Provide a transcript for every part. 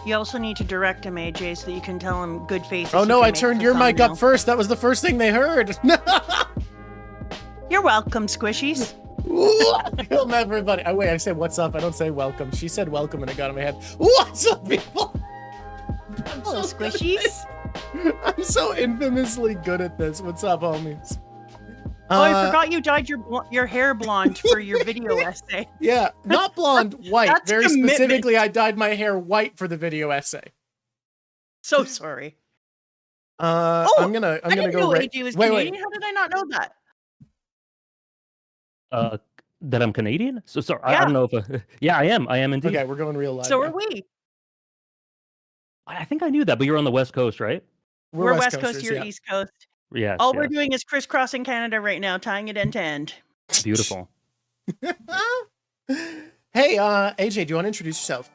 You also need to direct him, AJ, so that you can tell him good faces. Oh no, I turned your mic up first. That was the first thing they heard. You're welcome, squishies. Welcome everybody. Oh wait, I said what's up. I don't say welcome. She said welcome and it got in my head. What's up, people? Hello, squishies. I'm so infamously good at this. What's up, homies? Oh, I forgot you dyed your hair blonde for your video essay. Yeah, not blonde, white. That's Very commitment. specifically, I dyed my hair white for the video essay. So sorry. I'm gonna I didn't go know right. AJ was Wait. Canadian. How did I not know that? That I'm Canadian? So sorry, Yeah. I don't know if yeah, I am indeed. Okay, we're going real live. So now. are we. I think I knew that, but you're on the West Coast, right? We're West Coast, Coasters, you're yeah. East Coast. Yes. All we're doing is crisscrossing Canada right now, tying it end to end. Beautiful. Hey, AJ, do you want to introduce yourself?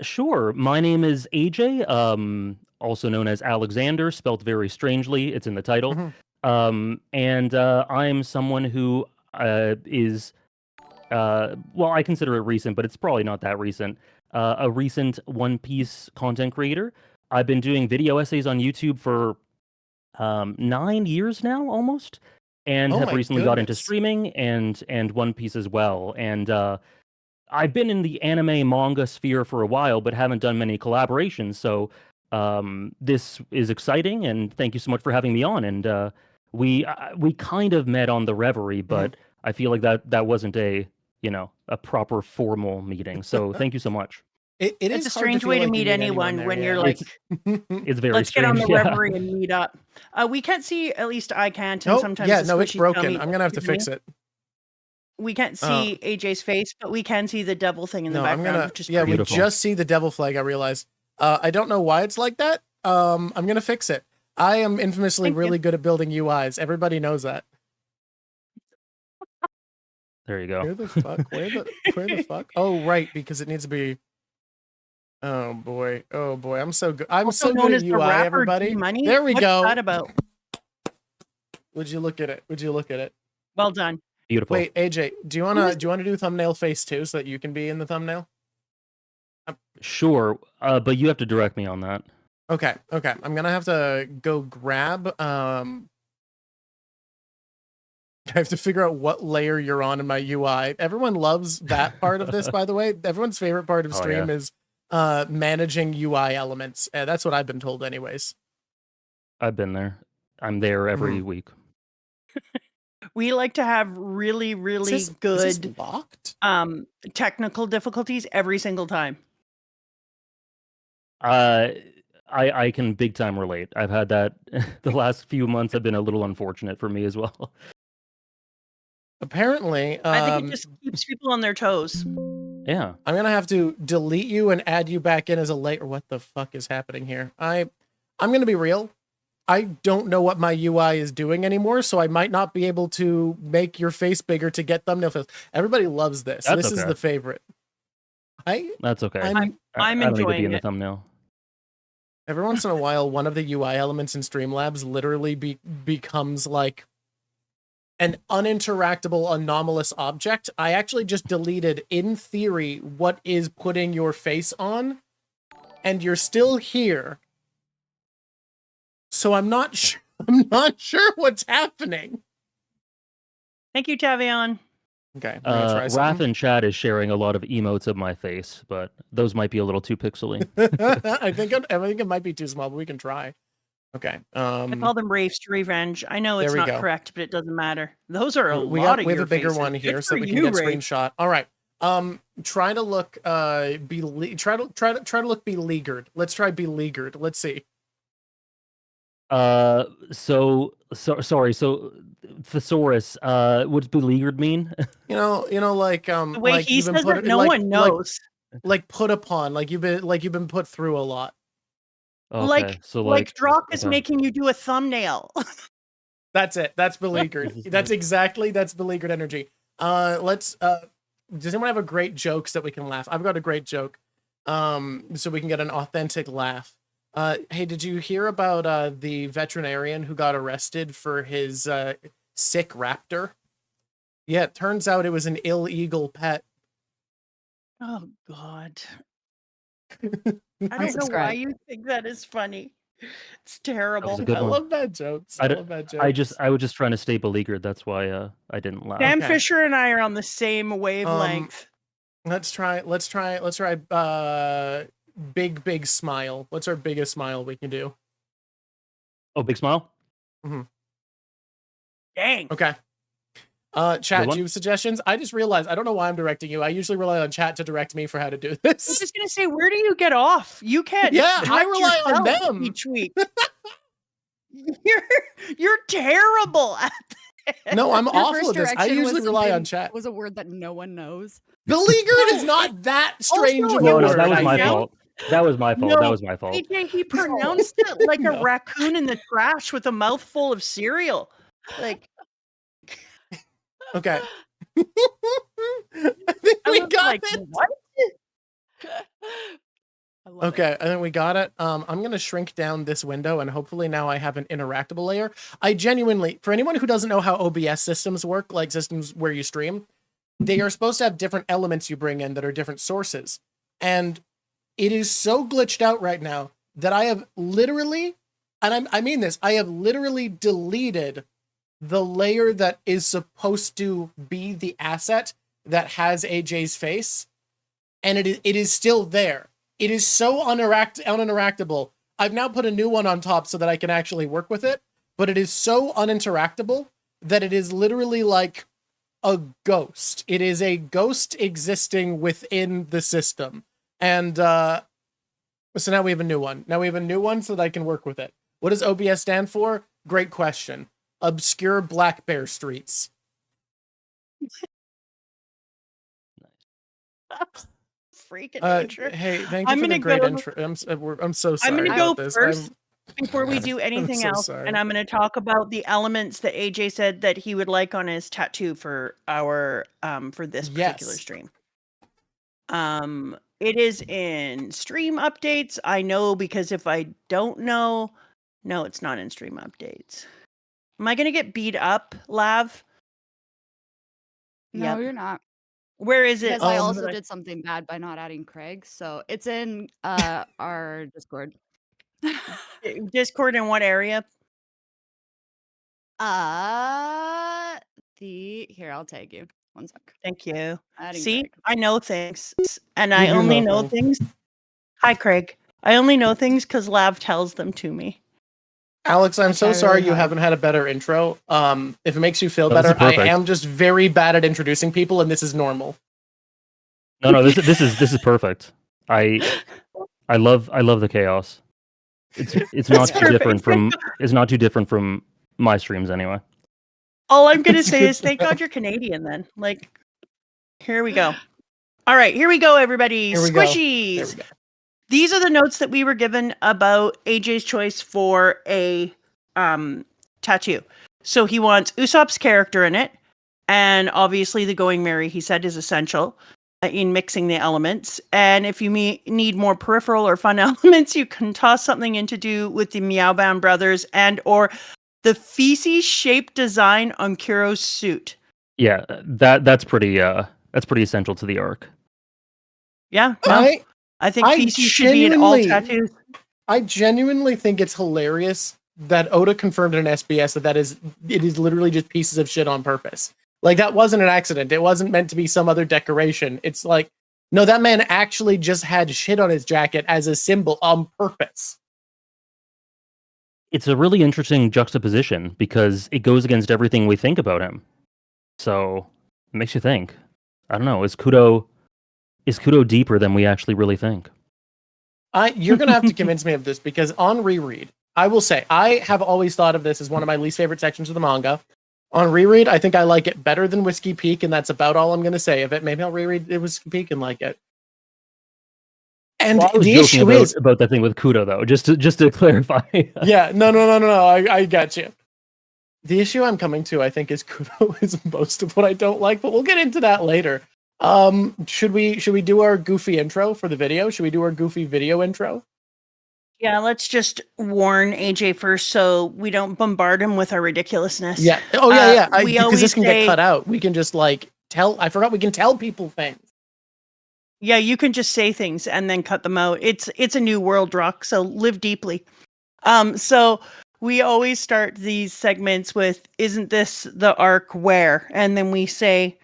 Sure. My name is AJ, also known as Alexander, spelt very strangely. It's in the title. And I'm someone who is, well, I consider it recent, but it's probably not that recent. A recent One Piece content creator. I've been doing video essays on YouTube for 9 years now, almost, and have recently got into streaming and One Piece as well. And I've been in the anime manga sphere for a while, but haven't done many collaborations. So this is exciting, and thank you so much for having me on. And we kind of met on the Reverie, but I feel like that wasn't a proper formal meeting. So thank you so much. It's a strange way to meet anyone when you're like, it's very let's strange, get on the Reverie and meet up. We can't see, at least I can't. And sometimes it's broken. I'm gonna have to fix it. We can't see AJ's face, but we can see the devil thing in the background. Which is we beautiful. just see the devil flag. I realized. I don't know why it's like that. I'm gonna fix it. I am infamously really good at building UIs. Everybody knows that. There you go. Where the fuck? Where the fuck? Oh, right, because it needs to be. Oh boy! I'm so good. I'm so good at UI. Everybody. There we go. What's that about? Would you look at it? Well done. Beautiful. Wait, AJ, do you wanna do thumbnail face too, so that you can be in the thumbnail? Sure, but you have to direct me on that. Okay. I'm gonna have to go grab. I have to figure out what layer you're on in my UI. Everyone loves that part of this, by the way. Everyone's favorite part of stream is managing UI elements. That's what I've been told, anyways. I've been there. I'm there every week. We like to have really, really good locked? Technical difficulties every single time. I can big time relate. I've had that. The last few months have been a little unfortunate for me as well. Apparently, I think it just keeps people on their toes. Yeah. I'm gonna have to delete you and add you back in as a layer. What the fuck is happening here? I'm gonna be real. I don't know what my UI is doing anymore, so I might not be able to make your face bigger to get thumbnail face. Everybody loves this. This is the favorite. That's okay. I'm I don't need to be enjoying in the it. thumbnail. Every once in a while, one of the UI elements in Streamlabs literally becomes like an uninteractable anomalous object. I actually just deleted, in theory, what is putting your face on, and you're still here. So I'm not sure what's happening. Thank you, Tavion. Okay. I'm gonna try Wrath something. in chat is sharing a lot of emotes of my face, but those might be a little too pixely. I think it might be too small, but we can try. Okay. I call them Raves to Revenge. I know it's There we not go. correct, but it doesn't matter. Those are we lot of have your a bigger faces. one here, Good so for we can you, get Ray. screenshot. All right. Try to look try to look beleaguered. Let's try beleaguered. Let's see. Sorry. So, thesaurus. What's beleaguered mean? You know, like The way like he you've been says put it, no like, one knows. like put upon, like you've been put through a lot. Okay, Like so Drawk is okay. making you do a thumbnail. That's it. That's beleaguered. That's beleaguered energy. Let's does anyone have a great joke so that we can laugh? I've got a great joke. So we can get an authentic laugh. Hey, did you hear about the veterinarian who got arrested for his sick raptor? Yeah, it turns out it was an illegal pet. Oh God. I don't know why you think that is funny. It's terrible. a good I one. love bad jokes. I love bad jokes. I was just trying to stay beleaguered. That's why I didn't laugh. Sam Fisher and I are on the same wavelength. Let's try big smile. What's our biggest smile we can do? Oh, big smile? Mm-hmm. Dang. Okay. Chat, do you have suggestions? I just realized I don't know why I'm directing you. I usually rely on chat to direct me for how to do this. I was just gonna say, where do you get off? You can't. Yeah, I rely on them each week. You're terrible at that. No, I'm Your awful first at this. I direction usually was rely on something- chat. Was a word that no one knows. Beleaguered is not that strange Also, of a No, word. no, that was I my think. fault. That was my fault. No, That was my fault. AJ, he pronounced it like No. a raccoon in the trash with a mouthful of cereal. Like, Okay. I think I we was got like, it. what? I love Okay, I think we got it. I'm gonna shrink down this window, and hopefully now I have an interactable layer. I genuinely, for anyone who doesn't know how OBS systems work, like systems where you stream, they are supposed to have different elements you bring in that are different sources. And it is so glitched out right now that I have literally, and I mean this, I have literally deleted the layer that is supposed to be the asset that has AJ's face, and it is still there. It is so uninteractable. I've now put a new one on top so that I can actually work with it, but it is so uninteractable that it is literally like a ghost. It is a ghost existing within the system. And so now we have a new one. Now we have a new one so that I can work with it. What does OBS stand for? Great question. Obscure Black Bear Streets. Freaking intro. Hey, thank you for the great intro. I'm so sorry. I'm gonna about go this. first before we do anything so else, sorry. and I'm gonna talk about the elements that AJ said that he would like on his tattoo for our for this particular stream. It is in stream updates. I know because if I don't know, no, it's not in stream updates. Am I gonna get beat up, Lav? No, Yep. you're not. Where is it? Because I also did something bad by not adding Craig. So it's in our Discord. Discord in what area? Here, I'll tag you. One sec. Thank you. Adding See, Craig. I know things, and You I do only know know things. Hi, Craig. I only know things because Lav tells them to me. Alex, I'm so Okay, sorry really you hard. haven't had a better intro. If it makes you feel this is better, I perfect. am just very bad at introducing people, and this is normal. No, this is perfect. I love the chaos. It's not That's too different perfect. from my streams anyway. All I'm gonna say is thank God you're Canadian then. Like, here we go. All right, here we go, everybody. Here we go. Squishies. There we go. These are the notes that we were given about AJ's choice for a tattoo. So he wants Usopp's character in it, and obviously the going merry, he said, is essential in mixing the elements. And if you need more peripheral or fun elements, you can toss something in to do with the Meowbound brothers and or the feces-shaped design on Kuro's suit. Yeah, that's pretty essential to the arc. Yeah, no, I think feces should be in all tattoos. I genuinely think it's hilarious that Oda confirmed in an SBS that it is literally just pieces of shit on purpose. Like, that wasn't an accident. It wasn't meant to be some other decoration. It's like, no, that man actually just had shit on his jacket as a symbol on purpose. It's a really interesting juxtaposition because it goes against everything we think about him. So it makes you think. I don't know. Is Kudo deeper than we actually really think? You're gonna have to convince me of this, because on reread, I will say I have always thought of this as one of my least favorite sections of the manga. On reread, I think I like it better than Whiskey Peak, and that's about all I'm gonna say of it. Maybe I'll reread Whiskey Peak and like it. And Well, I was the joking issue is about that thing with Kudo, though, just to clarify. yeah, no. I got you. The issue I'm coming to, I think, is Kudo is most of what I don't like, but we'll get into that later. Should we do our goofy intro for the video? Should we do our goofy video intro? Yeah, let's just warn AJ first so we don't bombard him with our ridiculousness. Yeah. Oh yeah. We because always this can say- get cut out. We can just like tell. I forgot we can tell people things. Yeah, you can just say things and then cut them out. It's a new world, Drawk, so live deeply. So we always start these segments with, isn't this the arc where? And then we say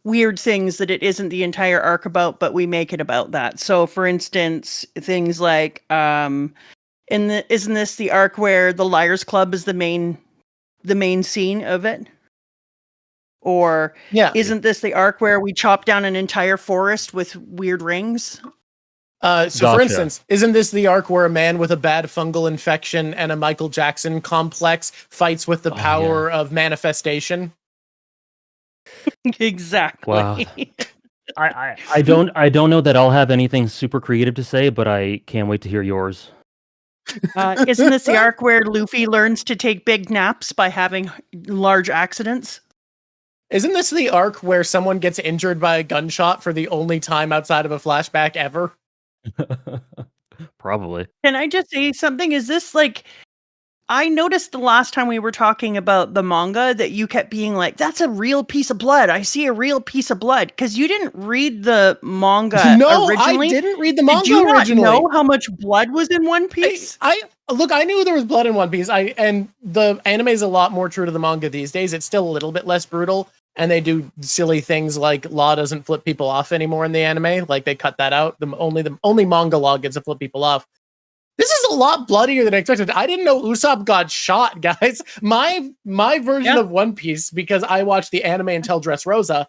weird things that it isn't the entire arc about, but we make it about that. So for instance, things like, isn't this the arc where the Liars Club is the main scene of it? Or Yeah. isn't this the arc where we chop down an entire forest with weird rings? So for Gotcha. instance, isn't this the arc where a man with a bad fungal infection and a Michael Jackson complex fights with the power of manifestation? Exactly. Wow. I don't know that I'll have anything super creative to say, but I can't wait to hear yours. Isn't this the arc where Luffy learns to take big naps by having large accidents? Isn't this the arc where someone gets injured by a gunshot for the only time outside of a flashback ever? Probably. Can I just say something? Is this like, I noticed the last time we were talking about the manga that you kept being like, that's a real piece of blood. I see a real piece of blood. Because you didn't read the manga No, originally. I didn't read the manga Did you not originally. know how much blood was in One Piece? I look, I knew there was blood in One Piece. And the anime is a lot more true to the manga these days. It's still a little bit less brutal, and they do silly things like Law doesn't flip people off anymore in the anime. Like they cut that out. The only manga Law gets to flip people off. This is a lot bloodier than I expected. I didn't know Usopp got shot, guys. My version of One Piece, because I watched the anime until Dressrosa,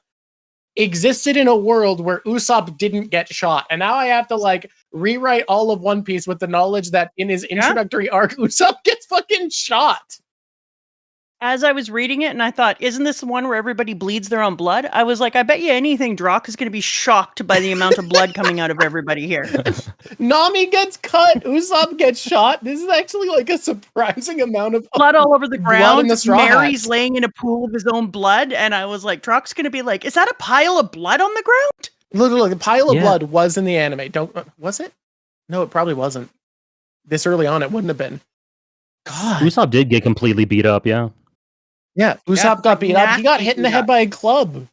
existed in a world where Usopp didn't get shot. And now I have to like rewrite all of One Piece with the knowledge that in his introductory arc, Usopp gets fucking shot. As I was reading it, and I thought, isn't this the one where everybody bleeds their own blood? I was like, I bet you anything Drawk is going to be shocked by the amount of blood coming out of everybody here. Nami gets cut, Usopp gets shot. This is actually like a surprising amount of Blood all over the blood in ground. the Straw Mary's Hats. laying in a pool of his own blood, and I was like, Drawk's going to be like, is that a pile of blood on the ground? Look, the pile of blood was in the anime. Was it? No, it probably wasn't. This early on, it wouldn't have been. God. Usopp did get completely beat up, yeah. Yeah, Usopp got beat up. He got hit in the head by a club.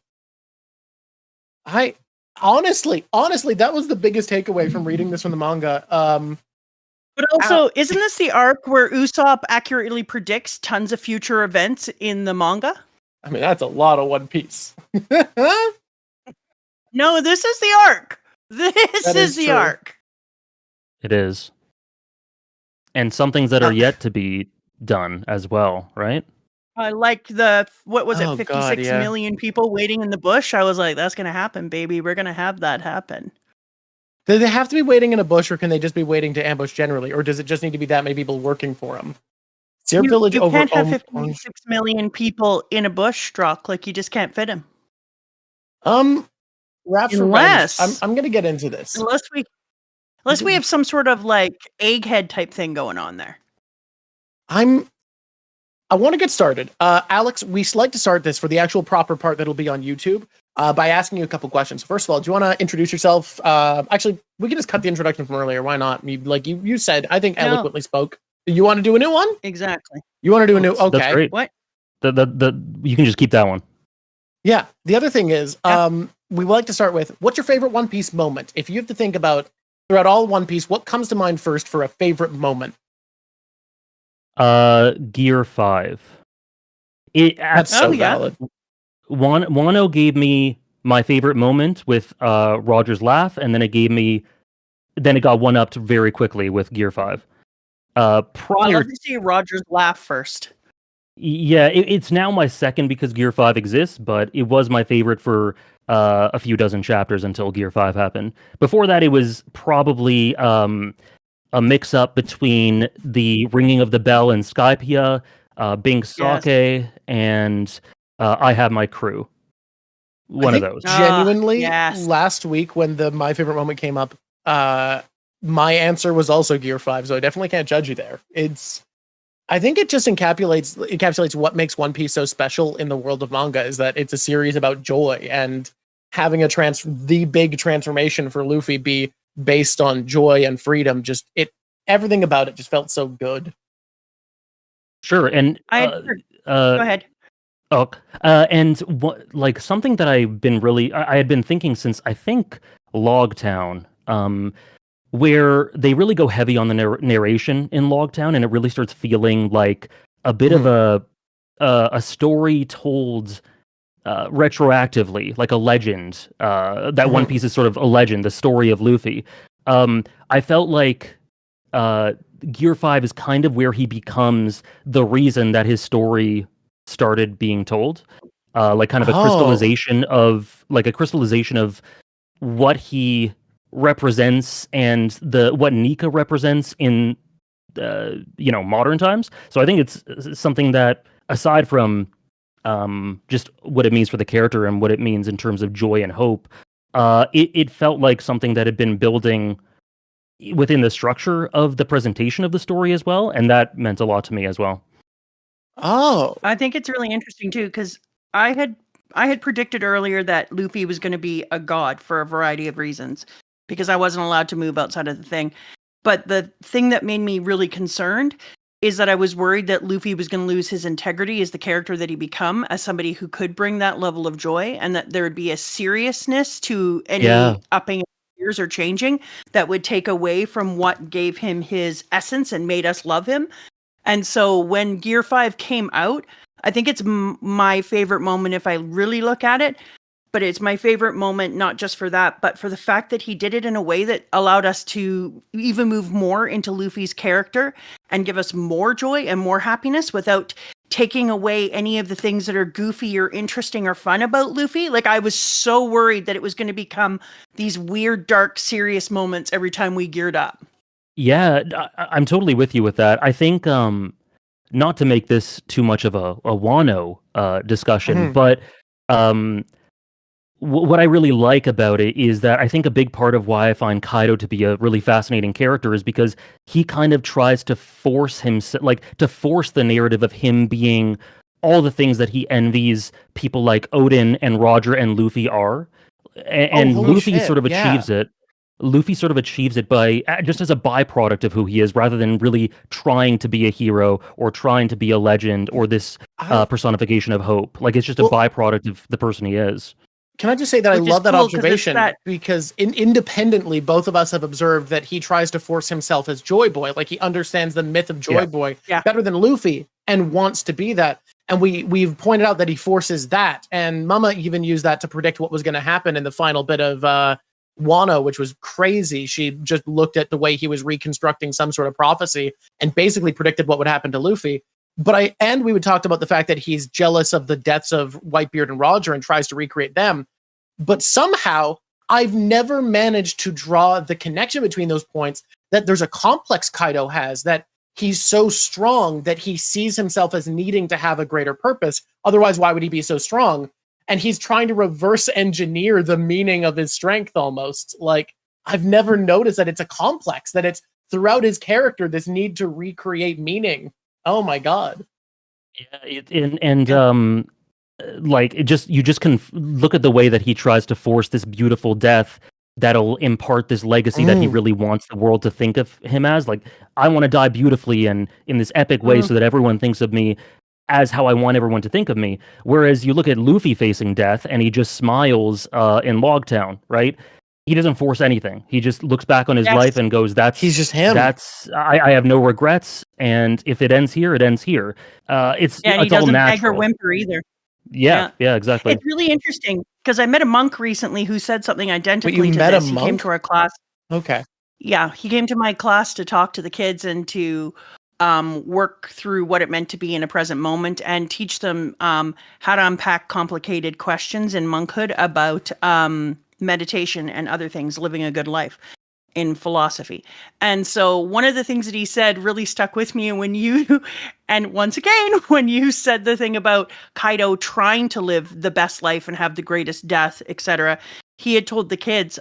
I honestly, that was the biggest takeaway from reading this from the manga. But also, isn't this the arc where Usopp accurately predicts tons of future events in the manga? I mean, that's a lot of One Piece. No, this is the arc. This is the true. arc. It is. And some things that are yet to be done as well, right? Like what was it, Oh, 56 God, million people waiting in the bush? I was like, that's going to happen, baby. We're going to have that happen. Do they have to be waiting in a bush, or can they just be waiting to ambush generally? Or does it just need to be that many people working for them? You can't have 56 million people in a bush, Drawk. Like, you just can't fit them. Raps Unless- Revenge. I'm going to get into this. Unless we have some sort of, like, egghead type thing going on there. I want to get started. Alex, we like to start this for the actual proper part that'll be on YouTube by asking you a couple questions. First of all, do you want to introduce yourself? Actually, we can just cut the introduction from earlier. Why not? You said, I think eloquently spoke. You want to do a new one? Exactly. You want to do a new? Okay. That's great. What? You can just keep that one. Yeah. The other thing is, we would like to start with, what's your favorite One Piece moment? If you have to think about throughout all One Piece, what comes to mind first for a favorite moment? Gear 5. That's so valid. Wano gave me my favorite moment with Roger's laugh, and then it got one upped very quickly with Gear 5. I love to see Roger's laugh first. Yeah, it's now my second because Gear 5 exists, but it was my favorite for a few dozen chapters until Gear 5 happened. Before that, it was probably a mix-up between the ringing of the bell in Skypiea, Bing Sake, and I Have My Crew. One of those. Genuinely, last week when the My Favorite Moment came up, my answer was also Gear 5, so I definitely can't judge you there. I think it just encapsulates what makes One Piece so special in the world of manga, is that it's a series about joy, and having the big transformation for Luffy be based on joy and freedom, everything about it just felt so good. Sure, and go ahead. And something that I had been thinking since I think Logtown, where they really go heavy on the narration in Logtown, and it really starts feeling like a bit of a story told retroactively, like a legend. That One Piece is sort of a legend, the story of Luffy. I felt like Gear 5 is kind of where he becomes the reason that his story started being told. Like kind of a crystallization of what he represents and what Nika represents in modern times. So I think it's something that, aside from just what it means for the character and what it means in terms of joy and hope, it felt like something that had been building within the structure of the presentation of the story as well, and that meant a lot to me as well. Oh, I think it's really interesting too, because I had predicted earlier that Luffy was going to be a god for a variety of reasons, because I wasn't allowed to move outside of the thing. But the thing that made me really concerned is that I was worried that Luffy was going to lose his integrity as the character that he become, as somebody who could bring that level of joy, and that there would be a seriousness to any upping years or changing that would take away from what gave him his essence and made us love him. And so when Gear 5 came out, I think it's my favorite moment if I really look at it. But it's my favorite moment, not just for that, but for the fact that he did it in a way that allowed us to even move more into Luffy's character and give us more joy and more happiness without taking away any of the things that are goofy or interesting or fun about Luffy. Like, I was so worried that it was going to become these weird, dark, serious moments every time we geared up. Yeah, I'm totally with you with that. I think, not to make this too much of a wano discussion, but what I really like about it is that I think a big part of why I find Kaido to be a really fascinating character is because he kind of tries to force himself, like to force the narrative of him being all the things that he envies people like Odin and Roger and Luffy are. And Luffy sort of achieves it. Luffy sort of achieves it by just as a byproduct of who he is, rather than really trying to be a hero or trying to be a legend or this personification of hope. Like, it's just a byproduct of the person he is. Can I just say that I love that observation, because independently, both of us have observed that he tries to force himself as Joy Boy. Like, he understands the myth of Joy Boy better than Luffy and wants to be that. And we've pointed out that he forces that. And Mama even used that to predict what was going to happen in the final bit of Wano, which was crazy. She just looked at the way he was reconstructing some sort of prophecy and basically predicted what would happen to Luffy. But we would talk about the fact that he's jealous of the deaths of Whitebeard and Roger and tries to recreate them. But somehow I've never managed to draw the connection between those points, that there's a complex Kaido has, that he's so strong that he sees himself as needing to have a greater purpose. Otherwise, why would he be so strong? And he's trying to reverse engineer the meaning of his strength almost. Like, I've never noticed that it's a complex, that it's throughout his character, this need to recreate meaning. Oh my God. Yeah, like, you just can look at the way that he tries to force this beautiful death that'll impart this legacy that he really wants the world to think of him as. Like, I want to die beautifully and in this epic way so that everyone thinks of me as how I want everyone to think of me. Whereas you look at Luffy facing death and he just smiles in Logtown, right? He doesn't force anything. He just looks back on his life and goes, he's just him. I have no regrets, and if it ends here, it ends here. It's he all doesn't natural. beg or whimper either. Yeah, exactly. It's really interesting because I met a monk recently who said something identically to this. He came to our class. Okay. Yeah, he came to my class to talk to the kids and to work through what it meant to be in a present moment and teach them how to unpack complicated questions in monkhood about meditation and other things, living a good life in philosophy. And so one of the things that he said really stuck with me when you, and once again, when you said the thing about Kaido trying to live the best life and have the greatest death, etc., he had told the kids,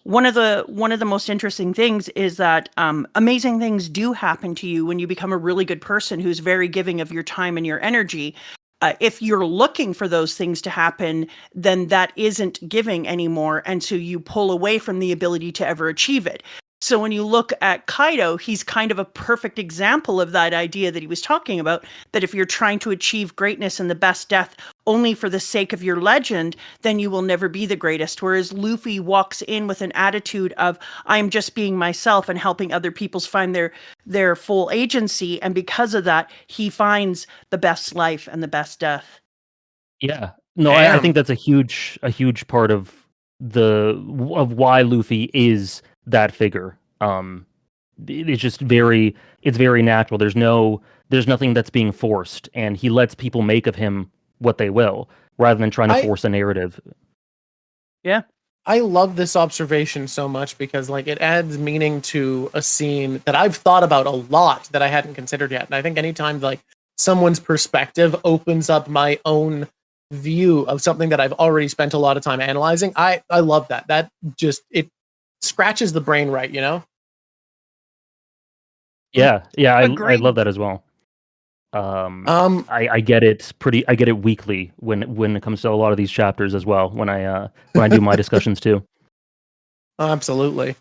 one of the most interesting things is that amazing things do happen to you when you become a really good person who's very giving of your time and your energy. If you're looking for those things to happen, then that isn't giving anymore. And so you pull away from the ability to ever achieve it. So when you look at Kaido, he's kind of a perfect example of that idea that he was talking about, that if you're trying to achieve greatness and the best death only for the sake of your legend, then you will never be the greatest. Whereas Luffy walks in with an attitude of, I'm just being myself and helping other people find their full agency. And because of that, he finds the best life and the best death. Yeah. No, I Damn. think that's a huge part of why Luffy is that figure. It's just very natural. There's nothing that's being forced, and he lets people make of him what they will, rather than trying to force a narrative. Yeah. I love this observation so much because like it adds meaning to a scene that I've thought about a lot that I hadn't considered yet. And I think anytime like someone's perspective opens up my own view of something that I've already spent a lot of time analyzing, I love that. That just, it scratches the brain right, you know? Yeah, I Agreed. love that as well. I get it weekly when it comes to a lot of these chapters as well, when I do my discussions too. Absolutely.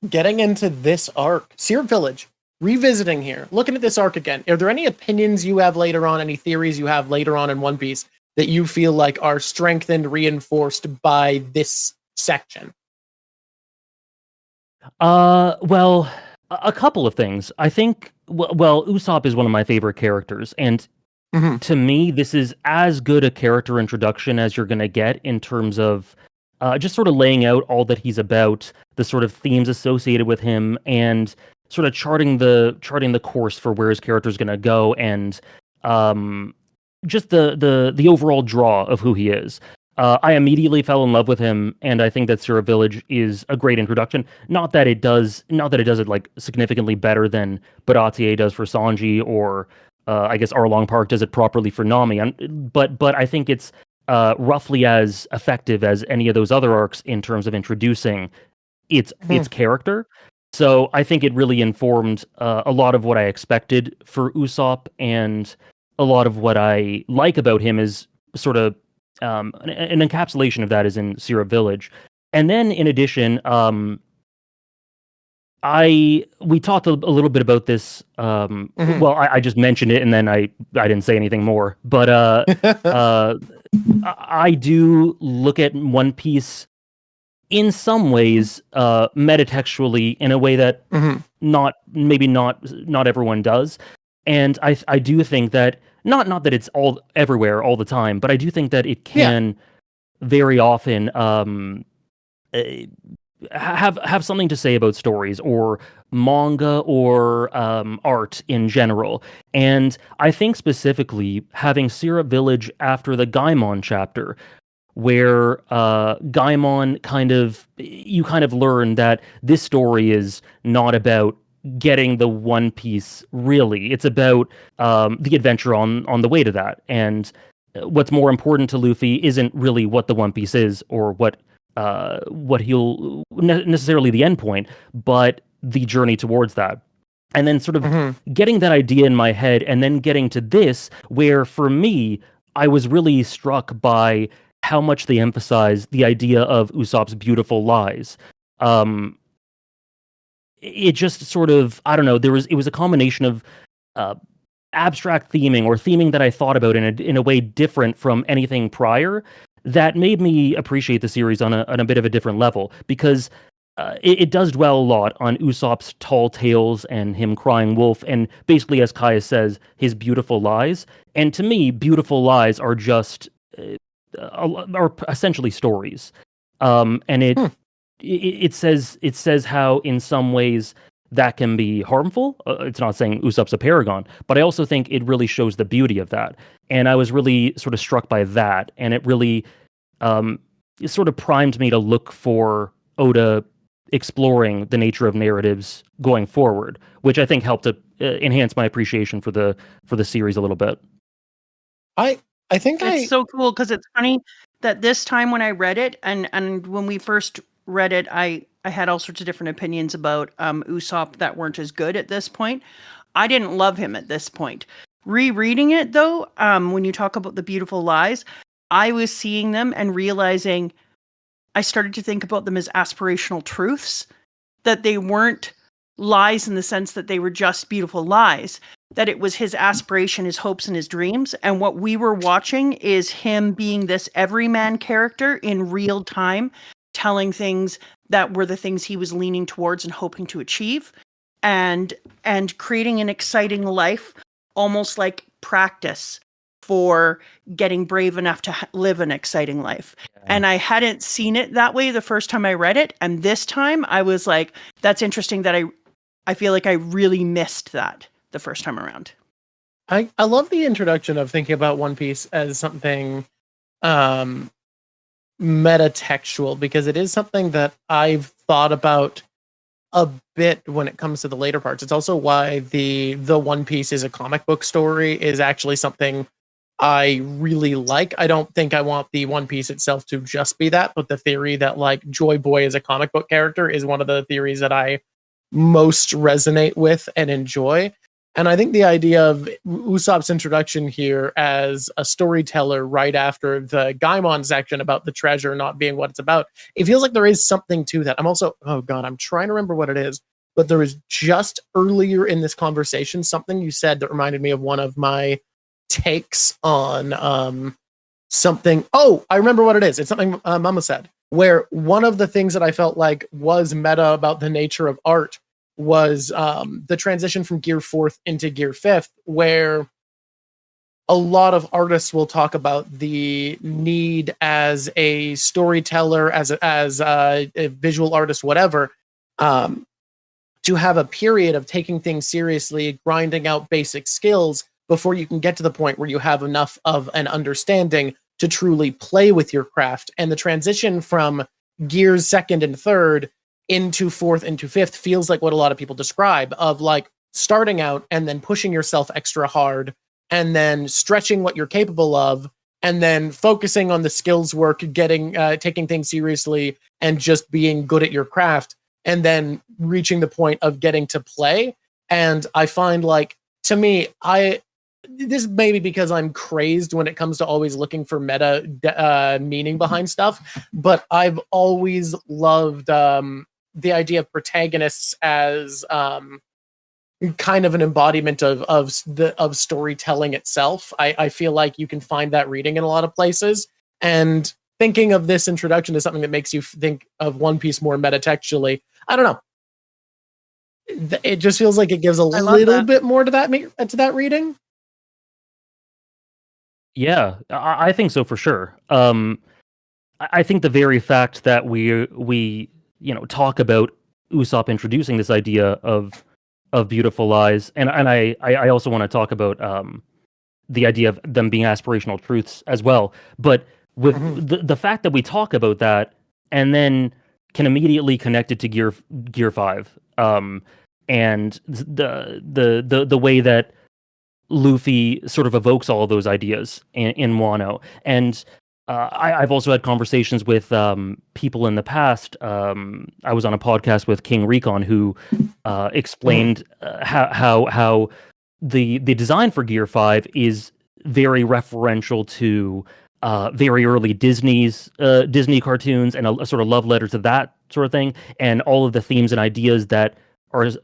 Getting into this arc, Syrup Village, revisiting here, looking at this arc again. Are there any opinions you have later on, any theories you have later on in One Piece that you feel like are strengthened, reinforced by this section? Well, a couple of things. I think, well, Usopp is one of my favorite characters, and to me, this is as good a character introduction as you're going to get in terms of just sort of laying out all that he's about, the sort of themes associated with him, and sort of charting the course for where his character is going to go, and just the overall draw of who he is. I immediately fell in love with him, and I think that Syrup Village is a great introduction. Not that it does it like significantly better than Baratie does for Sanji, or I guess Arlong Park does it properly for Nami. But I think it's roughly as effective as any of those other arcs in terms of introducing its character. So I think it really informed a lot of what I expected for Usopp, and a lot of what I like about him is sort of an encapsulation of that is in Syrup Village. And then in addition, we talked a little bit about this. Well, I just mentioned it, and then I didn't say anything more. But I do look at One Piece in some ways metatextually, in a way that not everyone does. And I do think that not that it's all everywhere all the time, but I do think that it can very often have something to say about stories or manga or art in general. And I think specifically having Syrup Village after the Gaimon chapter, where Gaimon you kind of learn that this story is not about getting the One Piece, really. It's about the adventure on the way to that. And what's more important to Luffy isn't really what the One Piece is, or what he'll necessarily the end point, but the journey towards that. And then sort of getting that idea in my head, and then getting to this, where for me, I was really struck by how much they emphasize the idea of Usopp's beautiful lies. It just sort of, I don't know, it was a combination of abstract theming, or theming that I thought about in a way different from anything prior, that made me appreciate the series on a bit of a different level, because it does dwell a lot on Usopp's tall tales and him crying wolf, and basically, as Kaya says, his beautiful lies. And to me, beautiful lies are just are essentially stories. And it says how in some ways that can be harmful. It's not saying Usopp's a paragon, but I also think it really shows the beauty of that. And I was really sort of struck by that, and it really it sort of primed me to look for Oda exploring the nature of narratives going forward, which I think helped to enhance my appreciation for the series a little bit. I think it's so cool, because it's funny that this time when I read it, and when we first read it, I had all sorts of different opinions about Usopp that weren't as good at this point. I didn't love him at this point. Rereading it, though, when you talk about the beautiful lies, I was seeing them and realizing I started to think about them as aspirational truths. that they weren't lies in the sense that they were just beautiful lies, that it was his aspiration, his hopes, and his dreams. And what we were watching is him being this everyman character in real time, telling things that were the things he was leaning towards and hoping to achieve, and creating an exciting life, almost like practice for getting brave enough to live an exciting life. Yeah. And I hadn't seen it that way the first time I read it, and this time I was like, that's interesting that I feel like I really missed that the first time around. I love the introduction of thinking about One Piece as something metatextual, because it is something that I've thought about a bit when it comes to the later parts. It's also why the One Piece is a comic book story is actually something I really like. I don't think I want the One Piece itself to just be that, but the theory that like Joy Boy is a comic book character is one of the theories that I most resonate with and enjoy. And I think the idea of Usopp's introduction here as a storyteller right after the Gaimon section about the treasure not being what it's about, it feels like there is something to that. I'm also, oh God, I'm trying to remember what it is, but there was just earlier in this conversation something you said that reminded me of one of my takes on something. Oh, I remember what it is. It's something Mama said, where one of the things that I felt like was meta about the nature of art was the transition from Gear 4th into Gear 5th, where a lot of artists will talk about the need as a storyteller, as a visual artist, whatever, to have a period of taking things seriously, grinding out basic skills before you can get to the point where you have enough of an understanding to truly play with your craft. And the transition from Gears 2nd and 3rd into 4th into 5th feels like what a lot of people describe, of like starting out and then pushing yourself extra hard and then stretching what you're capable of and then focusing on the skills work, getting taking things seriously and just being good at your craft, and then reaching the point of getting to play. And I find, like, to me, this may be because I'm crazed when it comes to always looking for meta meaning behind stuff, but I've always loved the idea of protagonists as kind of an embodiment of storytelling itself. I feel like you can find that reading in a lot of places, and thinking of this introduction as something that makes you think of One Piece more metatextually, I don't know. It just feels like it gives a little bit more to that reading. Yeah, I think so for sure. I think the very fact that we talk about Usopp introducing this idea of beautiful lies, and I also want to talk about the idea of them being aspirational truths as well. But with the fact that we talk about that and then can immediately connect it to Gear 5, and the way that Luffy sort of evokes all of those ideas in Wano. And I've also had conversations with people in the past. I was on a podcast with King Recon, who explained how the design for Gear 5 is very referential to very early Disney cartoons, and a sort of love letter to that sort of thing, and all of the themes and ideas that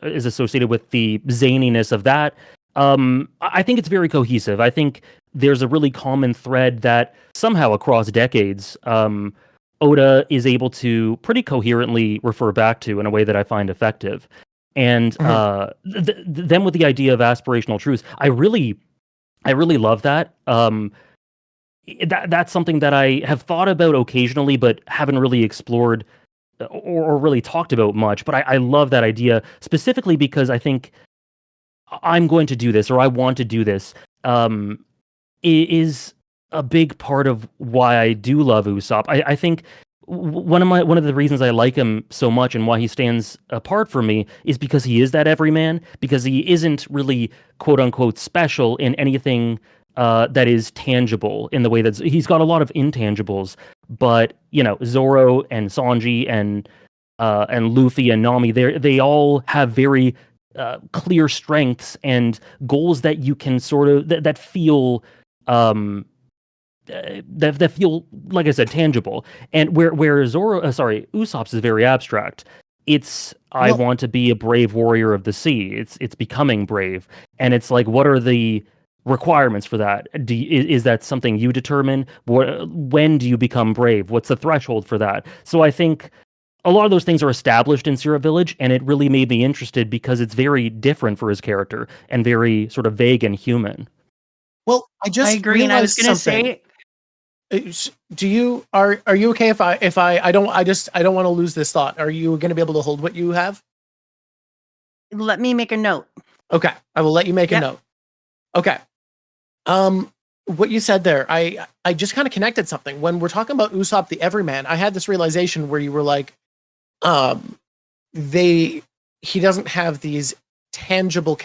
is associated with the zaniness of that. I think it's very cohesive. I think there's a really common thread that somehow across decades, Oda is able to pretty coherently refer back to in a way that I find effective. And then with the idea of aspirational truth, I really love that. That's something that I have thought about occasionally, but haven't really explored or really talked about much. But I love that idea specifically because I think I'm going to do this, or I want to do this, is a big part of why I do love Usopp. I think one of the reasons I like him so much and why he stands apart from me is because he is that everyman, because he isn't really quote unquote special in anything that is tangible, in the way that he's got a lot of intangibles, but Zoro and Sanji and Luffy and Nami, they all have very clear strengths and goals that you can sort of that feel that feel, like I said, tangible. And where Usopp's is very abstract. it's I want to be a brave warrior of the sea. It's becoming brave, and it's like, what are the requirements for that? Is that something you determine? When do you become brave? What's the threshold for that? So I think a lot of those things are established in Syrup Village, and it really made me interested because it's very different for his character and very sort of vague and human. Well, I just I agree, and I was realized going to something. say, Do you are you okay if I don't want to lose this thought? Are you going to be able to hold what you have? let me make a note. Okay, I will let you make a Yep. note. Okay. What you said there, I just kind of connected something. When we're talking about Usopp the Everyman, I had this realization where you were like, he doesn't have these tangible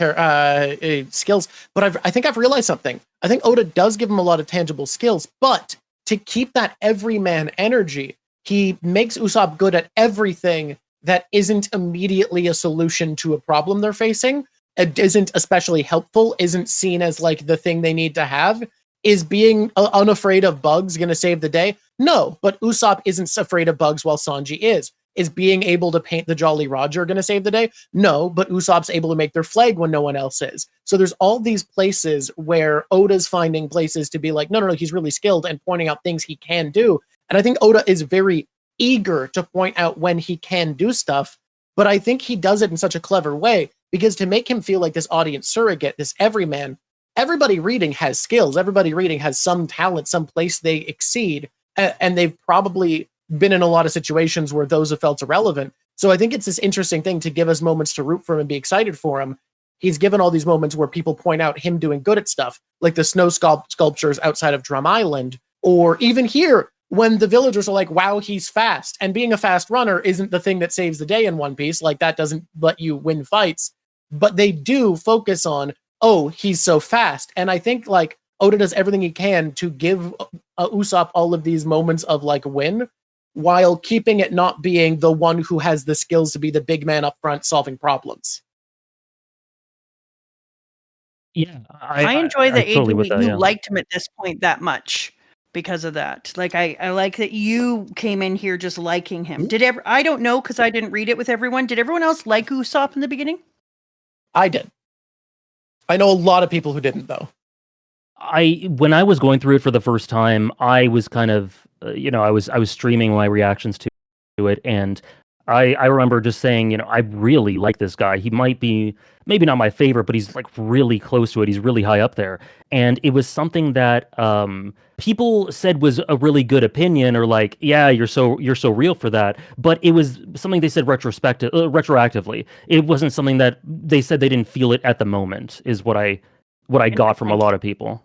skills, but I think I've realized something. I think Oda does give him a lot of tangible skills, but to keep that everyman energy, he makes Usopp good at everything that isn't immediately a solution to a problem they're facing. It isn't especially helpful, isn't seen as like the thing they need to have. Is being unafraid of bugs going to save the day? No, but Usopp isn't afraid of bugs while Sanji is. Is being able to paint the Jolly Roger going to save the day? No, but Usopp's able to make their flag when no one else is. So there's all these places where Oda's finding places to be like, no, he's really skilled and pointing out things he can do. And I think Oda is very eager to point out when he can do stuff, but I think he does it in such a clever way because to make him feel like this audience surrogate, this everyman, everybody reading has skills. Everybody reading has some talent, some place they exceed, and they've probably been in a lot of situations where those have felt irrelevant. So I think it's this interesting thing to give us moments to root for him and be excited for him. He's given all these moments where people point out him doing good at stuff, like the snow sculptures outside of Drum Island, or even here when the villagers are like, wow, he's fast. And being a fast runner isn't the thing that saves the day in One Piece. Like that doesn't let you win fights, but they do focus on, oh, he's so fast. And I think like Oda does everything he can to give Usopp all of these moments of like win, while keeping it not being the one who has the skills to be the big man up front solving problems. Yeah, I enjoy that totally with AJ, that. you Yeah. liked him at this point that much because of that. Like I like that you came in here just liking him. I don't know because I didn't read it with everyone. Did everyone else like Usopp in the beginning? I did. I know a lot of people who didn't though. When I was going through it for the first time, I was kind of I was streaming my reactions to it, and I remember just saying, I really like this guy. He might be maybe not my favorite, but he's like really close to it. He's really high up there, and it was something that people said was a really good opinion, or like, yeah, you're so real for that. But it was something they said retroactively. It wasn't something that they said they didn't feel it at the moment. Is what I got from a lot of people.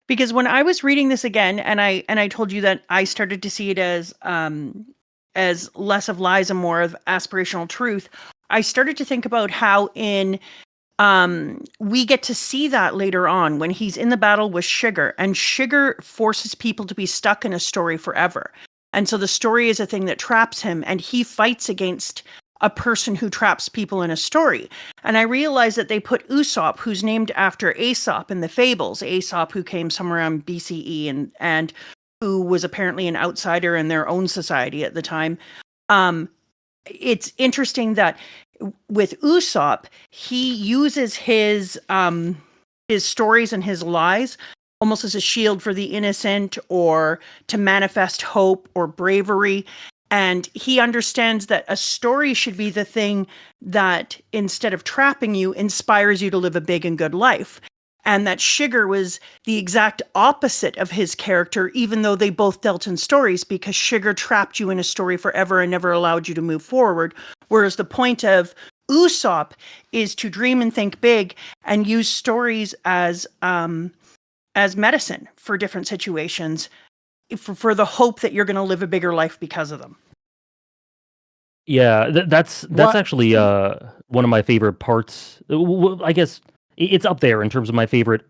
Because when I was reading this again, and I told you that I started to see it as less of lies and more of aspirational truth, I started to think about how we get to see that later on when he's in the battle with Sugar, and Sugar forces people to be stuck in a story forever. And so the story is a thing that traps him, and he fights against a person who traps people in a story. And I realized that they put Usopp, who's named after Aesop in the fables, Aesop who came somewhere around BCE and who was apparently an outsider in their own society at the time. It's interesting that with Usopp, he uses his stories and his lies almost as a shield for the innocent, or to manifest hope or bravery. And he understands that a story should be the thing that, instead of trapping you, inspires you to live a big and good life. And that Sugar was the exact opposite of his character, even though they both dealt in stories, because Sugar trapped you in a story forever and never allowed you to move forward. Whereas the point of Usopp is to dream and think big and use stories as medicine for different situations, for the hope that you're going to live a bigger life because of them. Yeah, that's actually one of my favorite parts. I guess it's up there in terms of my favorite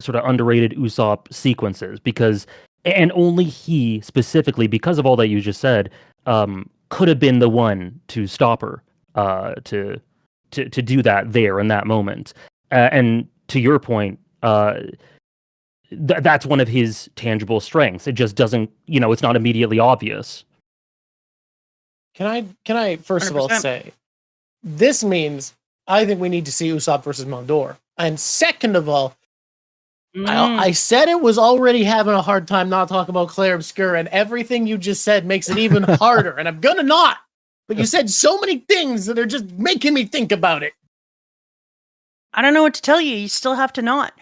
sort of underrated Usopp sequences, because, and only he specifically, because of all that you just said, could have been the one to stop her, to do that there in that moment. And to your point, that's one of his tangible strengths. It just doesn't, it's not immediately obvious. Can I first of all 100%. say, this means I think we need to see Usopp versus Mondor. And second of all, I said it was already having a hard time not talking about Claire Obscure, and everything you just said makes it even harder, and I'm gonna not. But you said so many things that are just making me think about it. I don't know what to tell you. You still have to not.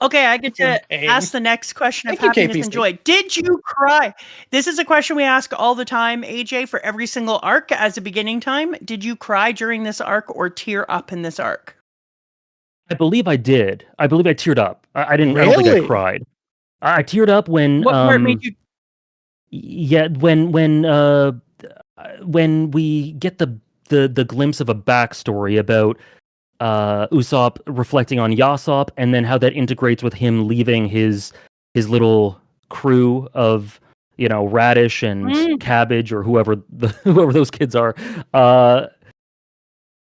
Okay, I get to ask the next question of Thank you, happiness KPC. and joy. Did you cry? This is a question we ask all the time, AJ, for every single arc as a beginning time. Did you cry during this arc or tear up in this arc? I believe I did. I believe I teared up. I didn't. I don't think I Really? cried. I teared up when. What part made you? Yeah, when we get the glimpse of a backstory about Usopp reflecting on Yasop, and then how that integrates with him leaving his little crew of Radish and Cabbage, or whoever those kids are.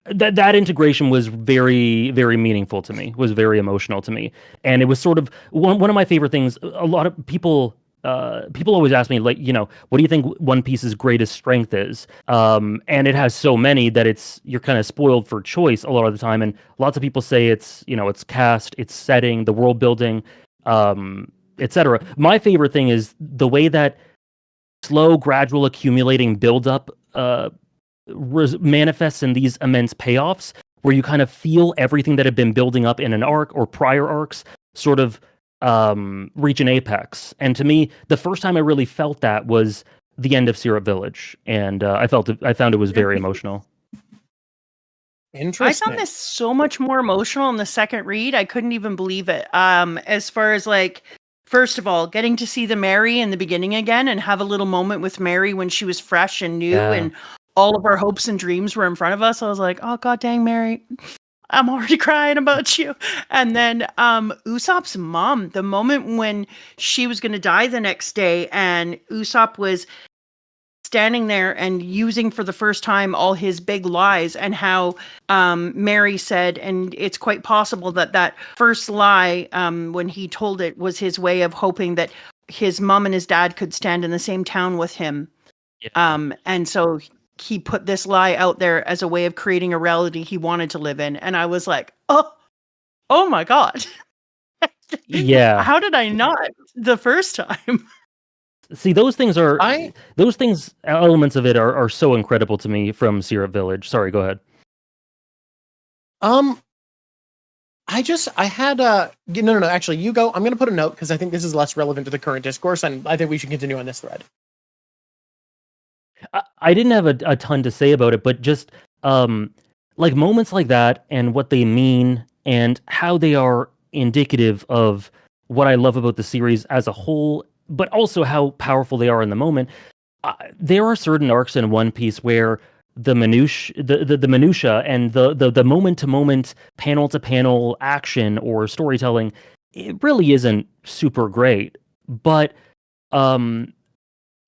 That integration was very, very meaningful to me. Was very emotional to me, and it was sort of one of my favorite things. A lot of people always ask me, like, what do you think One Piece's greatest strength is? And it has so many that you're kind of spoiled for choice a lot of the time. And lots of people say it's cast, it's setting, the world building, etc. My favorite thing is the way that slow, gradual accumulating buildup manifests in these immense payoffs, where you kind of feel everything that had been building up in an arc or prior arcs sort of reach an apex. And to me, the first time I really felt that was the end of Syrup Village, and I found it was very emotional. Interesting. I found this so much more emotional in the second read. I couldn't even believe it. As far as, like, first of all, getting to see the Mary in the beginning again and have a little moment with Mary when she was fresh and new, and all of our hopes and dreams were in front of us. I was like, oh, god dang, Mary, I'm already crying about you. And then Usopp's mom, the moment when she was going to die the next day, and Usopp was standing there and using for the first time all his big lies, and how Mary said, and it's quite possible that first lie, when he told it, was his way of hoping that his mom and his dad could stand in the same town with him. Yeah. And so he put this lie out there as a way of creating a reality he wanted to live in. And I was like, oh my god. Yeah. How did I not the first time? See, those things, elements of it are so incredible to me from Syrup Village. Sorry, go ahead. No, actually, you go. I'm going to put a note because I think this is less relevant to the current discourse, and I think we should continue on this thread. I didn't have a ton to say about it, but just like moments like that and what they mean and how they are indicative of what I love about the series as a whole, but also how powerful they are in the moment. There are certain arcs in One Piece where the minutia and the moment to moment, panel to panel action or storytelling, it really isn't super great. But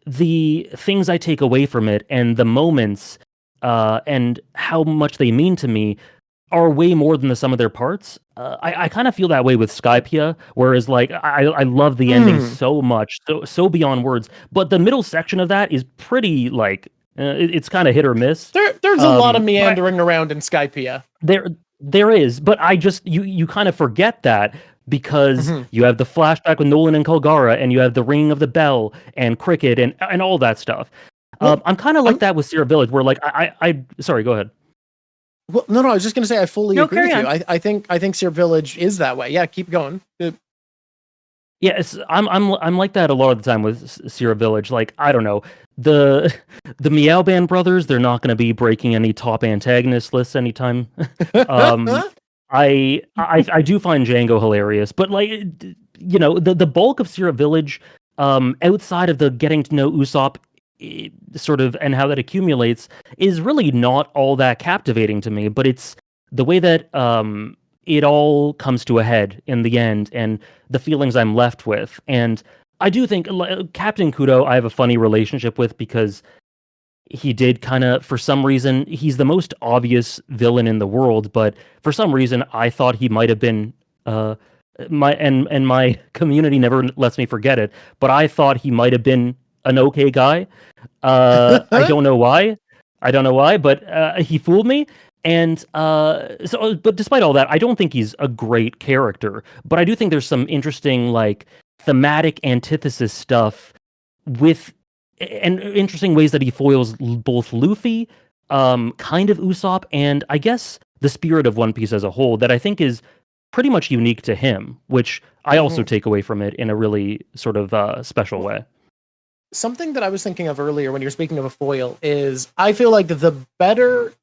the things I take away from it and the moments and how much they mean to me are way more than the sum of their parts. I kind of feel that way with Skypiea, whereas like I love the ending so much, so beyond words. But the middle section of that is pretty like it's kind of hit or miss. There's a lot of meandering around in Skypiea. There is, but I just you kind of forget that because you have the flashback with Nolan and Colgara, and you have the ringing of the bell and Cricket and all that stuff. Well, I'm kind of like that with Syrup Village, where like I sorry, go ahead. Well, no, I was just going to say I fully agree with you. I think Syrup Village is that way. Yeah, keep going. Yeah, I'm like that a lot of the time with Syrup Village. Like, I don't know, the Meow Band brothers, they're not going to be breaking any top antagonist lists anytime. I do find Django hilarious, but like, the bulk of Syrup Village, outside of the getting to know Usopp sort of and how that accumulates, is really not all that captivating to me. But it's the way that it all comes to a head in the end, and the feelings I'm left with. And I do think Captain Kudo I have a funny relationship with, because he did kind of, for some reason, he's the most obvious villain in the world, but for some reason I thought he might have been my community never lets me forget it, but I thought he might have been an okay guy. I don't know why. But he fooled me. And but despite all that, I don't think he's a great character. But I do think there's some interesting, like, thematic antithesis stuff with, and interesting ways that he foils both Luffy, kind of Usopp, and I guess the spirit of One Piece as a whole, that I think is pretty much unique to him, which I also take away from it in a really sort of special way. Something that I was thinking of earlier when you're speaking of a foil is I feel like the better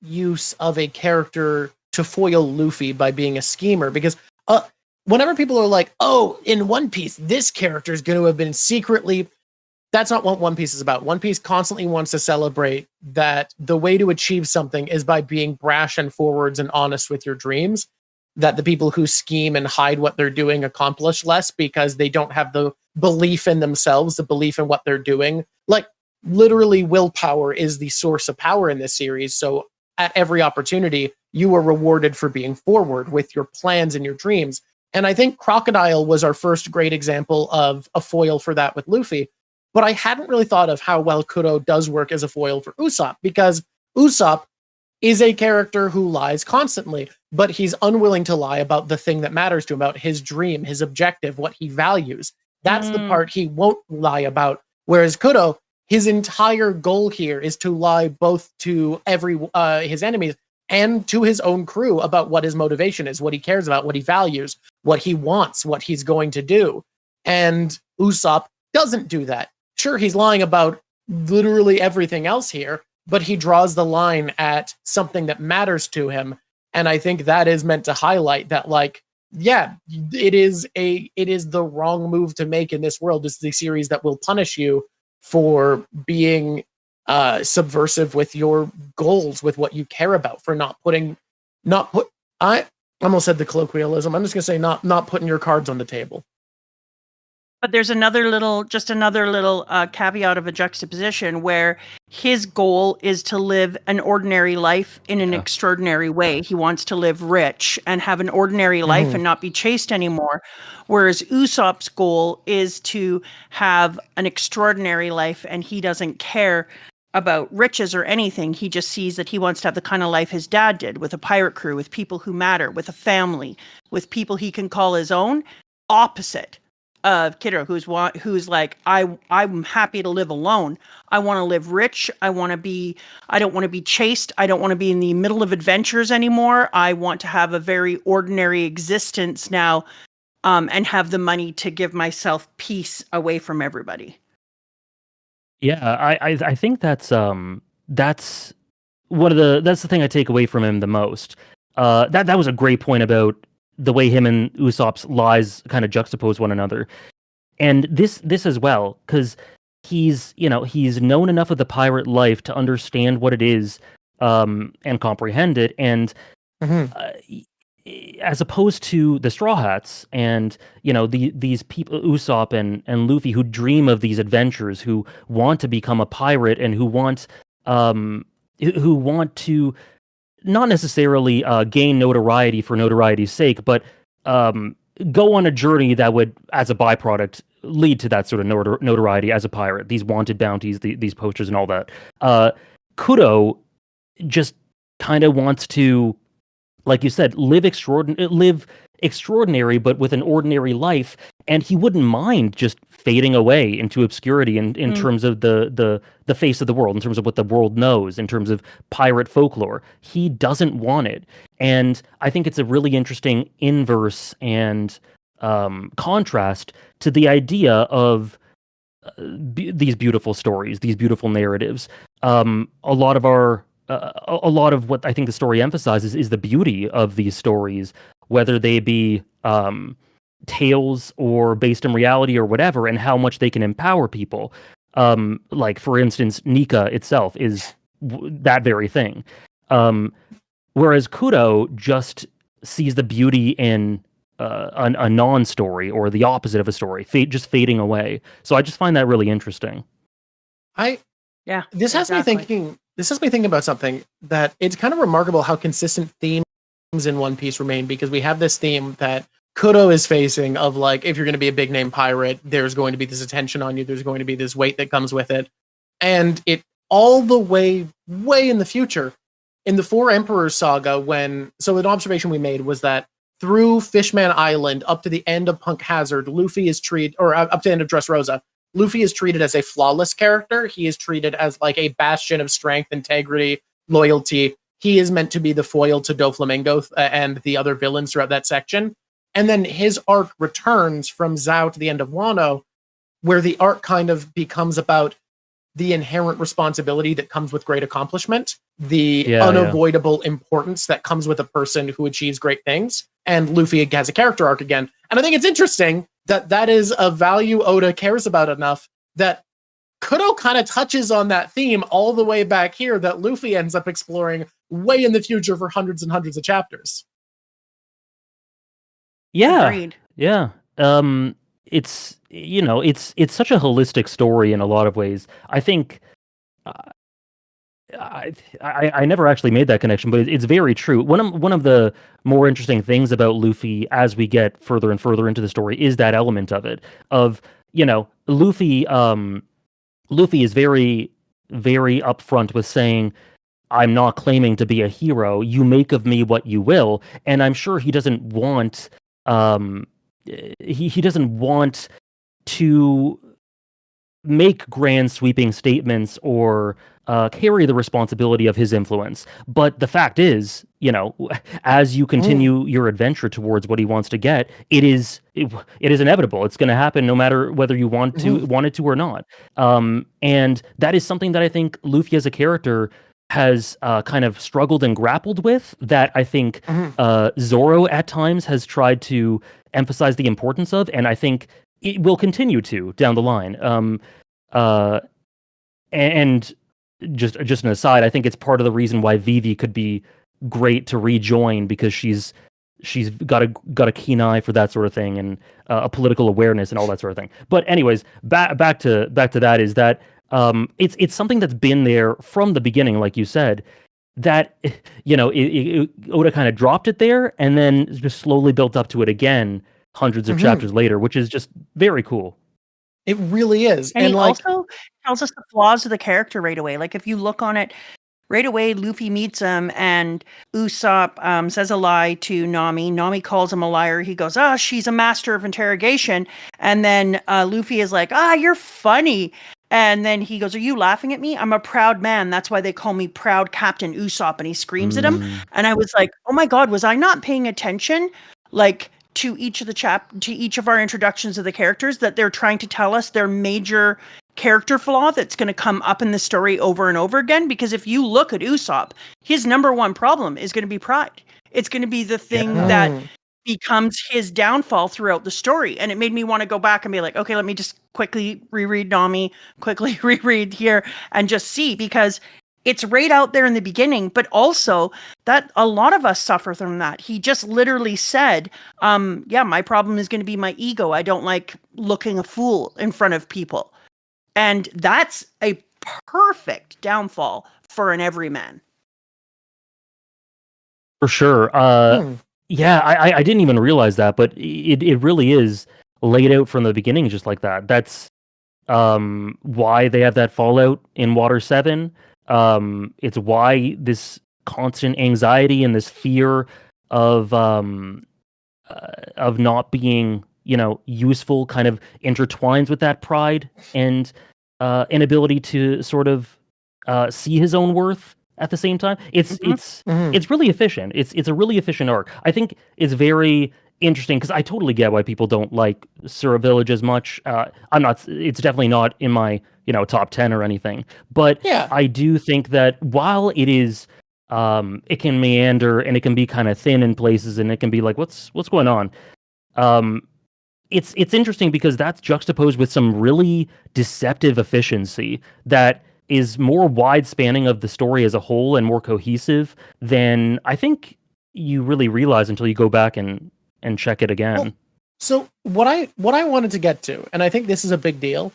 use of a character to foil Luffy by being a schemer, because whenever people are like, oh, in One Piece, this character is going to have been secretly, that's not what One Piece is about. One Piece constantly wants to celebrate that the way to achieve something is by being brash and forwards and honest with your dreams, that the people who scheme and hide what they're doing accomplish less because they don't have the belief in themselves, the belief in what they're doing. Like, literally, willpower is the source of power in this series. So at every opportunity, you are rewarded for being forward with your plans and your dreams. And I think Crocodile was our first great example of a foil for that with Luffy. But I hadn't really thought of how well Kuro does work as a foil for Usopp, because Usopp is a character who lies constantly, but he's unwilling to lie about the thing that matters to him, about his dream, his objective, what he values. That's the part he won't lie about. Whereas Kuro, his entire goal here is to lie both to his enemies and to his own crew about what his motivation is, what he cares about, what he values, what he wants, what he's going to do. And Usopp doesn't do that. Sure, he's lying about literally everything else here, but he draws the line at something that matters to him. And I think that is meant to highlight that, like, yeah, it is the wrong move to make in this world. This is a series that will punish you for being subversive with your goals, with what you care about, for I almost said the colloquialism. I'm just gonna say not putting your cards on the table. But there's another little caveat of a juxtaposition where his goal is to live an ordinary life in an extraordinary way. He wants to live rich and have an ordinary life and not be chased anymore. Whereas Usopp's goal is to have an extraordinary life, and he doesn't care about riches or anything. He just sees that he wants to have the kind of life his dad did, with a pirate crew, with people who matter, with a family, with people he can call his own. Opposite of Kiddo, who's like, I'm happy to live alone. I want to live rich. I don't want to be chased. I don't want to be in the middle of adventures anymore. I want to have a very ordinary existence now, and have the money to give myself peace away from everybody. Yeah, I think that's the thing I take away from him the most. That was a great point about the way him and Usopp's lies kind of juxtapose one another. And this as well, because he's known enough of the pirate life to understand what it is, and comprehend it. And as opposed to the Straw Hats and, these people, Usopp and Luffy, who dream of these adventures, who want to become a pirate, and who want to not necessarily gain notoriety for notoriety's sake, but go on a journey that would, as a byproduct, lead to that sort of notoriety as a pirate. These wanted bounties, these posters, and all that. Kuro just kind of wants to, like you said, live extraordinary, but with an ordinary life, and he wouldn't mind just fading away into obscurity in terms of the face of the world, in terms of what the world knows, in terms of pirate folklore. He doesn't want it. And I think it's a really interesting inverse and contrast to the idea of these beautiful stories, these beautiful narratives. A lot of what I think the story emphasizes is the beauty of these stories, whether they be tales or based in reality or whatever, and how much they can empower people. Like, for instance, Nika itself is that very thing. Whereas Kuro just sees the beauty in a non-story, or the opposite of a story, just fading away. So I just find that really interesting. This has me thinking about something, that it's kind of remarkable how consistent themes in One Piece remain, because we have this theme that Kudo is facing of like, if you're going to be a big name pirate, there's going to be this attention on you. There's going to be this weight that comes with it. And it all the way in the future in the Four Emperors saga, so an observation we made was that through Fishman Island up to the end of Punk Hazard, Luffy is treated, or up to the end of Dressrosa, Luffy is treated as a flawless character. He is treated as like a bastion of strength, integrity, loyalty. He is meant to be the foil to Doflamingo and the other villains throughout that section. And then his arc returns from Zhao to the end of Wano, where the arc kind of becomes about the inherent responsibility that comes with great accomplishment, the unavoidable importance that comes with a person who achieves great things. And Luffy has a character arc again. And I think it's interesting that that is a value Oda cares about enough that Kudo kind of touches on that theme all the way back here that Luffy ends up exploring way in the future for hundreds and hundreds of chapters. Yeah. Agreed. Yeah. It's it's such a holistic story in a lot of ways. I think I never actually made that connection, but it's very true. One of the more interesting things about Luffy as we get further and further into the story is that element of it. Of, Luffy is very, very upfront with saying, I'm not claiming to be a hero. You make of me what you will. And I'm sure he doesn't want he doesn't want to make grand sweeping statements or carry the responsibility of his influence. But the fact is, as you continue your adventure towards what he wants to get, it is inevitable. It's going to happen no matter whether you want it to or not. And that is something that I think Luffy as a character has kind of struggled and grappled with, that I think Zoro at times has tried to emphasize the importance of, and I think it will continue to down the line. And just an aside, I think it's part of the reason why Vivi could be great to rejoin, because she's got a keen eye for that sort of thing, and a political awareness and all that sort of thing. But anyways, back to that is that it's something that's been there from the beginning, like you said, that Oda kind of dropped it there and then just slowly built up to it again hundreds of chapters later, which is just very cool. It really is. And he also tells us the flaws of the character right away. Like, if you look on it right away, Luffy meets him and Usopp says a lie to Nami. Nami calls him a liar. He goes, she's a master of interrogation. And then Luffy is like, you're funny. And then he goes, are you laughing at me? I'm a proud man. That's why they call me Proud Captain Usopp. And he screams at him. And I was like, oh my God, was I not paying attention? Like, to each of our introductions of the characters, that they're trying to tell us their major character flaw that's going to come up in the story over and over again. Because if you look at Usopp, his number one problem is going to be pride. It's going to be the thing that becomes his downfall throughout the story. And it made me want to go back and be like, okay, let me just quickly reread Nami, quickly reread here, and just see, because it's right out there in the beginning, but also that a lot of us suffer from that. He just literally said, my problem is going to be my ego. I don't like looking a fool in front of people. And that's a perfect downfall for an everyman. For sure. Yeah, I didn't even realize that, but it really is laid out from the beginning just like that. That's why they have that fallout in Water 7. It's why this constant anxiety and this fear of not being, useful kind of intertwines with that pride and inability to sort of see his own worth at the same time. It's really efficient. It's a really efficient arc. I think it's very interesting because I totally get why people don't like Sura Village as much. It's definitely not in my top 10 or anything, but I do think that while it is it can meander and it can be kind of thin in places and it can be like what's going on, it's interesting because that's juxtaposed with some really deceptive efficiency that is more wide spanning of the story as a whole and more cohesive than I think you really realize until you go back and check it again. Well, so what I wanted to get to, and I think this is a big deal,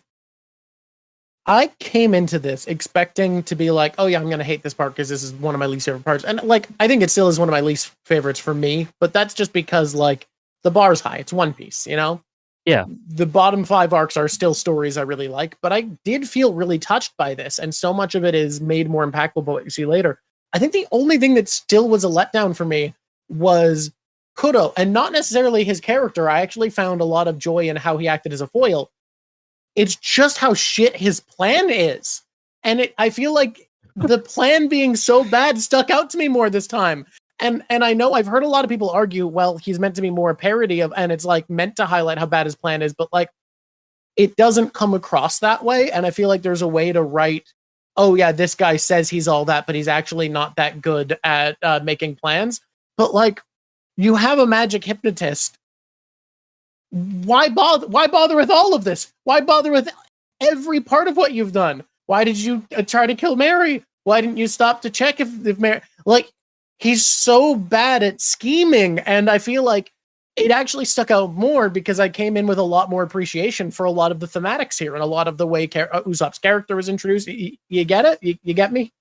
I came into this expecting to be like, oh yeah, I'm going to hate this part because this is one of my least favorite parts. And like, I think it still is one of my least favorites for me, but that's just because like the bar's high. It's One Piece, you know? Yeah. The bottom 5 arcs are still stories I really like, but I did feel really touched by this, and so much of it is made more impactful by what you see later. I think the only thing that still was a letdown for me was Kudo, and not necessarily his character. I actually found a lot of joy in how he acted as a foil. It's just how shit his plan is. And I feel like the plan being so bad stuck out to me more this time. And I know I've heard a lot of people argue, well, he's meant to be more a parody of, and it's like meant to highlight how bad his plan is, but like it doesn't come across that way. And I feel like there's a way to write, oh yeah, this guy says he's all that, but he's actually not that good at making plans. But like, you have a magic hypnotist. Why bother with all of this? Why bother with every part of what you've done? Why did you try to kill Mary? Why didn't you stop to check if Mary, like, he's so bad at scheming, and I feel like it actually stuck out more because I came in with a lot more appreciation for a lot of the thematics here and a lot of the way Usopp's character was introduced. You get it? You get me?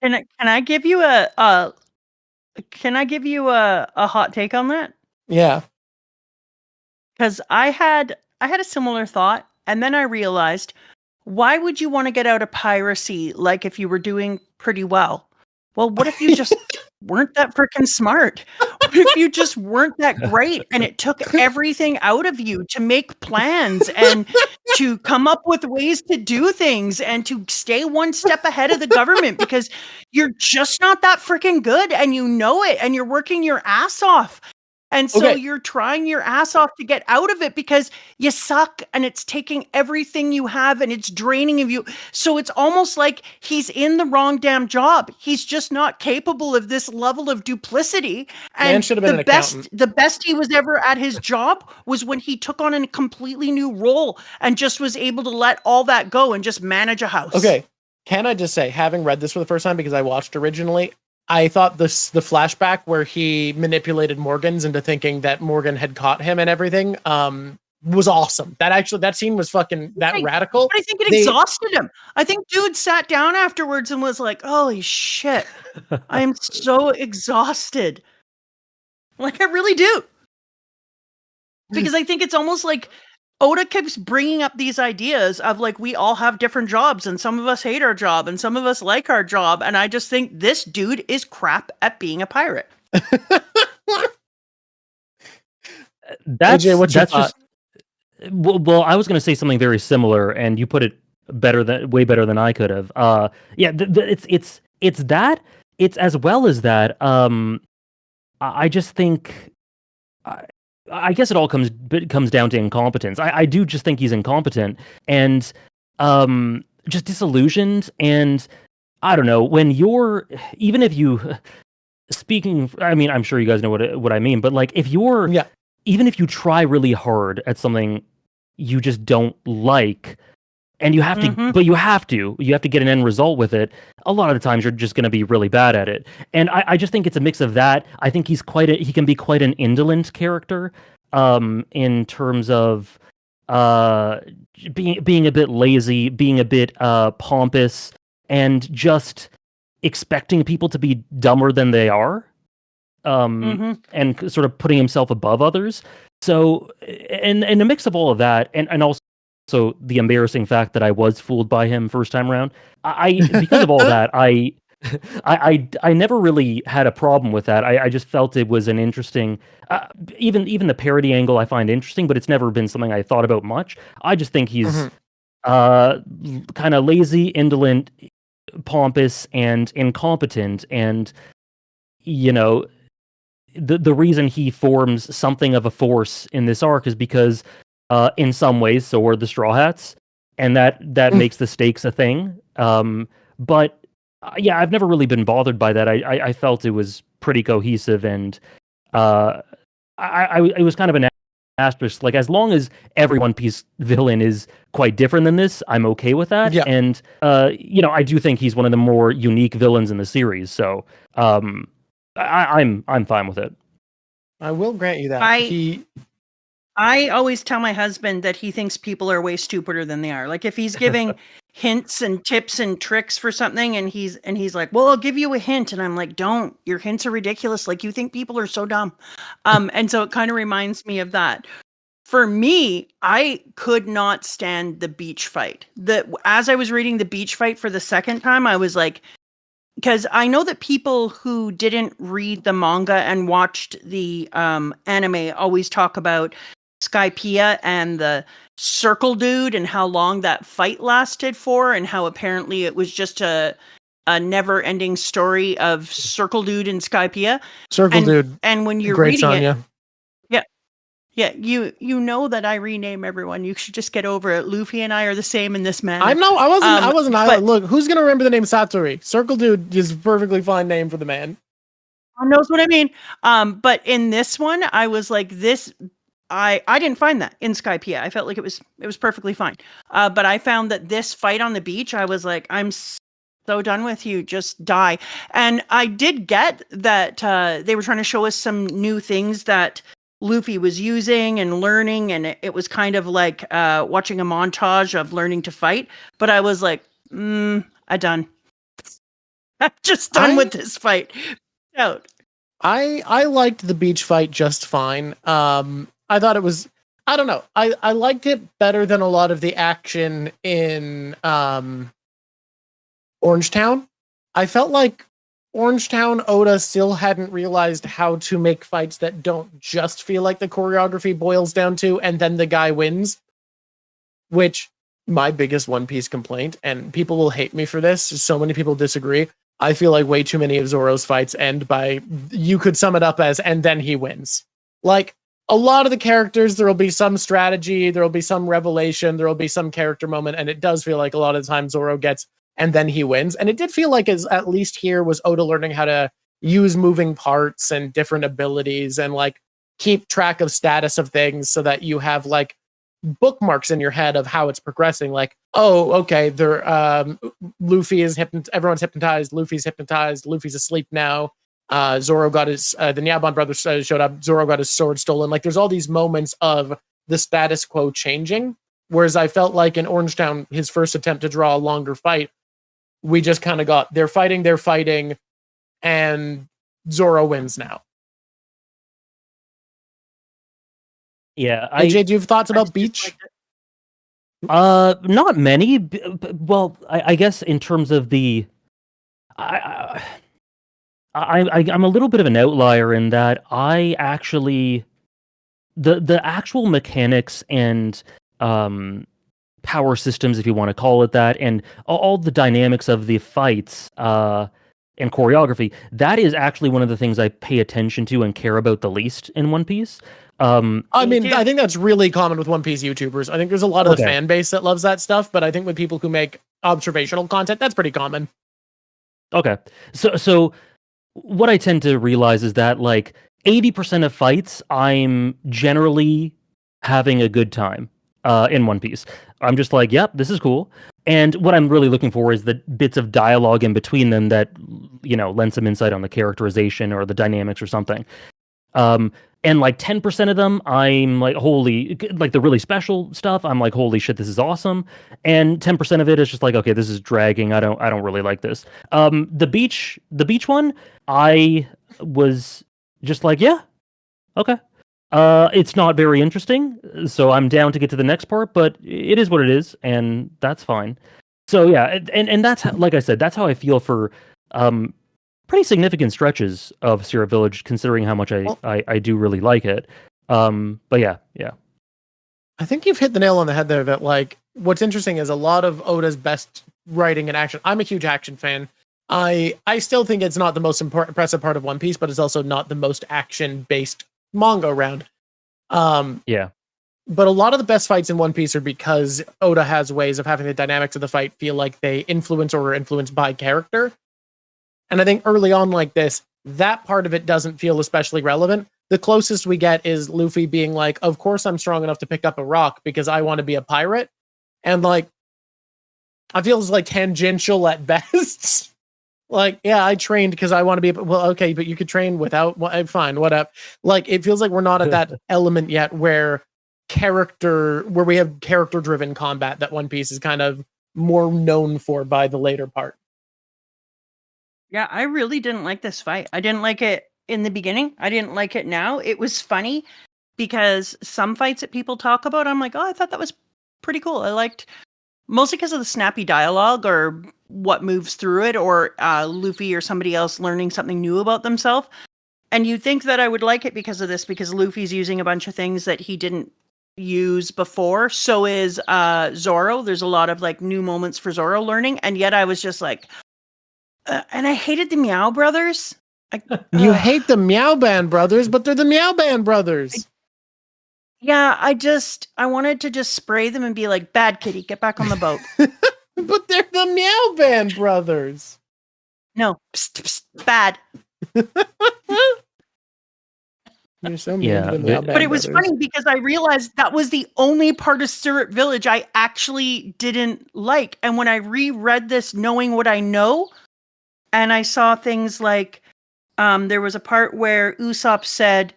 Can I give you a hot take on that? Yeah. Because I had a similar thought, and then I realized, why would you want to get out of piracy like if you were doing pretty well? Well, what if you just weren't that freaking smart? What if you just weren't that great and it took everything out of you to make plans and to come up with ways to do things and to stay one step ahead of the government because you're just not that freaking good and you know it and you're working your ass off. And so you're trying your ass off to get out of it because you suck and it's taking everything you have and it's draining of you. So it's almost like he's in the wrong damn job. He's just not capable of this level of duplicity. And Man should have been an accountant. The best he was ever at his job was when he took on a completely new role and just was able to let all that go and just manage a house. Okay. Can I just say, having read this for the first time because I watched originally, I thought the flashback where he manipulated Morgan's into thinking that Morgan had caught him and everything was awesome. That scene was fucking radical. But I think it exhausted him. I think dude sat down afterwards and was like, holy shit, I am so exhausted. Like, I really do. Because I think it's almost like Oda keeps bringing up these ideas of like, we all have different jobs and some of us hate our job and some of us like our job. And I just think this dude is crap at being a pirate. AJ, what's your thought? Well, I was going to say something very similar, and you put it way better than I could have. It's that. It's as well as that. I just think. I guess it all comes down to incompetence. I do just think he's incompetent and just disillusioned. And I don't know, when you're, even if you, speaking, I mean, I'm sure you guys know what I mean, but like if you're, even if you try really hard at something you just don't like, and you have to, but you have to get an end result with it. A lot of the times you're just going to be really bad at it. And I just think it's a mix of that. I think he can be quite an indolent character, in terms of, being a bit lazy, being a bit, pompous, and just expecting people to be dumber than they are, and sort of putting himself above others. So, and a mix of all of that, and also, the embarrassing fact that I was fooled by him first time around, because of all that, I never really had a problem with that. I just felt it was an interesting, even the parody angle I find interesting, but it's never been something I thought about much. I just think he's kind of lazy, indolent, pompous, and incompetent, and you know, the reason he forms something of a force in this arc is because, in some ways, so are the Straw Hats, and that makes the stakes a thing. But yeah, I've never really been bothered by that. I felt it was pretty cohesive, and it was kind of an asterisk. Like, as long as every One Piece villain is quite different than this, I'm okay with that. Yeah. And I do think he's one of the more unique villains in the series. So I'm fine with it. I will grant you that. I always tell my husband that he thinks people are way stupider than they are. Like, if he's giving hints and tips and tricks for something, and he's like, well, I'll give you a hint, and I'm like, don't, your hints are ridiculous, like you think people are so dumb. And so it kind of reminds me of that. For me, I could not stand the beach fight. As I was reading the beach fight for the second time, I was like, because I know that people who didn't read the manga and watched the anime always talk about Skypiea and the circle dude and how long that fight lasted for, and how apparently it was just a never-ending story of circle dude and Skypiea. Circle dude. And when you're Great reading Sonya. it, yeah, you know that I rename everyone. You should just get over it. Luffy and I are the same in this manner. I wasn't. But Look, who's gonna remember the name Satori? Circle dude is a perfectly fine name for the man. knows what I mean. But in this one, I was like, this. I didn't find that in Skypiea. I felt like it was perfectly fine. But I found that this fight on the beach, I was like, I'm so done with you. Just die. And I did get that they were trying to show us some new things that Luffy was using and learning, and it was kind of like watching a montage of learning to fight. But I was like, I'm done. I'm just done with this fight. Out. I liked the beach fight just fine. I thought it was, I don't know. I liked it better than a lot of the action in Orangetown. I felt like Orangetown, Oda still hadn't realized how to make fights that don't just feel like the choreography boils down to, and then the guy wins. Which, my biggest One Piece complaint, and people will hate me for this, so many people disagree. I feel like way too many of Zoro's fights end by, you could sum it up as, and then he wins. Like, a lot of the characters, there will be some strategy, there will be some revelation, there will be some character moment, and it does feel like a lot of the time Zoro gets, and then he wins. And it did feel like, as at least here, was Oda learning how to use moving parts and different abilities, and like keep track of status of things so that you have like bookmarks in your head of how it's progressing. Like, oh, okay, Luffy is everyone's hypnotized, Luffy's hypnotized, Luffy's asleep now. Zoro got his, the Nyabon brothers showed up, Zoro got his sword stolen. Like, there's all these moments of the status quo changing. Whereas I felt like in Orangetown, his first attempt to draw a longer fight, we just kind of got, they're fighting, and Zoro wins now. Yeah, AJ, do you have thoughts about Beach? Not many. Well, I guess in terms of the, I'm a little bit of an outlier in that I actually, the actual mechanics and power systems, if you want to call it that, and all the dynamics of the fights and choreography, that is actually one of the things I pay attention to and care about the least in One Piece. I mean, I think that's really common with One Piece YouTubers. I think there's a lot of the fan base that loves that stuff, but I think with people who make observational content, that's pretty common. Okay. So what I tend to realize is that like 80% of fights, I'm generally having a good time in One Piece. I'm just like, yep, this is cool. And what I'm really looking for is the bits of dialogue in between them that, you know, lend some insight on the characterization or the dynamics or something. And like 10% of them, I'm like, holy, like the really special stuff, I'm like, holy shit, this is awesome. And 10% of it is just like, okay, this is dragging. I don't really like this. The beach one, I was just like, yeah, okay. It's not very interesting, so I'm down to get to the next part, but it is what it is, and that's fine. So yeah, and that's how, like I said, that's how I feel for pretty significant stretches of Sierra Village, considering how much I do really like it. But yeah. I think you've hit the nail on the head there. That like, what's interesting is a lot of Oda's best writing and action. I'm a huge action fan. I still think it's not the most impressive part of One Piece, but it's also not the most action based manga around. Yeah. But a lot of the best fights in One Piece are because Oda has ways of having the dynamics of the fight feel like they influence or are influenced by character. And I think early on like this, that part of it doesn't feel especially relevant. The closest we get is Luffy being like, of course I'm strong enough to pick up a rock because I want to be a pirate. And like, I feel it's like tangential at best. Like, yeah, I trained because I want to be, well, okay, but you could train without, well, fine, whatever. Like, it feels like we're not at that element yet where we have character driven combat that One Piece is kind of more known for by the later part. Yeah, I really didn't like this fight. I didn't like it in the beginning. I didn't like it now. It was funny because some fights that people talk about, I'm like, oh, I thought that was pretty cool. I liked mostly because of the snappy dialogue or what moves through it, or Luffy or somebody else learning something new about themselves. And you'd think that I would like it because of this, because Luffy's using a bunch of things that he didn't use before. So is Zoro. There's a lot of like new moments for Zoro learning. And yet I was just like, and I hated the Meow Brothers. You hate the Meow Band brothers, but they're the Meow Band brothers. Yeah, I wanted to just spray them and be like, bad kitty, get back on the boat. But they're the Meow Band brothers. No, psst, psst, bad. You're so mean Yeah, to the Meow but Band But it was brothers. funny because I realized that was the only part of Syrup Village I actually didn't like. And when I reread this, knowing what I know, and I saw things like, there was a part where Usopp said,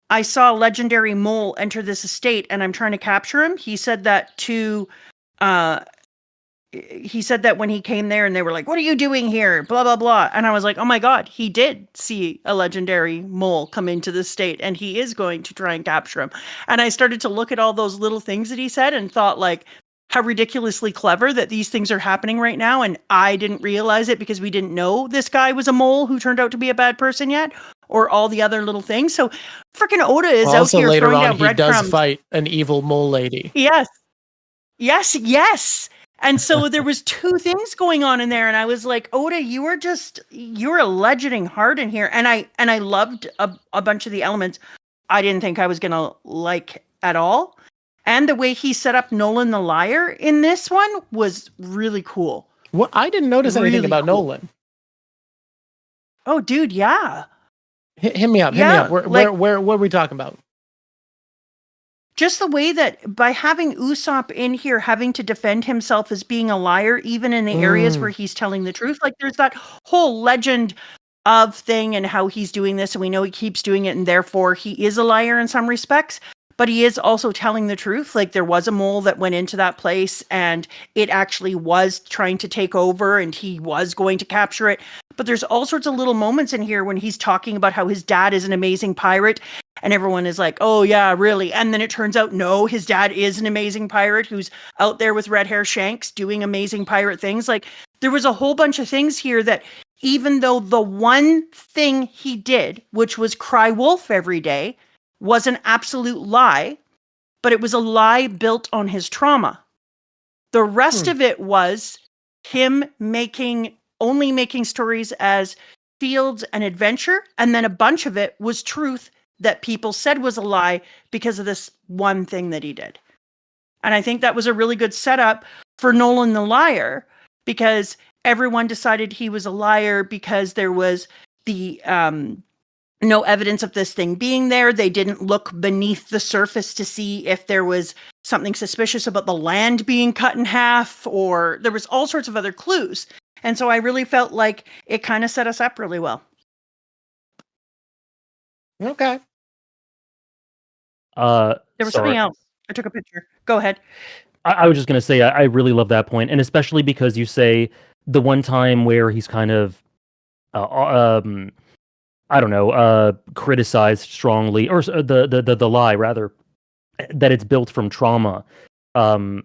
I saw a legendary mole enter this estate and I'm trying to capture him. He said that to, he said that when he came there and they were like, what are you doing here? Blah, blah, blah. And I was like, oh my God, he did see a legendary mole come into the state and he is going to try and capture him. And I started to look at all those little things that he said and thought like, how ridiculously clever that these things are happening right now. And I didn't realize it because we didn't know this guy was a mole who turned out to be a bad person yet, or all the other little things. So freaking Oda is out Also, here later throwing on, down he does breadcrumbs. fight an evil mole lady. Yes. Yes, yes. And so there was two things going on in there, and I was like, Oda, you were legending hard in here. And I loved a bunch of the elements I didn't think I was gonna like at all. And the way he set up Nolan the Liar in this one was really cool. What I didn't notice anything Really about cool. Nolan. Oh, dude, yeah. Hit me up. Yeah, Where what are we talking about? Just the way that by having Usopp in here having to defend himself as being a liar, even in the areas where he's telling the truth, like there's that whole legend of thing and how he's doing this, and we know he keeps doing it, and therefore he is a liar in some respects. But he is also telling the truth. Like there was a mole that went into that place and it actually was trying to take over and he was going to capture it. But there's all sorts of little moments in here when he's talking about how his dad is an amazing pirate and everyone is like, oh yeah, really? And then it turns out, no, his dad is an amazing pirate who's out there with red hair Shanks doing amazing pirate things. Like there was a whole bunch of things here that even though the one thing he did, which was cry wolf every day, was an absolute lie, but it was a lie built on his trauma. The rest of it was him only making stories as fields and adventure, and then a bunch of it was truth that people said was a lie because of this one thing that he did. And I think that was a really good setup for Nolan the Liar, because everyone decided he was a liar because there was the no evidence of this thing being there. They didn't look beneath the surface to see if there was something suspicious about the land being cut in half, or there was all sorts of other clues. And so I really felt like it kind of set us up really well. Okay. There was something else. I took a picture. Go ahead. I was just going to say, I really love that point, and especially because you say the one time where he's kind of, I don't know, criticized strongly, or the lie rather, that it's built from trauma. The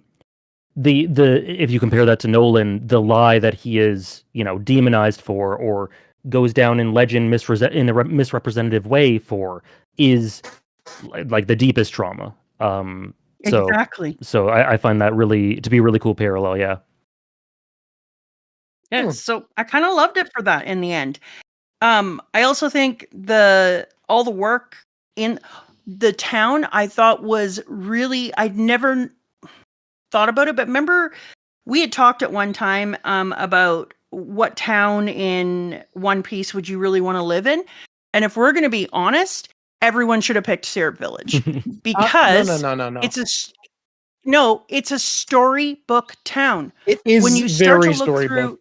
if you compare that to Nolan, the lie that he is, demonized for or goes down in legend in a misrepresentative way for is like the deepest trauma. Exactly. So I find that to be a really cool parallel. Yeah. Yeah. So I kind of loved it for that in the end. I also think all the work in the town I thought was really, I'd never thought about it, but remember we had talked at one time about what town in One Piece would you really want to live in? And if we're going to be honest, everyone should have picked Syrup Village because no. It's a storybook town. It is when you start very to look storybook. through,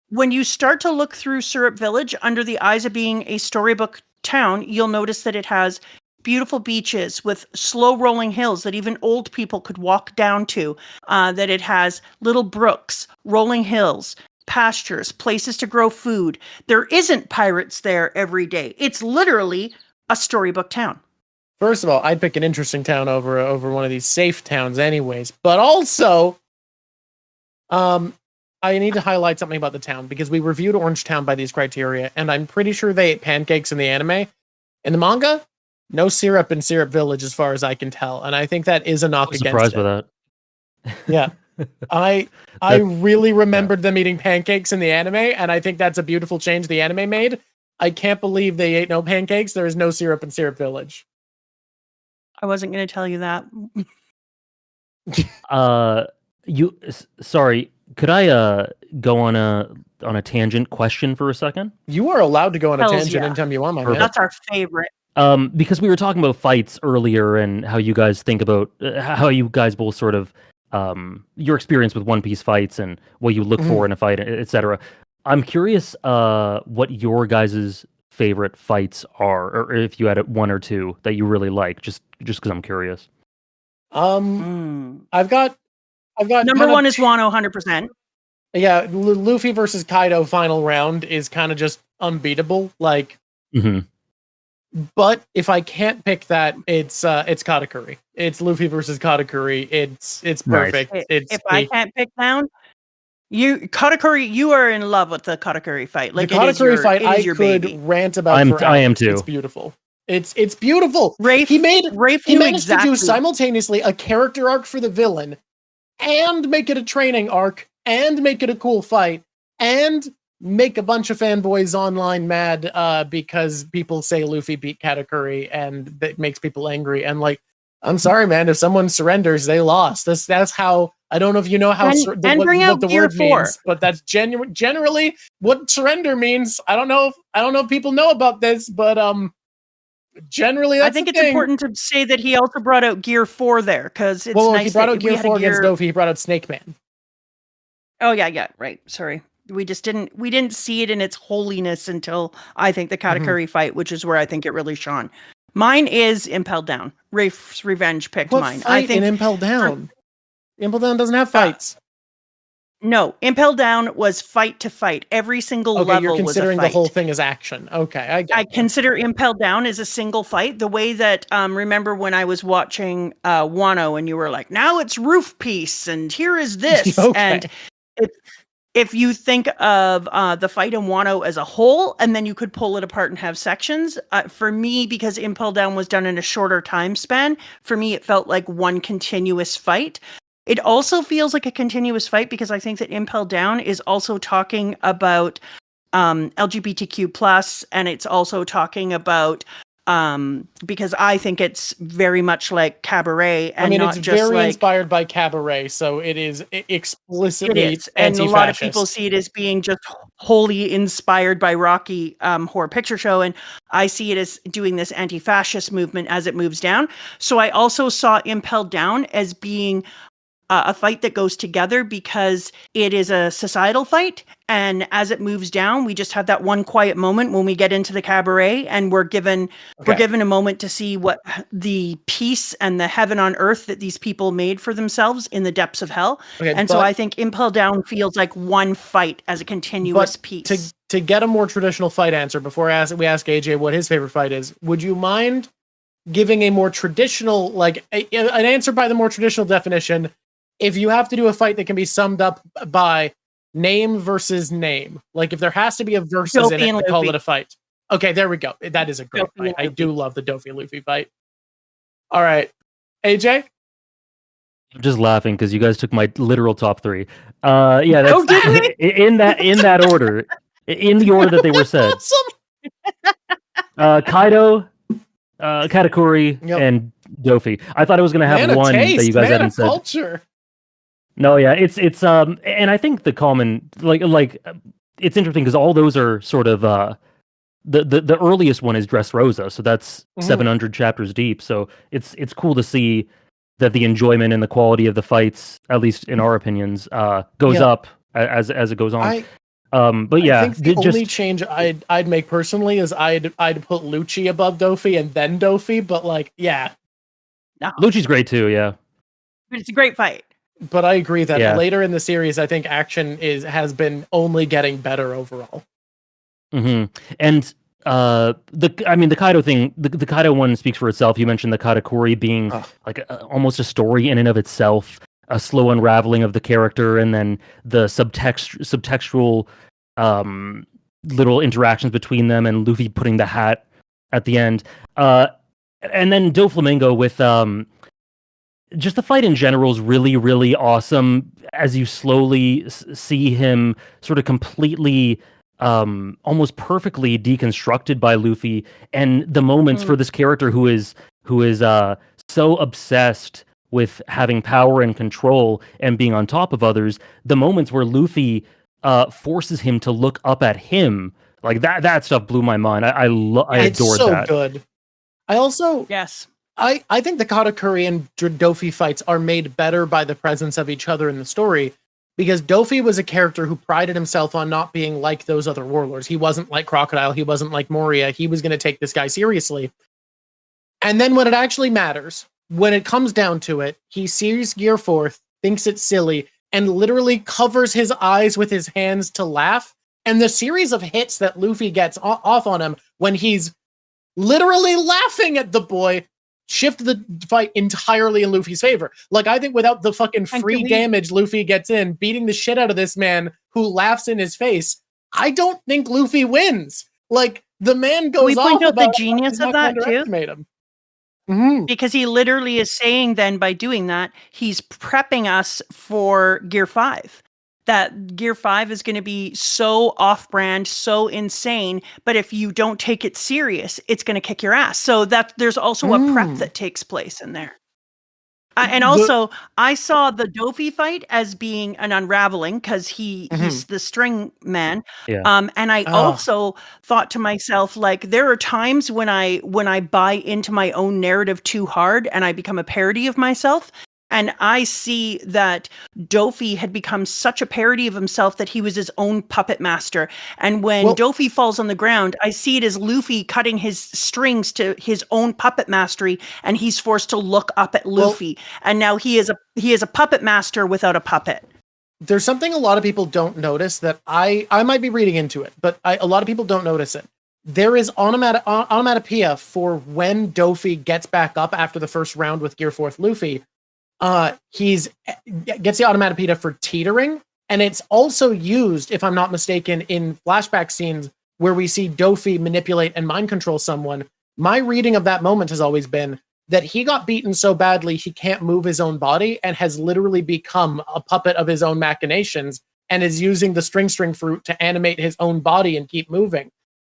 when you start to look through Syrup Village under the eyes of being a storybook town, you'll notice that it has beautiful beaches with slow rolling hills that even old people could walk down to, that it has little brooks, rolling hills, pastures, places to grow food. There isn't pirates there every day. It's literally a storybook town. First of all, I'd pick an interesting town over one of these safe towns anyways. But also, I need to highlight something about the town because we reviewed Orange Town by these criteria, and I'm pretty sure they ate pancakes in the anime. In the manga, no syrup in Syrup Village as far as I can tell, and I think that is a knock I'm against surprised it. by that. Yeah. I really remembered them eating pancakes in the anime, and I think that's a beautiful change the anime made. I can't believe they ate no pancakes. There is no syrup in Syrup Village. I wasn't going to tell you that. Sorry, could I go on a tangent question for a second? You are allowed to go on a Hells tangent yeah. anytime you want, my man. Perfect. That's our favorite. Because we were talking about fights earlier and how you guys think about how you guys both sort of your experience with One Piece fights and what you look for in a fight, etc. I'm curious what your guys' favorite fights are, or if you had one or two that you really like, just because I'm curious. I've got Number one is Wano, 100%. Yeah, Luffy versus Kaido final round is kind of just unbeatable. Like, but if I can't pick that, it's Katakuri. It's Luffy versus Katakuri. It's perfect. Nice. It's if I can't pick down, Katakuri, you are in love with the Katakuri fight. Like the Katakuri fight, I could baby. rant about. For hours. I am too. It's beautiful. It's beautiful. Rafe, he managed exactly. to do simultaneously a character arc for the villain, and make it a training arc, and make it a cool fight, and make a bunch of fanboys online mad because people say Luffy beat Katakuri, and that makes people angry. And like, I'm sorry, man, if someone surrenders, they lost. That's how. I don't know if you know how what the word means, but that's generally what surrender means. I don't know if people know about this, but generally that's I think it's important to say that he also brought out Gear 4 there because it's nice. He brought out Gear 4 against Doflamingo. He brought out Snake Man. Oh yeah, right. Sorry. We didn't see it in its holiness until I think the Katakuri fight, which is where I think it really shone. Mine is Impelled Down. Rafe's Revenge picked mine. Fight I think Impelled Down. Impelled Down doesn't have fights. No, Impelled Down was fight to fight. Every single level you're considering was a fight. The whole thing as action. Okay, I consider Impelled Down as a single fight. The way that remember when I was watching Wano and you were like, now it's Roof Piece and here is this. And if you think of the fight in Wano as a whole, and then you could pull it apart and have sections, for me, because Impelled Down was done in a shorter time span, for me it felt like one continuous fight. It also feels like a continuous fight because I think that Impelled Down is also talking about LGBTQ+, and it's also talking about because I think it's very much like Cabaret, and it's very inspired by Cabaret, so it is explicitly it is. And a lot of people see it as being just wholly inspired by Rocky Horror Picture Show, and I see it as doing this anti-fascist movement as it moves down. So I also saw Impelled Down as being a fight that goes together because it is a societal fight, and as it moves down, we just have that one quiet moment when we get into the Cabaret, and we're given a moment to see what the peace and the heaven on earth that these people made for themselves in the depths of hell. So I think Impelled Down feels like one fight as a continuous piece. To get a more traditional fight answer, before we ask AJ what his favorite fight is, would you mind giving a more traditional, like an answer by the more traditional definition? If you have to do a fight that can be summed up by name versus name, like if there has to be a versus in it to call it a fight. Okay, there we go. That is a great fight. I do love the Doflamingo and Luffy fight. All right, AJ? I'm just laughing because you guys took my literal top three. Yeah, that's in that order, in the order that they were said. Awesome. Kaido, Katakuri, and Dofi. I thought I was going to have one that you guys hadn't said. Culture. No, yeah, it's and I think the common like it's interesting because all those are sort of the earliest one is Dressrosa, so that's 700 chapters deep. So it's cool to see that the enjoyment and the quality of the fights, at least in our opinions, goes up as it goes on. But yeah, I think the only change I'd make personally is I'd put Lucci above Dofi and then Dofi, but like, yeah. No, Lucci's great too, yeah. but it's a great fight. But I agree that Yeah. later in the series, I think action has been only getting better overall. Mm-hmm. And the Kaido thing, the Kaido one speaks for itself. You mentioned the Katakuri being like almost a story in and of itself, a slow unraveling of the character, and then the subtextual little interactions between them, and Luffy putting the hat at the end. And then Doflamingo with just the fight in general is really, really awesome as you slowly see him sort of completely almost perfectly deconstructed by Luffy, and the moments for this character who is so obsessed with having power and control and being on top of others, the moments where Luffy forces him to look up at him, like that stuff blew my mind. I adored it's so that. Good. I also Yes. I think the Katakuri and Dofi fights are made better by the presence of each other in the story, because Dofi was a character who prided himself on not being like those other warlords. He wasn't like Crocodile. He wasn't like Moria. He was going to take this guy seriously. And then when it actually matters, when it comes down to it, he sees Gear 4th, thinks it's silly, and literally covers his eyes with his hands to laugh. And the series of hits that Luffy gets off on him when he's literally laughing at the boy shift the fight entirely in Luffy's favor. Like, I think without the fucking free damage Luffy gets in, beating the shit out of this man who laughs in his face, I don't think Luffy wins. Like, the man goes off. Can we point out the about genius of that too? Him. Mm-hmm. Because he literally is saying then by doing that, he's prepping us for Gear 5. That Gear 5 is going to be so off-brand, so insane, but if you don't take it serious, it's going to kick your ass. So that there's also a prep that takes place in there. And also, I saw the Dofi fight as being an unraveling because he's the string man. Yeah. And I also thought to myself, like, there are times when I buy into my own narrative too hard and I become a parody of myself. And I see that Dofi had become such a parody of himself that he was his own puppet master. And when Dofi falls on the ground, I see it as Luffy cutting his strings to his own puppet mastery, and he's forced to look up at Luffy. And now he is a puppet master without a puppet. There's something a lot of people don't notice that I might be reading into it, but a lot of people don't notice it. There is onomatopoeia for when Dofi gets back up after the first round with Gear 4th Luffy. He's gets the onomatopoeia for teetering, and it's also used, if I'm not mistaken, in flashback scenes where we see Dofi manipulate and mind control someone. My reading of that moment has always been that he got beaten so badly he can't move his own body and has literally become a puppet of his own machinations and is using the string fruit to animate his own body and keep moving,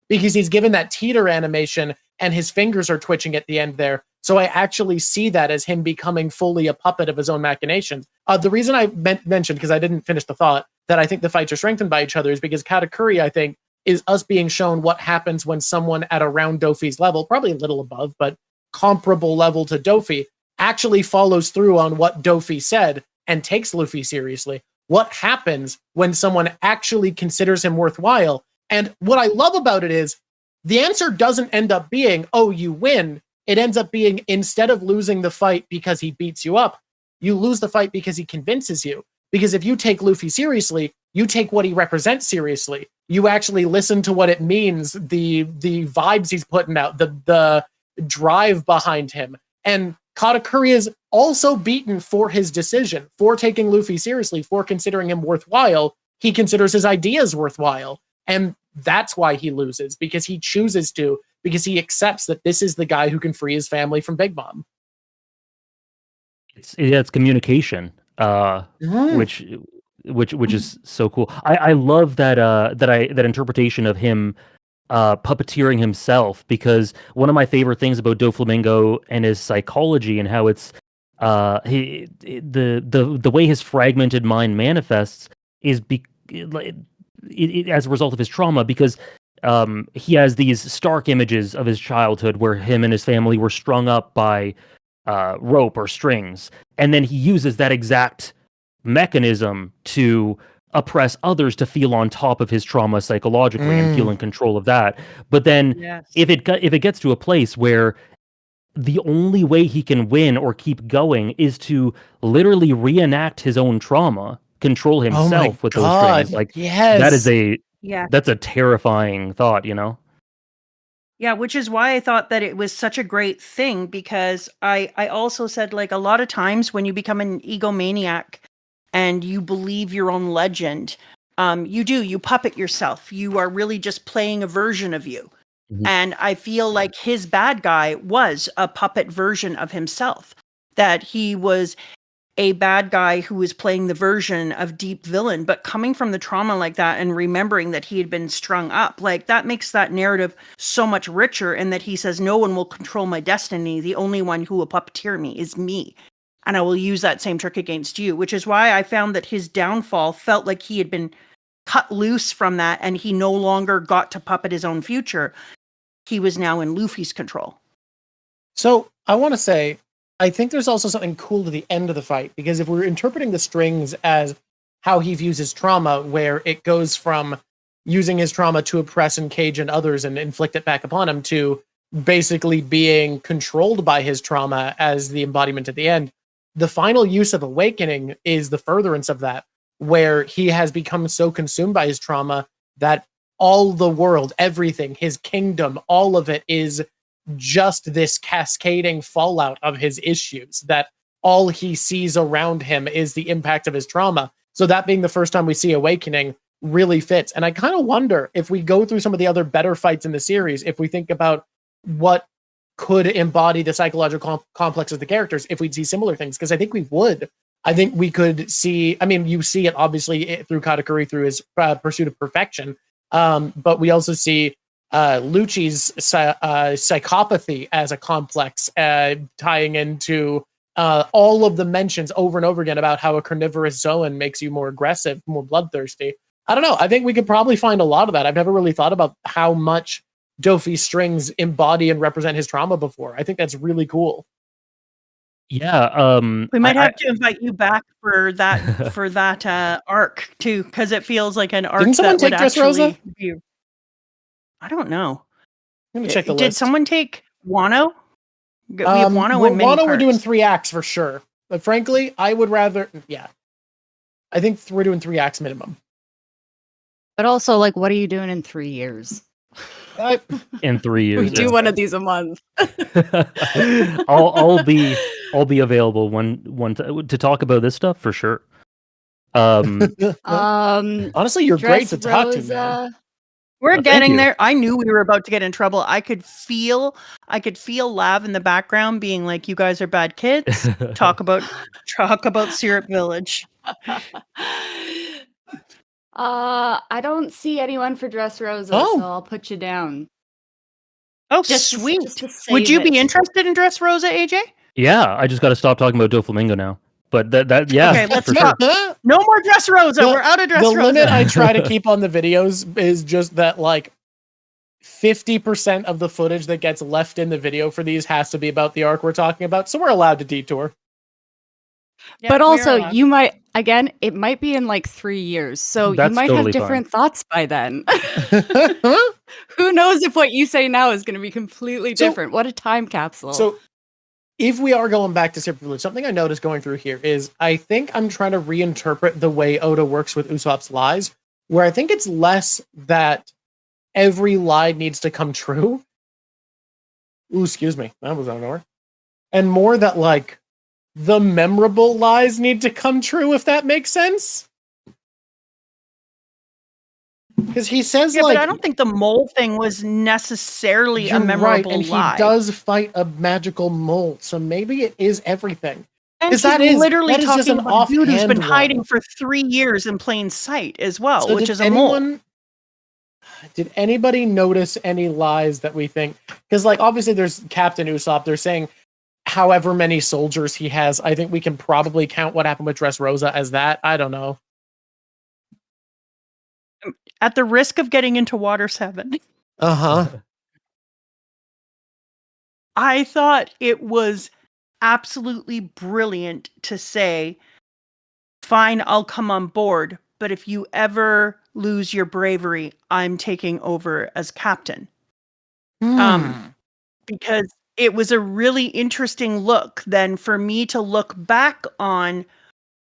because he's given that teeter animation and his fingers are twitching at the end there. So I actually see that as him becoming fully a puppet of his own machinations. The reason I mentioned, because I didn't finish the thought, that I think the fights are strengthened by each other is because Katakuri, I think, is us being shown what happens when someone at around Dofi's level, probably a little above, but comparable level to Dofi, actually follows through on what Dofi said and takes Luffy seriously. What happens when someone actually considers him worthwhile? And what I love about it is the answer doesn't end up being, oh, you win. It ends up being, instead of losing the fight because he beats you up, you lose the fight because he convinces you. Because if you take Luffy seriously, you take what he represents seriously. You actually listen to what it means, the vibes he's putting out, the drive behind him. And Katakuri is also beaten for his decision, for taking Luffy seriously, for considering him worthwhile. He considers his ideas worthwhile. And that's why he loses, because he chooses to, because he accepts that this is the guy who can free his family from Big Mom. It's communication, which is so cool. I love that interpretation of him puppeteering himself, because one of my favorite things about Doflamingo and his psychology and how it's the way his fragmented mind manifests is as a result of his trauma, because he has these stark images of his childhood where him and his family were strung up by rope or strings, and then he uses that exact mechanism to oppress others to feel on top of his trauma psychologically and feel in control of that. But then Yes. if it gets to a place where the only way he can win or keep going is to literally reenact his own trauma, control himself with those strings, like that is Yeah. that's a terrifying thought, you know? Yeah, which is why I thought that it was such a great thing, because I also said, like, a lot of times when you become an egomaniac and you believe your own legend, you puppet yourself. You are really just playing a version of you. Mhm. And I feel like his bad guy was a puppet version of himself, that he was a bad guy who was playing the version of deep villain, but coming from the trauma like that and remembering that he had been strung up, like that makes that narrative so much richer. And that he says, no one will control my destiny. The only one who will puppeteer me is me. And I will use that same trick against you, which is why I found that his downfall felt like he had been cut loose from that and he no longer got to puppet his own future. He was now in Luffy's control. So I want to say, I think there's also something cool to the end of the fight, because if we're interpreting the strings as how he views his trauma, where it goes from using his trauma to oppress and cage in others and inflict it back upon him, to basically being controlled by his trauma as the embodiment at the end, the final use of awakening is the furtherance of that, where he has become so consumed by his trauma that all the world, everything, his kingdom, all of it is just this cascading fallout of his issues, that all he sees around him is the impact of his trauma. So that being the first time we see awakening really fits. And I kind of wonder if we go through some of the other better fights in the series, if we think about what could embody the psychological complex of the characters, if we'd see similar things, because I think we would. I think we could see, I mean, you see it obviously through Katakuri, through his pursuit of perfection, but we also see Lucci's psychopathy as a complex, tying into all of the mentions over and over again about how a carnivorous Zoan makes you more aggressive, more bloodthirsty. I don't know. I think we could probably find a lot of that. I've never really thought about how much Dofi's strings embody and represent his trauma before. I think that's really cool. Yeah, We might have to invite you back for that arc too, because it feels like an arc Didn't someone that would take Dressrosa? actually be. I don't know. Let me check the Did list. someone take Wano? We have Wano in many Wano parts. we're doing 3 acts for sure. But frankly, I would rather, yeah. I think we're doing 3 acts minimum. But also, like, what are you doing in 3 years? in 3 years. We do one of these a month. I'll be available to talk about this stuff for sure. Honestly, you're great to talk to, man. We're getting there. I knew we were about to get in trouble. I could feel Lav in the background being like, "You guys are bad kids. Talk about Syrup Village." I don't see anyone for Dressrosa, so I'll put you down. Oh, Just sweet. to Would you save be it. interested in Dressrosa, AJ? Yeah, I just got to stop talking about Doflamingo now. But that yeah. Okay, let's for stop. sure. No more Dressrosa. We're out of Dressrosa. The limit I try to keep on the videos is just that, like, 50% of the footage that gets left in the video for these has to be about the arc we're talking about, so we're allowed to detour. Yeah, but also, you might, again, it might be in like 3 years, so That's you might totally have different fine. thoughts by then. Who knows if what you say now is going to be completely different? What a time capsule. So, if we are going back to Syrup Village, something I noticed going through here is I think I'm trying to reinterpret the way Oda works with Usopp's lies, where I think it's less that every lie needs to come true. Ooh, excuse me. That was out of nowhere. And more that, like, the memorable lies need to come true, if that makes sense. Because he says, yeah, like, but I don't think the mole thing was necessarily a memorable and lie. he does fight a magical mole, so maybe it is everything. And he's literally talking about a dude who's been hiding for 3 years in plain sight as well, So which is a mole. Did anybody notice any lies that we think? Because, like, obviously there's Captain Usopp. They're saying however many soldiers he has. I think we can probably count what happened with Dressrosa as that. I don't know. At the risk of getting into Water 7. I thought it was absolutely brilliant to say, fine, I'll come on board, but if you ever lose your bravery, I'm taking over as captain. Because it was a really interesting look then for me to look back on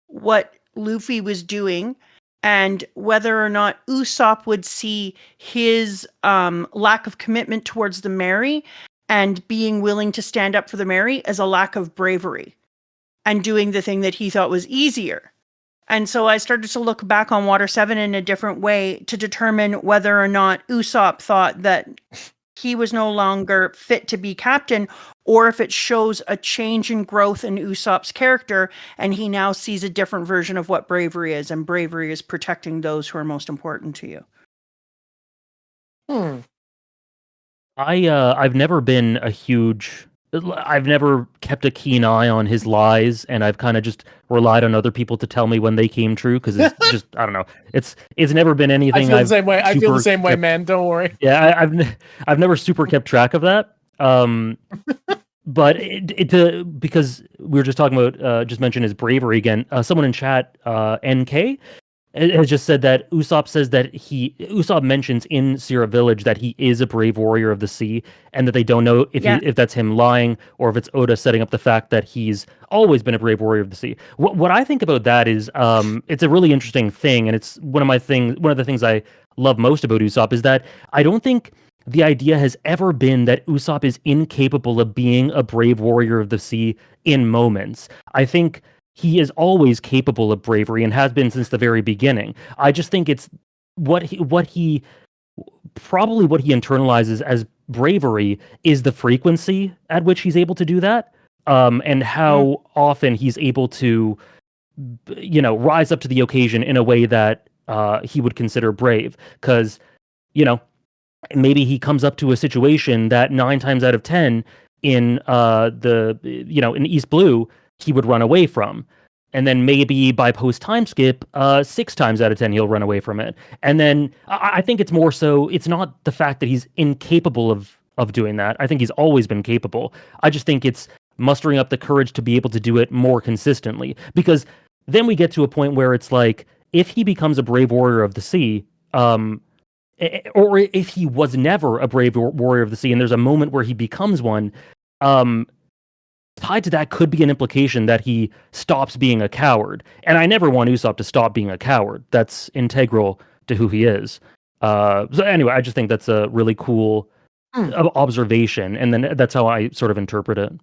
what Luffy was doing and whether or not Usopp would see his lack of commitment towards the Mary and being willing to stand up for the Mary as a lack of bravery and doing the thing that he thought was easier. And so I started to look back on Water 7 in a different way to determine whether or not Usopp thought that he was no longer fit to be captain, or if it shows a change in growth in Usopp's character, and he now sees a different version of what bravery is, and bravery is protecting those who are most important to you. I've never been a huge. I've never kept a keen eye on his lies, and I've kind of just relied on other people to tell me when they came true because it's just I don't know. It's never been anything. I feel the same way. I feel the same way, man. Don't worry. Yeah, I've never super kept track of that. But because we were just talking about just mentioned his bravery again. Someone in chat, NK, has just said that Usopp says that Usopp mentions in Sierra Village that he is a brave warrior of the sea, and that they don't know if that's him lying or if it's Oda setting up the fact that he's always been a brave warrior of the sea. What I think about that is it's a really interesting thing, and it's one of the things I love most about Usopp is that I don't think the idea has ever been that Usopp is incapable of being a brave warrior of the sea in moments. I think he is always capable of bravery and has been since the very beginning. I just think it's what he internalizes as bravery is the frequency at which he's able to do that, and how often he's able to, rise up to the occasion in a way that he would consider brave. Because, maybe he comes up to a situation that 9 times out of 10 in in East Blue he would run away from. And then maybe by post time skip, 6 times out of 10 he'll run away from it. And then I think it's more so it's not the fact that he's incapable of doing that. I think he's always been capable. I just think it's mustering up the courage to be able to do it more consistently. Because then we get to a point where it's like, if he becomes a brave warrior of the sea, or if he was never a brave warrior of the sea and there's a moment where he becomes one, tied to that could be an implication that he stops being a coward. And I never want Usopp to stop being a coward. That's integral to who he is. So anyway, I just think that's a really cool observation. And then that's how I sort of interpret it.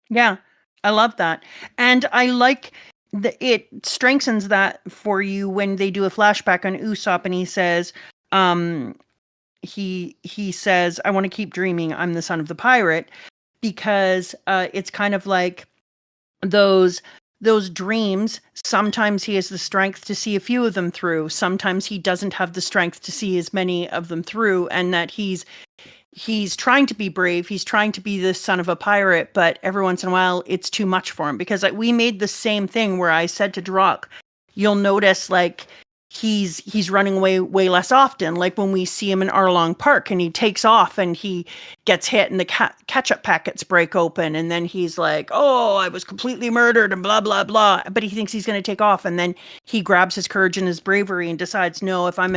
Yeah, I love that. And I like it strengthens that for you when they do a flashback on Usopp and he says, he says, I want to keep dreaming. I'm the son of the pirate. Because it's kind of like those dreams. Sometimes he has the strength to see a few of them through. Sometimes he doesn't have the strength to see as many of them through, and that he's trying to be brave. He's trying to be the son of a pirate, but every once in a while it's too much for him. Because we made the same thing where I said to Drawk, you'll notice like he's running away way less often. Like when we see him in Arlong Park and he takes off and he gets hit and the ketchup packets break open and then he's like, oh, I was completely murdered and blah, blah, blah. But he thinks he's going to take off. And then he grabs his courage and his bravery and decides, no, if I'm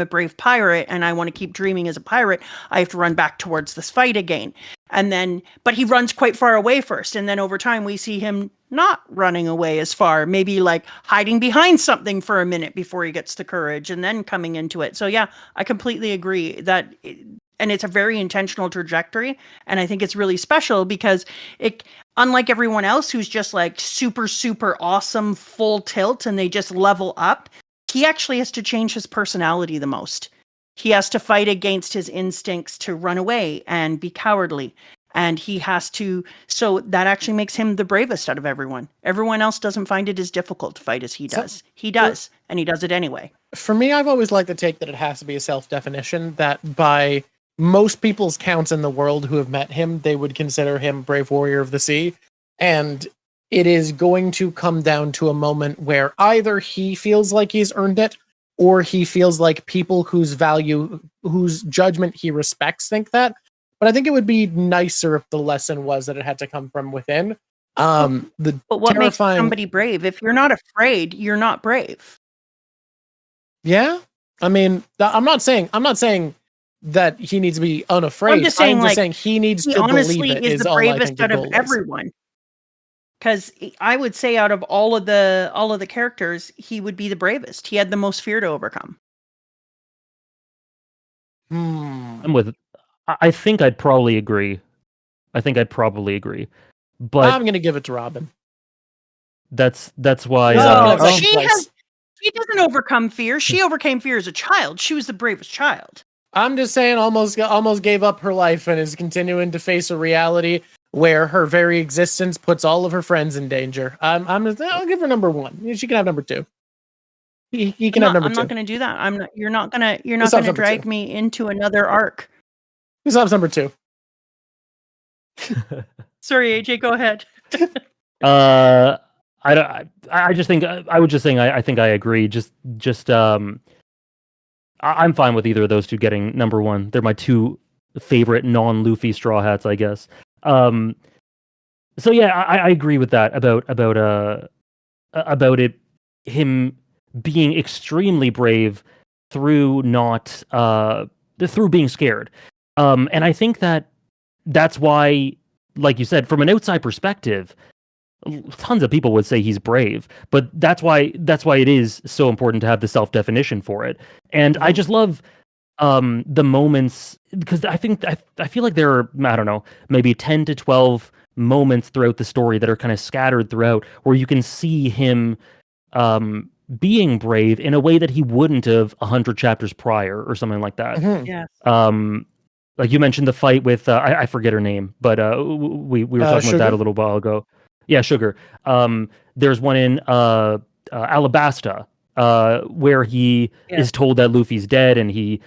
a brave pirate and I want to keep dreaming as a pirate, I have to run back towards this fight again. And then, but he runs quite far away first. And then over time we see him not running away as far, maybe like hiding behind something for a minute before he gets the courage and then coming into it. So yeah, I completely agree that, and it's a very intentional trajectory. And I think it's really special because it, unlike everyone else who's just like super, super awesome, full tilt, and they just level up, he actually has to change his personality the most. He has to fight against his instincts to run away and be cowardly. And he has to, so that actually makes him the bravest out of everyone. Everyone else doesn't find it as difficult to fight as he does. He does, and he does it anyway. For me, I've always liked the take that it has to be a self-definition, that by most people's counts in the world who have met him, they would consider him brave warrior of the sea. And it is going to come down to a moment where either he feels like he's earned it, or he feels like people whose judgment he respects think that. But I think it would be nicer if the lesson was that it had to come from within. The But what makes terrifying. somebody brave? If you're not afraid, you're not brave. Yeah, I mean, I'm not saying that he needs to be unafraid. I'm just saying, like, he needs he to believe honestly it. is the all I bravest think the out of goal is. everyone. Because I would say out of all of the characters, he would be the bravest. He had the most fear to overcome. I'm with. I think I'd probably agree. But I'm gonna give it to Robin. that's why. No, second place. she doesn't overcome fear. She overcame fear as a child. She was the bravest child. I'm just saying, almost gave up her life and is continuing to face a reality where her very existence puts all of her friends in danger. I'll give her number 1. She can have number 2. He can have number 2. I'm not going to do that. You're not going to number drag 2. me into another arc. Usopp's number 2. Sorry, AJ, go ahead. I just think I was just saying I think I agree. I'm fine with either of those two getting number 1. They're my two favorite non-Luffy Straw Hats, I guess. So yeah, I agree with that about it, him being extremely brave through not through being scared. And I think that's why, like you said, from an outside perspective, tons of people would say he's brave, but that's why it is so important to have the self-definition for it. And I just love the moments, because I feel like there are, I don't know, maybe 10 to 12 moments throughout the story that are kind of scattered throughout where you can see him being brave in a way that he wouldn't have 100 chapters prior or something like that. Yes. Like you mentioned the fight with I forget her name, but we were talking Sugar? about that a little while ago. Yeah, Sugar. There's one in Alabasta where he is told that Luffy's dead, and he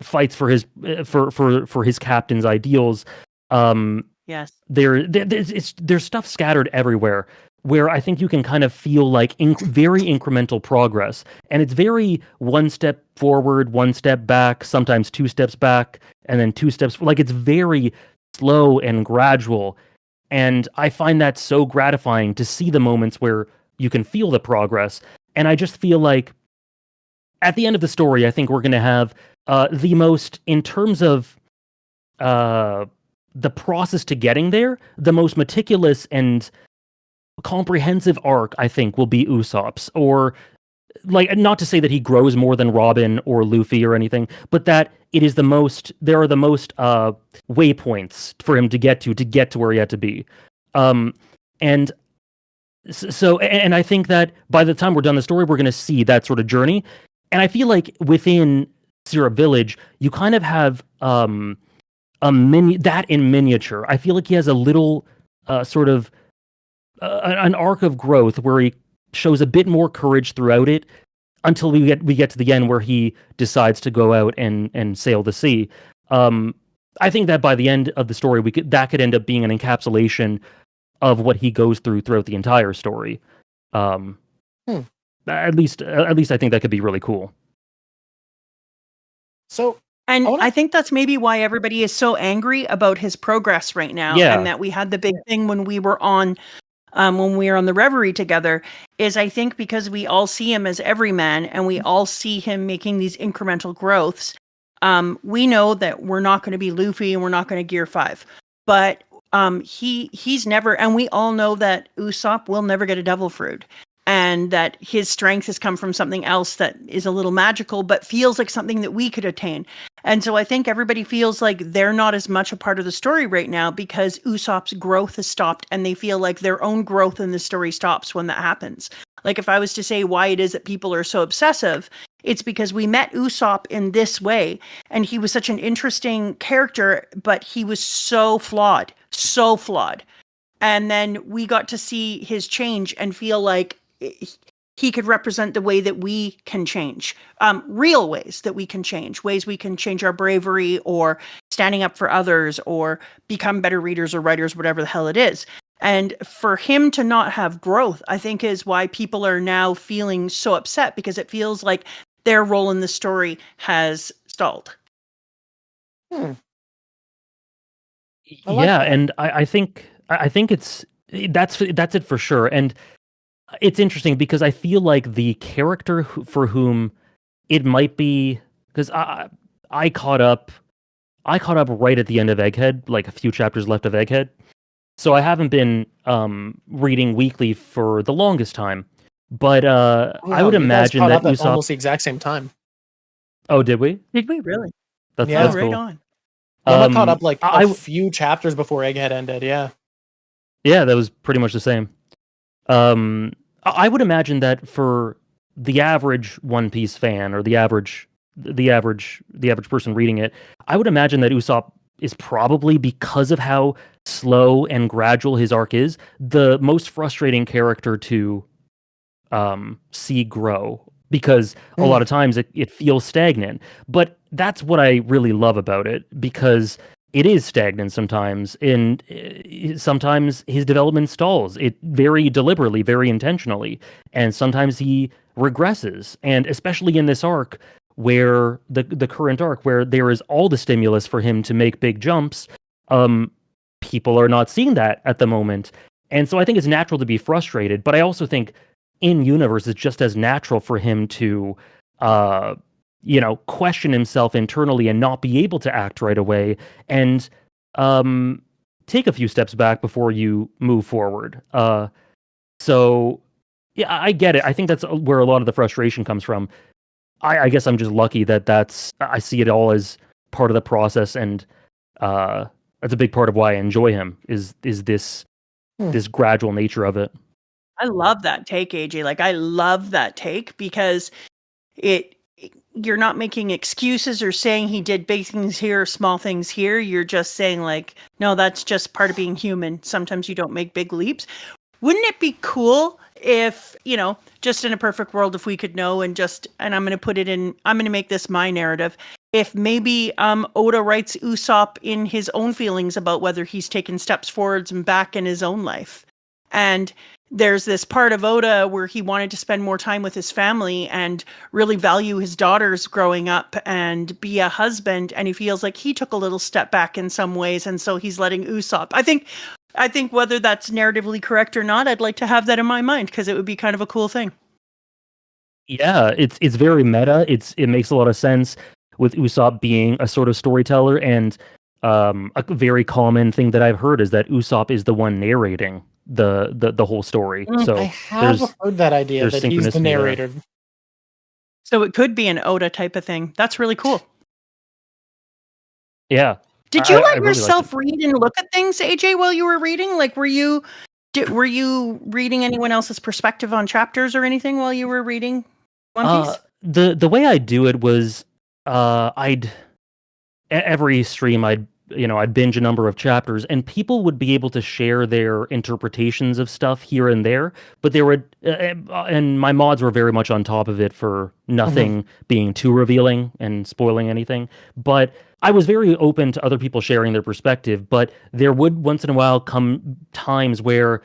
fights for his for his captain's ideals. Yes. There's stuff scattered everywhere where I think you can kind of feel like very incremental progress, and it's very one step forward, one step back, sometimes 2 steps back, and then 2 steps. Like, it's very slow and gradual, and I find that so gratifying to see the moments where you can feel the progress. And I just feel like at the end of the story, I think we're going to have the most, in terms of the process to getting there, the most meticulous and comprehensive arc, I think, will be Usopp's. Or, like, not to say that he grows more than Robin or Luffy or anything, but that it is there are the most waypoints for him to get to where he had to be. And I think that by the time we're done the story, we're going to see that sort of journey. And I feel like within Syrup Village, you kind of have that in miniature. I feel like he has a little sort of an arc of growth where he shows a bit more courage throughout it until we get to the end where he decides to go out and sail the sea. I think that by the end of the story, that could end up being an encapsulation of what he goes through throughout the entire story. At least I think that could be really cool. So, and I think that's maybe why everybody is so angry about his progress right now. Yeah. And that we had the big thing when we were on the Reverie together, is I think because we all see him as everyman and we all see him making these incremental growths. We know that we're not going to be Luffy and we're not going to Gear 5, but he's never, and we all know that Usopp will never get a devil fruit, and that his strength has come from something else that is a little magical, but feels like something that we could attain. And so I think everybody feels like they're not as much a part of the story right now because Usopp's growth has stopped, and they feel like their own growth in the story stops when that happens. Like, if I was to say why it is that people are so obsessive, it's because we met Usopp in this way, and he was such an interesting character, but he was so flawed. And then we got to see his change and feel like he could represent the way that we can change, real ways that we can change, ways we can change our bravery or standing up for others or become better readers or writers, whatever the hell it is. And for him to not have growth, I think, is why people are now feeling so upset, because it feels like their role in the story has stalled. Yeah, and I think it's that's it for sure. And it's interesting because I feel like the character for whom it might be, because I caught up right at the end of Egghead, like a few chapters left of Egghead. So I haven't been reading weekly for the longest time. But I would imagine that at Usopp almost the exact same time. Oh, did we? Did we really? That's right cool. on. I caught up like a few chapters before Egghead ended. Yeah. Yeah, that was pretty much the same. I would imagine that for the average One Piece fan or the average person reading it, I would imagine that Usopp is probably, because of how slow and gradual his arc is, the most frustrating character to see grow, because a lot of times it feels stagnant. But that's what I really love about it, because it is stagnant sometimes, and sometimes his development stalls. It very deliberately, very intentionally, and sometimes he regresses. And especially in this arc, where the current arc, where there is all the stimulus for him to make big jumps, people are not seeing that at the moment. And so I think it's natural to be frustrated, but I also think in universe it's just as natural for him to question himself internally and not be able to act right away, and take a few steps back before you move forward. So yeah, I get it. I think that's where a lot of the frustration comes from. I guess I'm just lucky that I see it all as part of the process, and that's a big part of why I enjoy him, is this gradual nature of it. I love that take, AJ. Like, I love that take, because you're not making excuses or saying he did big things here, small things here. You're just saying, like, no, that's just part of being human. Sometimes you don't make big leaps. Wouldn't it be cool if, just in a perfect world, if we could know, and I'm going to make this my narrative, if maybe Oda writes Usopp in his own feelings about whether he's taken steps forwards and back in his own life. And there's this part of Oda where he wanted to spend more time with his family and really value his daughters growing up and be a husband. And he feels like he took a little step back in some ways. And so he's letting Usopp. I think whether that's narratively correct or not, I'd like to have that in my mind, because it would be kind of a cool thing. Yeah, it's very meta. It makes a lot of sense with Usopp being a sort of storyteller, and a very common thing that I've heard is that Usopp is the one narrating the whole story. So I have heard that idea that he's the narrator. There. So it could be an Oda type of thing. That's really cool. Yeah. Did you let yourself read and look at things, AJ, while you were reading? Like, were you reading anyone else's perspective on chapters or anything while you were reading One Piece? The way I do it was every stream I'd binge a number of chapters, and people would be able to share their interpretations of stuff here and there, but they were and my mods were very much on top of it for nothing being too revealing and spoiling anything. But I was very open to other people sharing their perspective, but there would once in a while come times where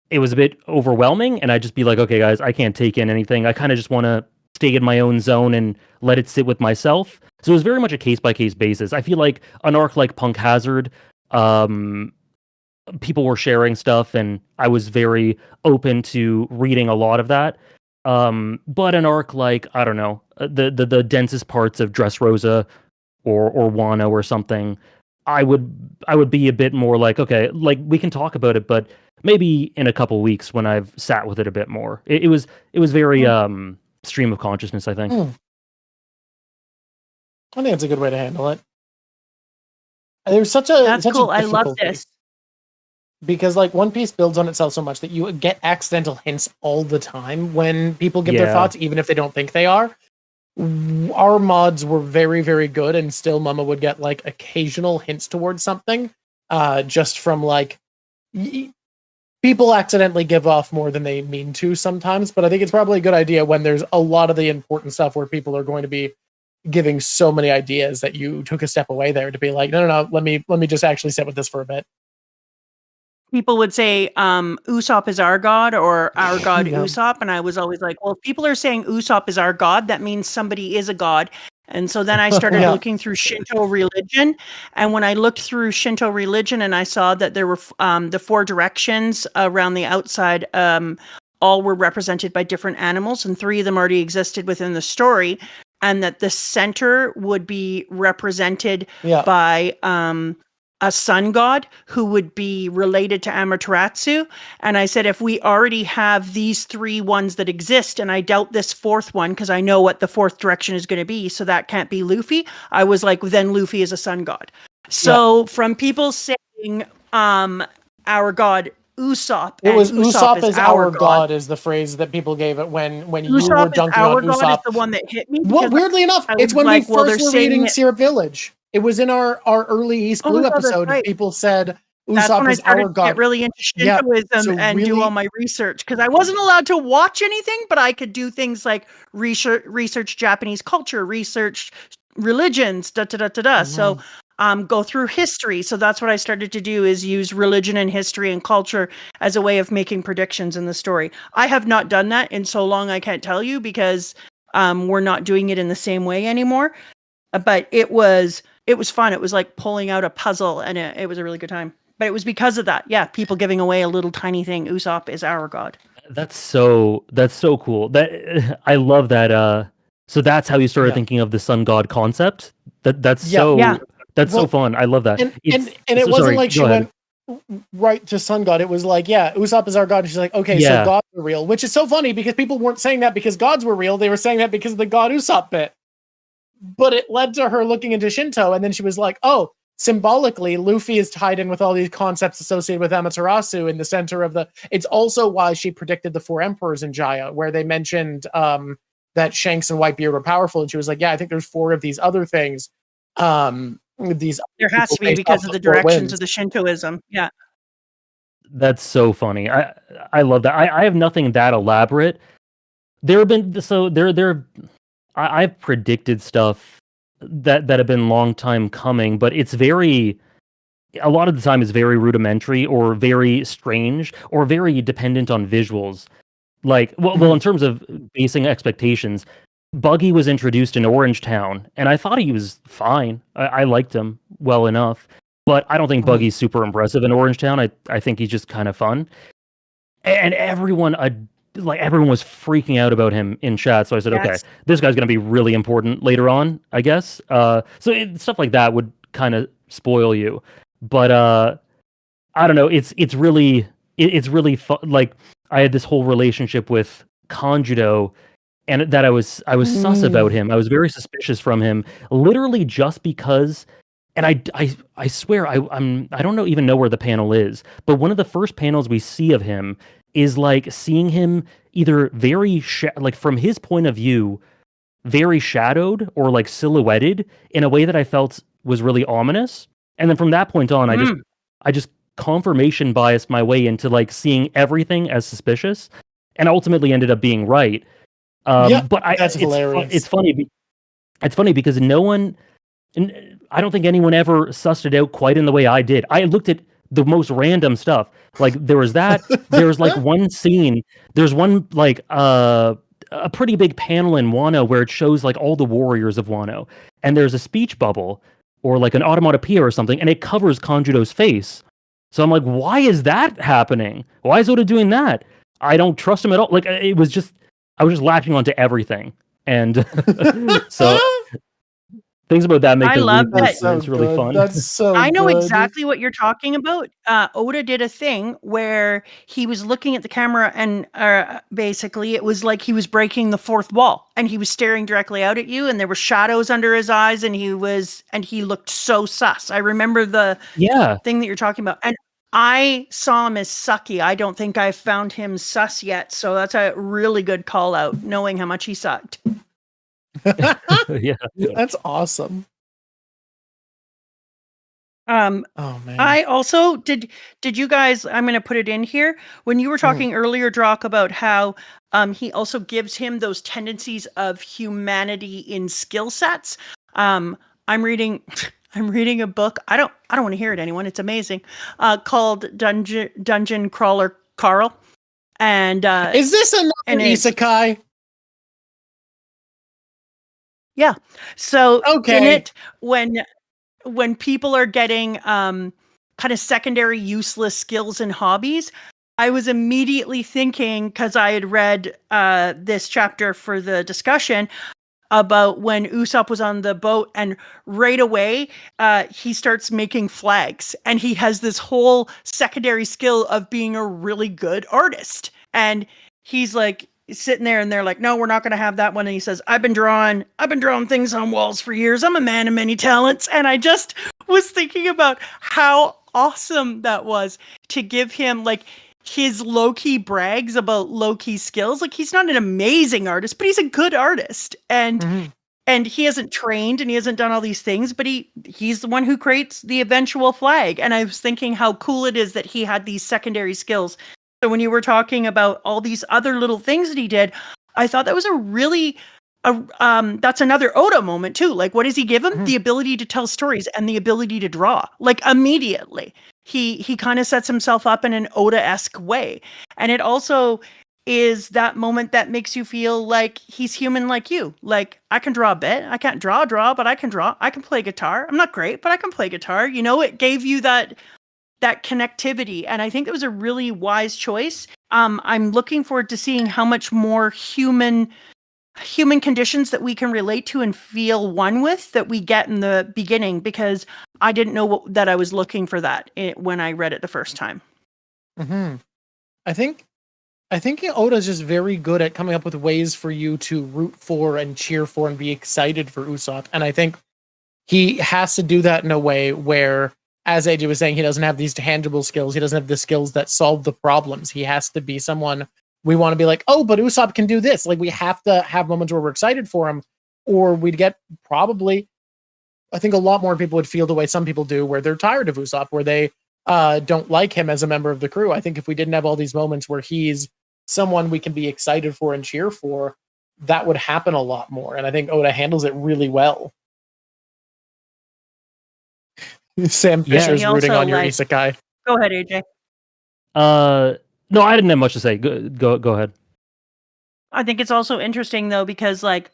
it was a bit overwhelming, and I'd just be like, okay guys, I can't take in anything. I kind of just want to stay in my own zone and let it sit with myself. So it was very much a case-by-case basis. I feel like an arc like Punk Hazard, people were sharing stuff, and I was very open to reading a lot of that. But an arc like, I don't know, the densest parts of Dressrosa or Wano or something, I would be a bit more like, okay, like we can talk about it, but maybe in a couple weeks when I've sat with it a bit more. It was very stream of consciousness, I think. I think that's a good way to handle it. There's such a that's such cool. A I love this, because like One Piece builds on itself so much that you get accidental hints all the time when people give their thoughts, even if they don't think they are. Our mods were very, very good, and still Mama would get like occasional hints towards something, just from like people accidentally give off more than they mean to sometimes. But I think it's probably a good idea when there's a lot of the important stuff where people are going to be giving so many ideas that you took a step away there to be like, no, let me just actually sit with this for a bit. People would say Usopp is our god, or our god Usopp, and I was always like, well, if people are saying Usopp is our god, that means somebody is a god. And so then I started looking through Shinto religion. And when I looked through Shinto religion and I saw that there were the 4 directions around the outside, all were represented by different animals, and 3 of them already existed within the story. And that the center would be represented by a sun god who would be related to Amaterasu. And I said, if we already have these 3 ones that exist, and I doubt this 4th one because I know what the 4th direction is going to be, so that can't be Luffy. I was like, then Luffy is a sun god. So from people saying our god Usopp, it was Usopp is our god is is the phrase that people gave it when Usopp you were dunking on Usopp. Usopp. Is the one that hit me. Well, weirdly enough, it's when we first were reading Syrup Village. It was in our early East Blue episode. Right. People said Usopp is our god. Get really into Shintoism and do all my research because I wasn't allowed to watch anything, but I could do things like research Japanese culture, research religions, So go through history. So that's what I started to do, is use religion and history and culture as a way of making predictions in the story. I have not done that in so long I can't tell you because we're not doing it in the same way anymore. But it was fun. It was like pulling out a puzzle, and it was a really good time. But it was because of that. Yeah, people giving away a little tiny thing. Usopp is our god. That's so cool. That I love that. So that's how you started thinking of the sun god concept. That's so fun. I love that. And it wasn't like she went right to sun god. It was like, Usopp is our god. And she's like, okay, so gods are real, which is so funny because people weren't saying that because gods were real. They were saying that because of the god Usopp bit. But it led to her looking into Shinto, and then she was like, oh, symbolically, Luffy is tied in with all these concepts associated with Amaterasu in the center of the... It's also why she predicted the 4 emperors in Jaya, where they mentioned that Shanks and Whitebeard were powerful, and she was like, I think there's 4 of these other things. There has to be because of the directions of the Shintoism. Yeah. That's so funny. I love that. I have nothing that elaborate. I've predicted stuff that have been long time coming, but it's a lot of the time is very rudimentary or very strange or very dependent on visuals. Like, well, in terms of basing expectations, Buggy was introduced in Orange Town, and I thought he was fine. I liked him well enough, but I don't think Buggy's super impressive in Orange Town. I think he's just kind of fun. And everyone was freaking out about him in chat, so I said, okay, this guy's going to be really important later on, I guess. Stuff like that would kind of spoil you, but I don't know. It's really fun. Like, I had this whole relationship with Kanjudo, and that I was sus about him. I was very suspicious from him, literally just because. And I swear I don't even know where the panel is, but one of the first panels we see of him is like seeing him either very like from his point of view, very shadowed or like silhouetted in a way that I felt was really ominous. And then from that point on, I just confirmation biased my way into like seeing everything as suspicious, and ultimately ended up being right. But that's hilarious. It's funny. It's funny because no one, and I don't think anyone ever sussed it out quite in the way I did. I looked at the most random stuff. Like there was that. There's like one scene. There's one like a pretty big panel in Wano where it shows like all the warriors of Wano, and there's a speech bubble or like an automatopoeia or something, and it covers Kanjudo's face. So I'm like, why is that happening? Why is Oda doing that? I don't trust him at all. Like I was just latching onto everything, and so. Things about that make I love that. It's really fun. That's so I know good. exactly what you're talking about. Oda did a thing where he was looking at the camera and basically it was like he was breaking the fourth wall and he was staring directly out at you and there were shadows under his eyes and he looked so sus. I remember the thing that you're talking about. And I saw him as sucky. I don't think I've found him sus yet. So that's a really good call out, knowing how much he sucked. Yeah, that's awesome. Oh man. I also did you guys, I'm going to put it in here, when you were talking earlier, Drawk, about how he also gives him those tendencies of humanity in skill sets. I'm reading a book. I don't want to hear it, anyone. It's amazing. Called Dungeon Crawler Carl. And is this another isekai? Yeah. So in Okay. it, when people are getting kind of secondary useless skills and hobbies, I was immediately thinking, because I had read this chapter for the discussion, about when Usopp was on the boat, and right away he starts making flags, and he has this whole secondary skill of being a really good artist. And he's like sitting there, and they're like, no, we're not going to have that one. And he says, I've been drawing things on walls for years. I'm a man of many talents. And I just was thinking about how awesome that was, to give him like his low-key brags about low-key skills. Like, he's not an amazing artist, but he's a good artist. And he hasn't trained and he hasn't done all these things, but he's the one who creates the eventual flag. And I was thinking how cool it is that he had these secondary skills. So when you were talking about all these other little things that he did, I thought that was a really that's another Oda moment too. Like, what does he give him? The ability to tell stories and the ability to draw. Like, immediately. He kind of sets himself up in an Oda-esque way. And it also is that moment that makes you feel like he's human like you. Like, I can draw a bit. I can't draw, but I can draw. I can play guitar. I'm not great, but I can play guitar. You know, it gave you that connectivity. And I think it was a really wise choice. I'm looking forward to seeing how much more human conditions that we can relate to and feel one with that we get in the beginning, because I didn't know that I was looking for that when I read it the first time. I think Oda's just very good at coming up with ways for you to root for and cheer for and be excited for Usopp. And I think he has to do that in a way where, as AJ was saying, he doesn't have these tangible skills. He doesn't have the skills that solve the problems. He has to be someone we want to be like, oh, but Usopp can do this. Like, we have to have moments where we're excited for him, or we'd get probably, I think a lot more people would feel the way some people do, where they're tired of Usopp, where they don't like him as a member of the crew. I think if we didn't have all these moments where he's someone we can be excited for and cheer for, that would happen a lot more. And I think Oda handles it really well. Sam Fisher's rooting on your isekai. Go ahead, AJ. No, I didn't have much to say. Go ahead. I think it's also interesting though, because like,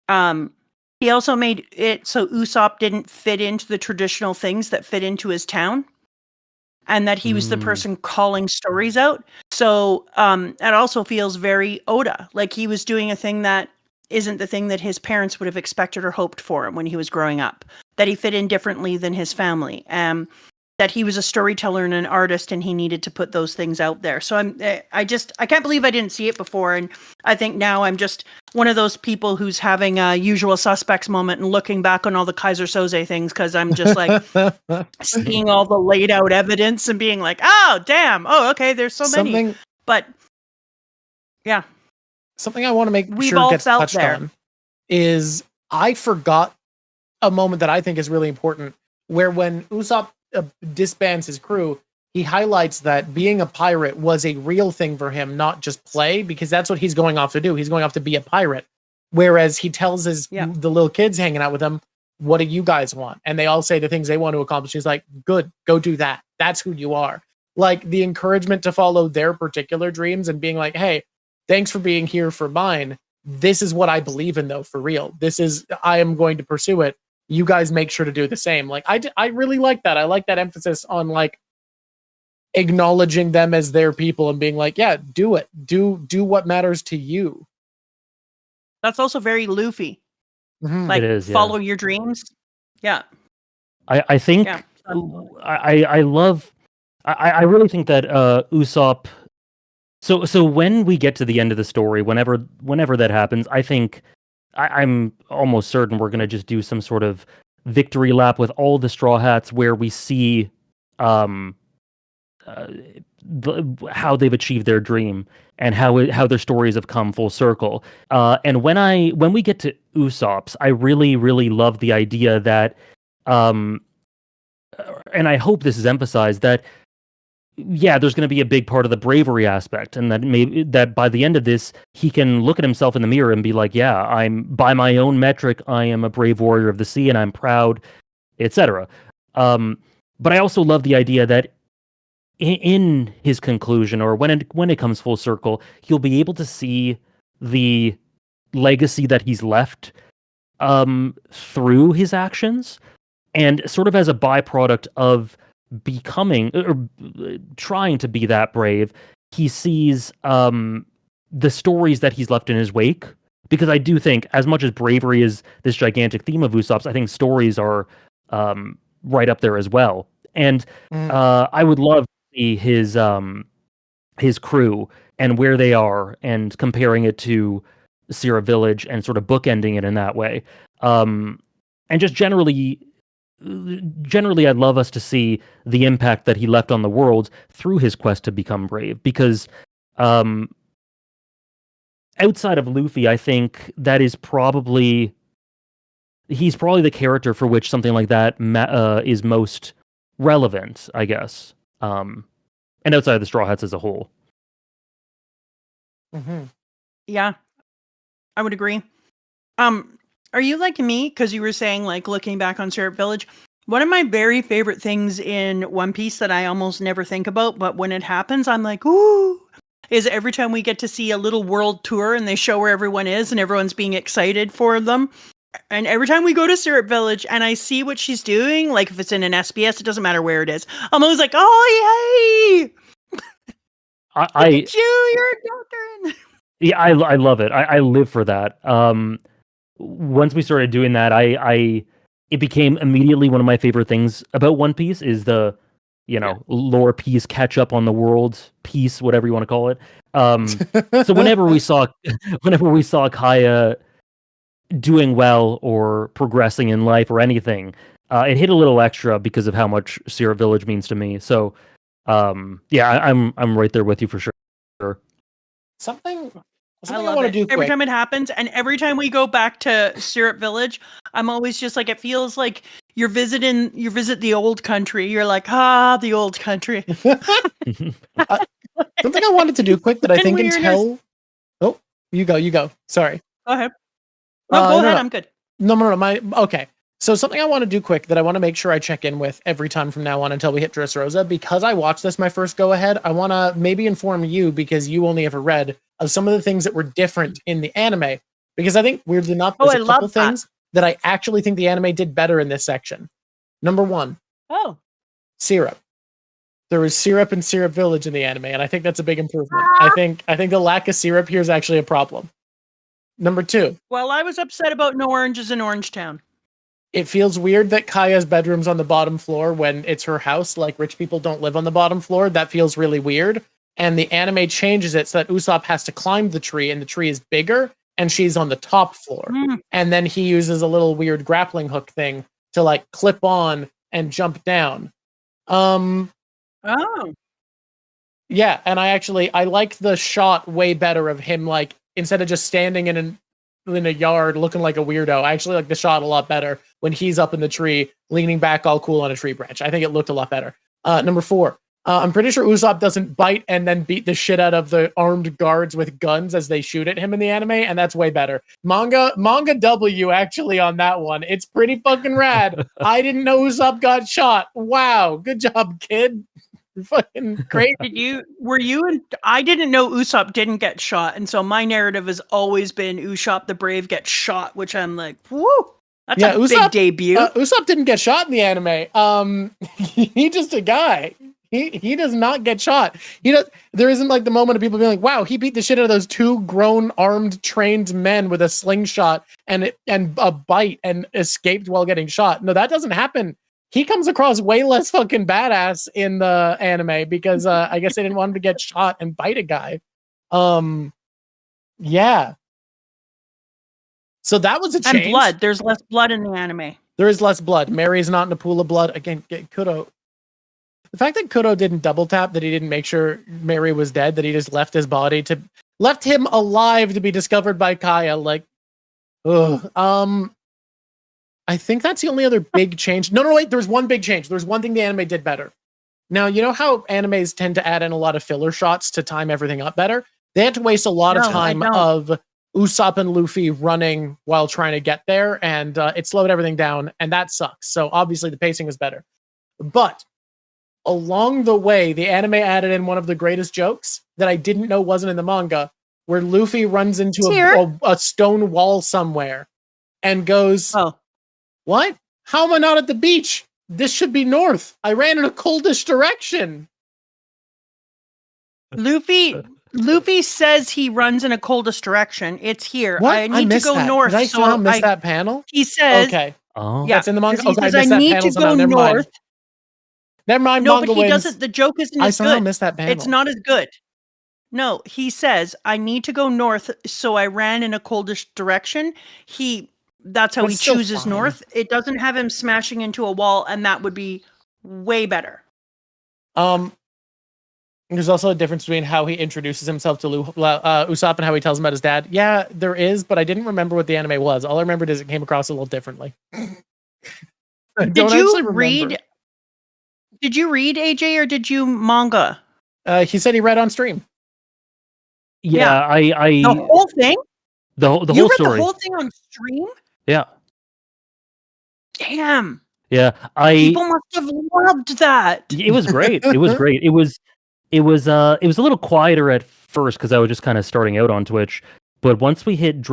he also made it so Usopp didn't fit into the traditional things that fit into his town, and that he was the person calling stories out. So it also feels very Oda, like he was doing a thing that isn't the thing that his parents would have expected or hoped for him when he was growing up. That he fit in differently than his family. That he was a storyteller and an artist, and he needed to put those things out there. So I can't believe I didn't see it before, and I think now I'm just one of those people who's having a Usual Suspects moment and looking back on all the Kaiser Soze things, because I'm just like seeing all the laid out evidence and being like, oh damn, oh okay, there's so many. But yeah, something I want to make sure gets touched on is, I forgot a moment that I think is really important, where when Usopp disbands his crew, he highlights that being a pirate was a real thing for him, not just play, because that's what he's going off to do. He's going off to be a pirate. Whereas he tells the little kids hanging out with him, what do you guys want? And they all say the things they want to accomplish. He's like, good, go do that. That's who you are. Like, the encouragement to follow their particular dreams and being like, hey, thanks for being here for mine. This is what I believe in, though, for real. I am going to pursue it. You guys make sure to do the same. Like, I really like that. I like that emphasis on like acknowledging them as their people and being like, yeah, do it. Do what matters to you. That's also very Luffy. Like, it is, follow your dreams. Yeah. I think I really think that Usopp. So when we get to the end of the story, whenever that happens, I think I'm almost certain we're going to just do some sort of victory lap with all the Straw Hats, where we see how they've achieved their dream and how their stories have come full circle. And when we get to Usopp's, I really, really love the idea that, and I hope this is emphasized, that there's going to be a big part of the bravery aspect, and that maybe that by the end of this, he can look at himself in the mirror and be like, yeah, I'm, by my own metric, I am a brave warrior of the sea, and I'm proud, etc. But I also love the idea that in his conclusion, or when it comes full circle, he'll be able to see the legacy that he's left, through his actions, and sort of as a byproduct of becoming or trying to be that brave, he sees the stories that he's left in his wake. Because I do think, as much as bravery is this gigantic theme of Usopp's, I think stories are right up there as well. And I would love to see his crew and where they are, and comparing it to Syrup Village and sort of bookending it in that way. And just generally, I'd love us to see the impact that he left on the world through his quest to become brave. Because outside of Luffy, I think that is he's probably the character for which something like that is most relevant, I guess. And outside of the Straw Hats as a whole. Mm-hmm. Yeah, I would agree. Are you like me? Because you were saying, like, looking back on Syrup Village, one of my very favorite things in One Piece that I almost never think about, but when it happens, I'm like, ooh, is every time we get to see a little world tour and they show where everyone is and everyone's being excited for them. And every time we go to Syrup Village and I see what she's doing, like if it's in an SBS, it doesn't matter where it is. I'm always like, oh, yay! Look at you, you're a doctor. Yeah, I love it. I live for that. Once we started doing that, it became immediately one of my favorite things about One Piece is the, lore piece, catch up on the world piece, whatever you want to call it. So whenever we saw Kaya doing well or progressing in life or anything, it hit a little extra because of how much Syrup Village means to me. So yeah, I'm right there with you for sure. Something I I want to do quick. Every time it happens, and every time we go back to Syrup Village, I'm always just like, it feels like you visit the old country. You're like, the old country. Something I wanted to do quick that I think until... Oh, you go. Sorry. Go ahead. No, go ahead. I'm good. No. Okay. So something I want to do quick that I want to make sure I check in with every time from now on until we hit Dressrosa, because I watched this my first go ahead, I want to maybe inform you, because you only ever read, of some of the things that were different in the anime. Because I think, weirdly enough, there's a couple things that I actually think the anime did better in this section. Number one. Oh. Syrup. There was syrup in Syrup Village in the anime, and I think that's a big improvement. I think the lack of syrup here is actually a problem. Number two. Well, I was upset about no oranges in Orangetown. It feels weird that Kaya's bedroom's on the bottom floor when it's her house. Like, rich people don't live on the bottom floor. That feels really weird. And the anime changes it so that Usopp has to climb the tree, and the tree is bigger, and she's on the top floor. And then he uses a little weird grappling hook thing to, like, clip on and jump down. Oh. Yeah, and I like the shot way better of him, like, instead of just standing in a yard looking like a weirdo. I actually like the shot a lot better when he's up in the tree, leaning back all cool on a tree branch. I think it looked a lot better. Number four. I'm pretty sure Usopp doesn't bite and then beat the shit out of the armed guards with guns as they shoot at him in the anime, and that's way better. Manga W actually on that one. It's pretty fucking rad. I didn't know Usopp got shot. Wow, good job, kid. You're fucking great. I didn't know Usopp didn't get shot, and so my narrative has always been Usopp the Brave gets shot, which I'm like, woo, that's a big debut. Usopp didn't get shot in the anime. He's just a guy. He does not get shot. There isn't like the moment of people being like, wow, he beat the shit out of those two grown, armed, trained men with a slingshot and a bite and escaped while getting shot. No, that doesn't happen. He comes across way less fucking badass in the anime because I guess they didn't want him to get shot and bite a guy. Yeah. So that was a change. And blood. There's less blood in the anime. There is less blood. Mary's not in a pool of blood. Again, Kudo. The fact that Kudo didn't double tap, that he didn't make sure Mary was dead, that he just left his body left him alive to be discovered by Kaya. Like, ugh. I think that's the only other big change. No, wait. There's one big change. There's one thing the anime did better. Now, you know how animes tend to add in a lot of filler shots to time everything up better? They had to waste a lot of time of Usopp and Luffy running while trying to get there, and it slowed everything down, and that sucks. So obviously the pacing was better. But along the way, the anime added in one of the greatest jokes that I didn't know wasn't in the manga, where Luffy runs into a stone wall somewhere. and goes, Oh, "What? How am I not at the beach? This should be north. I ran in a coldish direction." Luffy says he runs in a coldest direction. It's here. What? I need to missed go that. north. Did I so somehow miss that panel? He says, Okay. Oh. yeah, That's in the manga? 'cause he Okay, I says, I missed that need panel to somehow. go Never mind. north. Never mind, No, manga but he wins. doesn't. The joke isn't I as somehow good. missed that panel. It's not as good. No, he says, I need to go north, so I ran in a coldish direction. That's how But he it's still chooses fine. north. It doesn't have him smashing into a wall, and that would be way better. There's also a difference between how he introduces himself to Usopp and how he tells him about his dad. Yeah, there is, but I didn't remember what the anime was. All I remembered is it came across a little differently. I don't actually remember. Did you read AJ or did you manga? He said he read on stream. Yeah, I The whole thing? the You whole read story. the whole thing on stream? Yeah. Damn. Yeah, People must have loved that. It was great. It was great. It was a little quieter at first because I was just kind of starting out on Twitch. But once we hit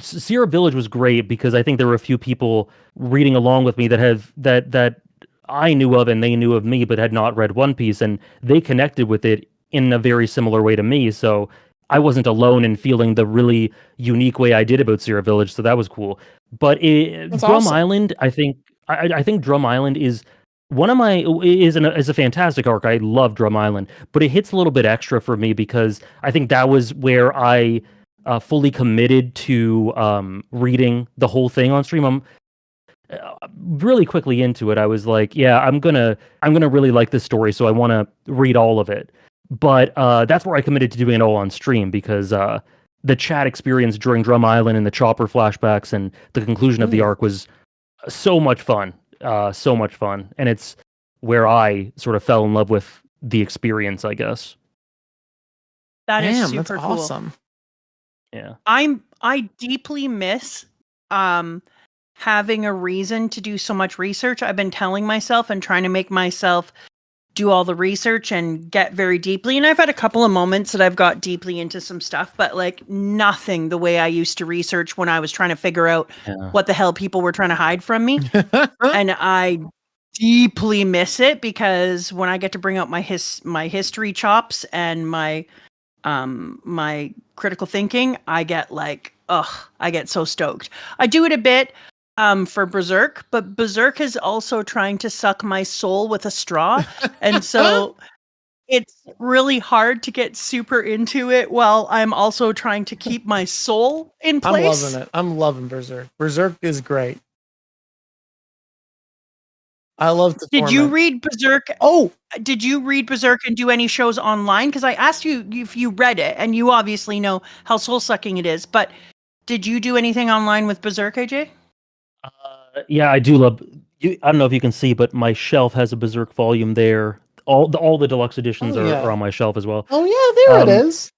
Sierra Village was great because I think there were a few people reading along with me that I knew of and they knew of me, but had not read One Piece, and they connected with it in a very similar way to me. So I wasn't alone in feeling the really unique way I did about Sierra Village. So that was cool. But Drum awesome. Island, I think Drum Island is is a fantastic arc. I love Drum Island, but it hits a little bit extra for me because I think that was where I fully committed to reading the whole thing on stream. I'm really quickly into it. I was like, yeah, I'm gonna really like this story, so I want to read all of it. But that's where I committed to doing it all on stream because the chat experience during Drum Island and the Chopper flashbacks and the conclusion of the arc was so much fun. And it's where I sort of fell in love with the experience, I guess. That is Damn, super that's cool. awesome. Yeah. I deeply miss having a reason to do so much research. I've been telling myself and trying to make myself do all the research and get very deeply. And I've had a couple of moments that I've got deeply into some stuff, but like nothing the way I used to research when I was trying to figure out what the hell people were trying to hide from me. And I deeply miss it because when I get to bring out my history chops and my critical thinking, I get like, I get so stoked. I do it a bit for Berserk, but Berserk is also trying to suck my soul with a straw. And so it's really hard to get super into it while I'm also trying to keep my soul in place. I'm loving it. I'm loving Berserk. Berserk is great. I love the Did you read Berserk? Did you read Berserk and do any shows online? Because I asked you if you read it, and you obviously know how soul-sucking it is, but did you do anything online with Berserk, AJ? Yeah, I do love. I don't know if you can see, but my shelf has a Berserk volume there. All the deluxe editions are on my shelf as well. Oh yeah, there it is.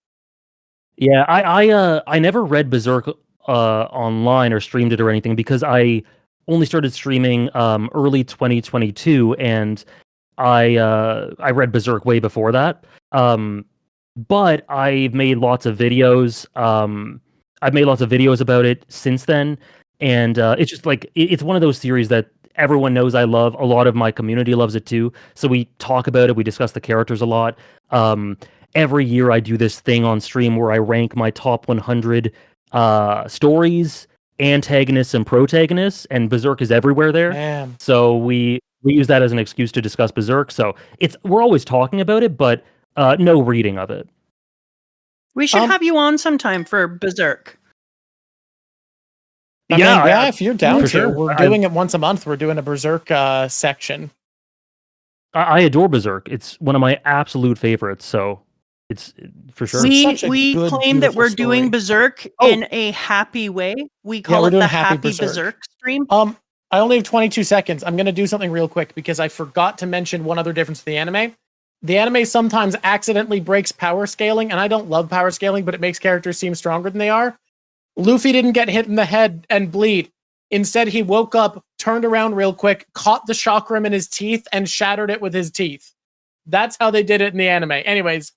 Yeah, I never read Berserk online or streamed it or anything because I only started streaming early 2022, and I read Berserk way before that. But I've made lots of videos. I've made lots of videos about it since then, and it's just like it's one of those series that everyone knows I love. A lot of my community loves it too. So we talk about it. We discuss the characters a lot. Every year I do this thing on stream where I rank my top 100 stories, antagonists, and protagonists, and Berserk is everywhere there. Damn. So we use that as an excuse to discuss Berserk. So we're always talking about it, but no reading of it. We should have you on sometime for Berserk. I mean, if you're down to, sure. We're doing it once a month. We're doing a Berserk section. I adore Berserk. It's one of my absolute favorites. So it's for sure. We claim that we're doing Berserk in a happy way. We call it the Happy Berserk stream. I only have 22 seconds. I'm going to do something real quick because I forgot to mention one other difference with the anime. The anime sometimes accidentally breaks power scaling, and I don't love power scaling, but it makes characters seem stronger than they are. Luffy didn't get hit in the head and bleed. Instead, he woke up, turned around real quick, caught the chakram in his teeth, and shattered it with his teeth. That's how they did it in the anime. Anyways.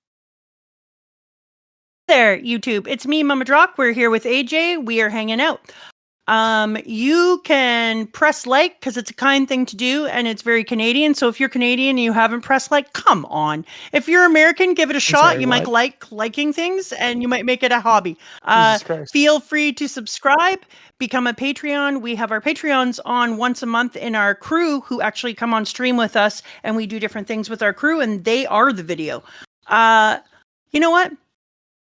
There, YouTube. It's me, Mama Drawk. We're here with AJ. We are hanging out. You can press like because it's a kind thing to do and it's very Canadian. So if you're Canadian and you haven't pressed like, come on. If you're American, give it a shot. sorry, You might what? like liking things and you might make it a hobby. Jesus Christ. Feel free to subscribe, become a Patreon. We have our Patreons on once a month in our crew who actually come on stream with us and we do different things with our crew and they are the video. You know what?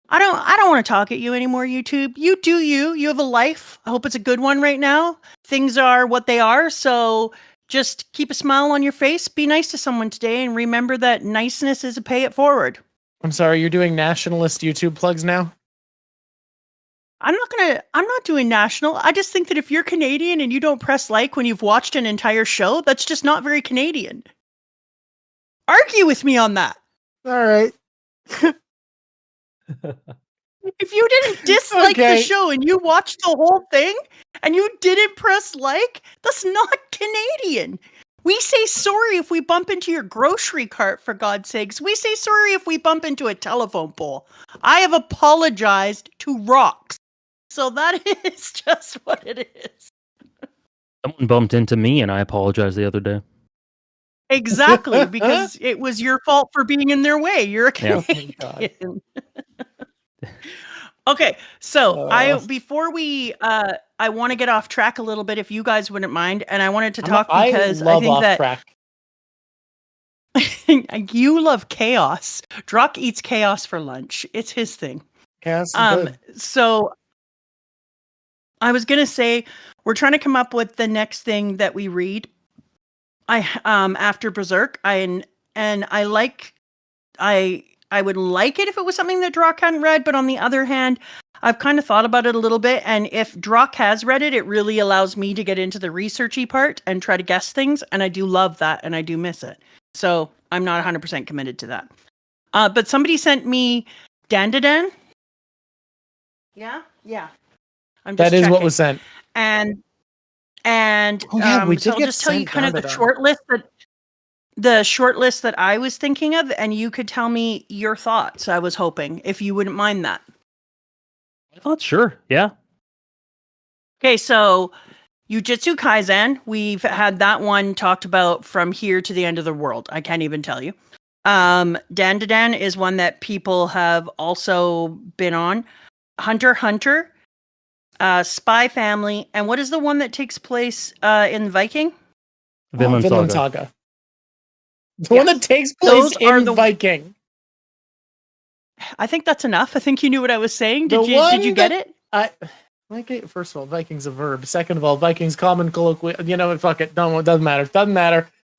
I don't want to talk at you anymore, YouTube. You do you. You have a life. I hope it's a good one right now. Things are what they are, so just keep a smile on your face. Be nice to someone today and remember that niceness is a pay it forward. I'm sorry, you're doing nationalist YouTube plugs now? I'm not doing national. I just think that if you're Canadian and you don't press like when you've watched an entire show, that's just not very Canadian. Argue with me on that. All right. If you didn't dislike the show and you watched the whole thing and you didn't press like, that's not Canadian. We say sorry if we bump into your grocery cart, for God's sakes. We say sorry if we bump into a telephone pole. I have apologized to rocks. So that is just what it is. Someone bumped into me and I apologized the other day. Exactly, because it was your fault for being in their way. You're a Canadian. Oh Okay, so before we I want to get off track a little bit if you guys wouldn't mind, and I wanted to talk because I think that you love chaos. Drawk eats chaos for lunch. It's his thing. Chaos is good. So I was gonna say we're trying to come up with the next thing that we read. After Berserk, I would like it if it was something that Drawk hadn't read, but on the other hand, I've kind of thought about it a little bit, and if Drawk has read it, it really allows me to get into the researchy part and try to guess things, and I do love that, and I do miss it. So I'm not 100% committed to that. But somebody sent me Dandadan. Yeah. That is what was sent. And we so I'll just tell you kind of the short list that I was thinking of, and you could tell me your thoughts. I was hoping, if you wouldn't mind that. I thought, sure, yeah. Okay, so Jujutsu Kaisen, we've had that one talked about from here to the end of the world. I can't even tell you. Dandadan is one that people have also been on. Hunter x Hunter. Spy Family, and what is the one that takes place in Viking? Vinland Saga. The one that takes place in Viking. I think that's enough. I think you knew what I was saying. Did you get it? First of all, Viking's a verb. Second of all, Viking's common colloquial. You know what? Fuck it. Doesn't matter.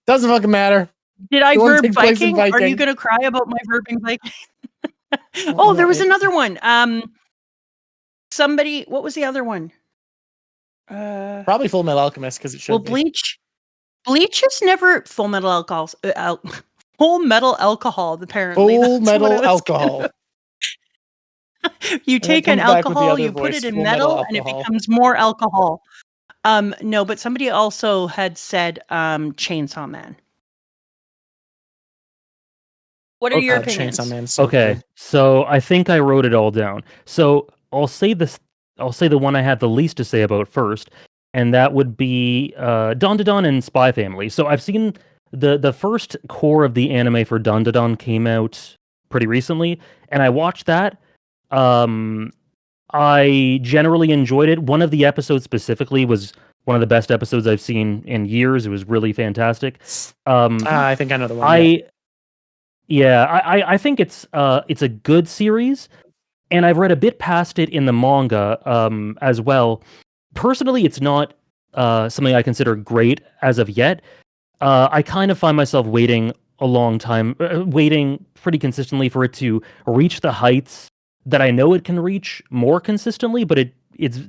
Doesn't fucking matter. Did I verb Viking? Are you gonna cry about my verbing Viking? There was another one. Somebody, what was the other one? Probably Full Metal Alchemist, because it should be. Bleach is never Full Metal Alcohol. Full Metal Alcohol, apparently. Full Metal Alcohol. You take an alcohol, you put it in metal, and it becomes more alcohol. No, but somebody also had said Chainsaw Man. What are your opinions? Chainsaw Man, okay, so I think I wrote it all down. So I'll say the one I had the least to say about first, and that would be Dandadan and Spy Family. So I've seen the first core of the anime for Dandadan came out pretty recently, and I watched that. I generally enjoyed it. One of the episodes specifically was one of the best episodes I've seen in years. It was really fantastic. I think I know the one. I think it's a good series. And I've read a bit past it in the manga as well. Personally, it's not something I consider great as of yet. I kind of find myself waiting a long time, waiting pretty consistently for it to reach the heights that I know it can reach more consistently, but it's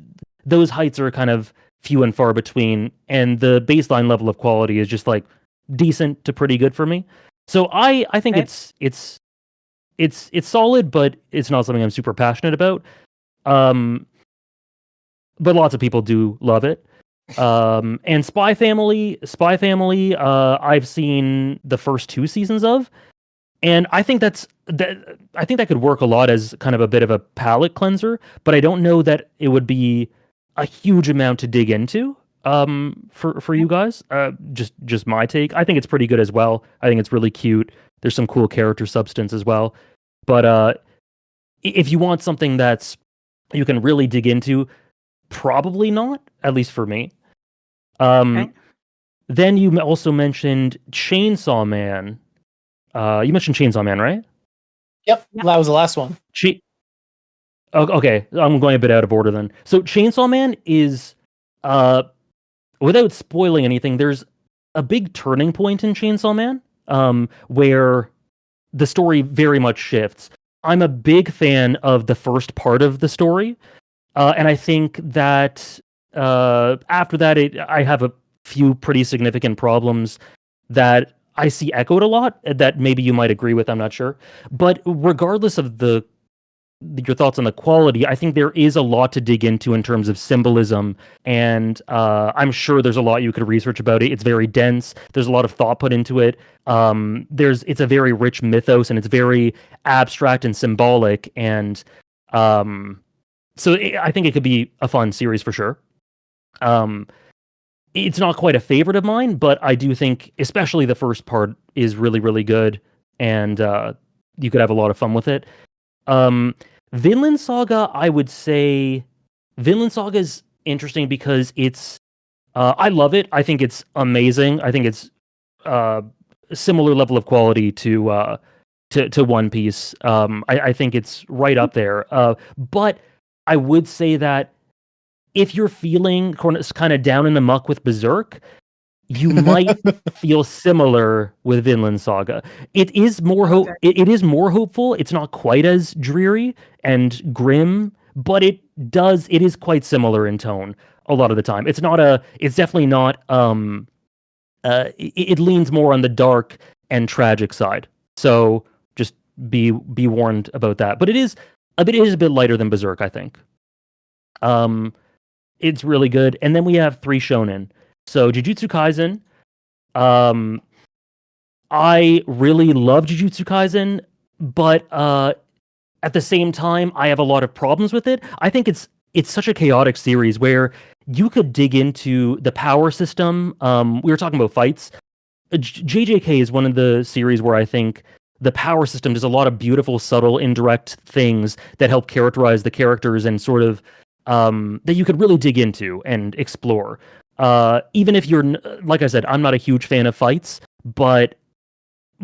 those heights are kind of few and far between, and the baseline level of quality is just like decent to pretty good for me. So I think it's solid, but it's not something I'm super passionate about. But lots of people do love it. And Spy Family, I've seen the first 2 seasons of, and I think that could work a lot as kind of a bit of a palate cleanser. But I don't know that it would be a huge amount to dig into for you guys. Just my take. I think it's pretty good as well. I think it's really cute. There's some cool character substance as well. But if you want something that's you can really dig into, probably not, at least for me. Okay. Then you also mentioned Chainsaw Man. You mentioned Chainsaw Man, right? Yep, that was the last one. Okay, I'm going a bit out of order then. So Chainsaw Man is, without spoiling anything, there's a big turning point in Chainsaw Man, where the story very much shifts. I'm a big fan of the first part of the story, and I think that after that, I have a few pretty significant problems that I see echoed a lot that maybe you might agree with. I'm not sure, but regardless of your thoughts on the quality, I think there is a lot to dig into in terms of symbolism, and I'm sure there's a lot you could research about it. It's very dense. There's a lot of thought put into it. It's a very rich mythos, and it's very abstract and symbolic, and I think it could be a fun series for sure. It's not quite a favorite of mine, but I do think, especially the first part, is really, really good, and you could have a lot of fun with it. Vinland Saga, I would say, Vinland Saga is interesting because it's, I love it. I think it's amazing. I think it's a similar level of quality to One Piece. I think it's right up there. But I would say that if you're feeling kind of down in the muck with Berserk, you might feel similar with Vinland Saga. It is more it is more hopeful. It's not quite as dreary and grim, but it is quite similar in tone a lot of the time. It's definitely not it leans more on the dark and tragic side. So just be warned about that. But it is a bit lighter than Berserk, I think. It's really good. And then we have 3 shonen. So Jujutsu Kaisen, I really love Jujutsu Kaisen, but at the same time, I have a lot of problems with it. I think it's such a chaotic series where you could dig into the power system. We were talking about fights. JJK is one of the series where I think the power system does a lot of beautiful, subtle, indirect things that help characterize the characters and sort of that you could really dig into and explore. Even if you're, like I said, I'm not a huge fan of fights, but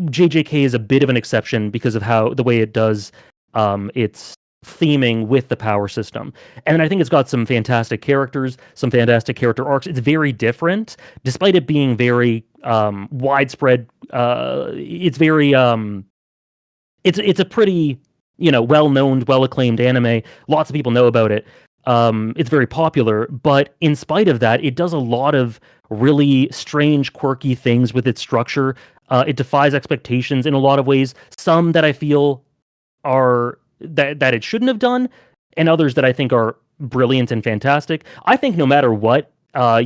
JJK is a bit of an exception because of the way it does its theming with the power system. And I think it's got some fantastic characters, some fantastic character arcs. It's very different, despite it being very widespread. It's very it's a pretty, well-known, well-acclaimed anime. Lots of people know about it. It's very popular, but in spite of that, it does a lot of really strange, quirky things with its structure. It defies expectations in a lot of ways. Some that I feel are that it shouldn't have done, and others that I think are brilliant and fantastic. I think no matter what,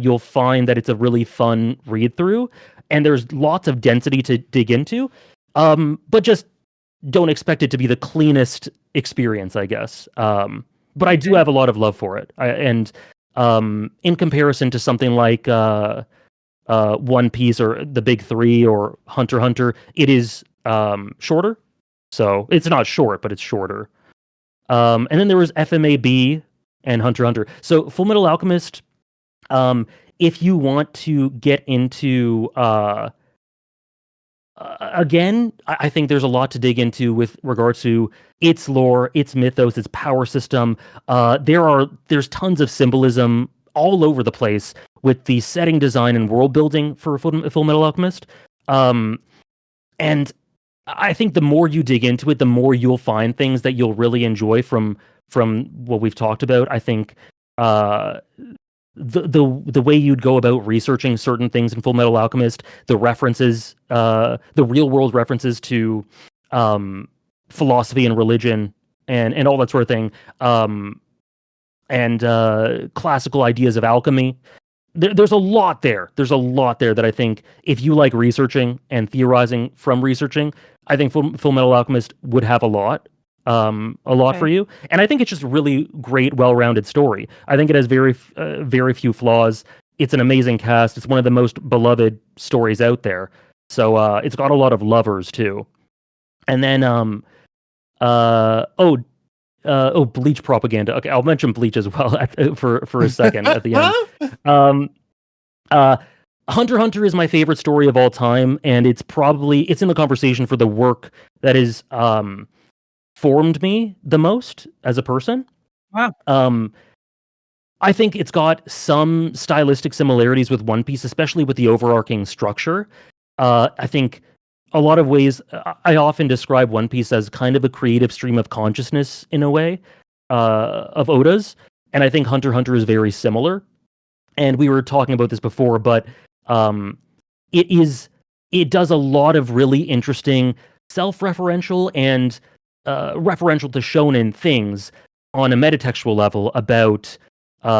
you'll find that it's a really fun read through, and there's lots of density to dig into. But just don't expect it to be the cleanest experience, I guess. But I do have a lot of love for it. And in comparison to something like One Piece or the Big Three or Hunter x Hunter, it is shorter. So it's not short, but it's shorter. And then there was FMAB and Hunter x Hunter. So Full Metal Alchemist, if you want to get into again, I think there's a lot to dig into with regards to its lore, its mythos, its power system. There's tons of symbolism all over the place with the setting design and world building for Full Metal Alchemist. And I think the more you dig into it, the more you'll find things that you'll really enjoy from what we've talked about. I think the way you'd go about researching certain things in Full Metal Alchemist, the references, the real world references to philosophy and religion and all that sort of thing, and classical ideas of alchemy. There's a lot there. There's a lot there that I think if you like researching and theorizing from researching, I think Full Metal Alchemist would have a lot. a lot for you. And I think it's just a really great, well-rounded story. I think it has very few flaws. It's an amazing cast. It's one of the most beloved stories out there. So it's got a lot of lovers too. And then Bleach propaganda. Okay, I'll mention Bleach as well for a second at the end. Hunter x Hunter is my favorite story of all time, and it's in the conversation for the work that is formed me the most as a person. Wow. I think it's got some stylistic similarities with One Piece, especially with the overarching structure. I think a lot of ways, I often describe One Piece as kind of a creative stream of consciousness in a way, of Oda's, and I think Hunter x Hunter is very similar. And we were talking about this before, but it does a lot of really interesting self-referential and referential to shonen things on a metatextual level about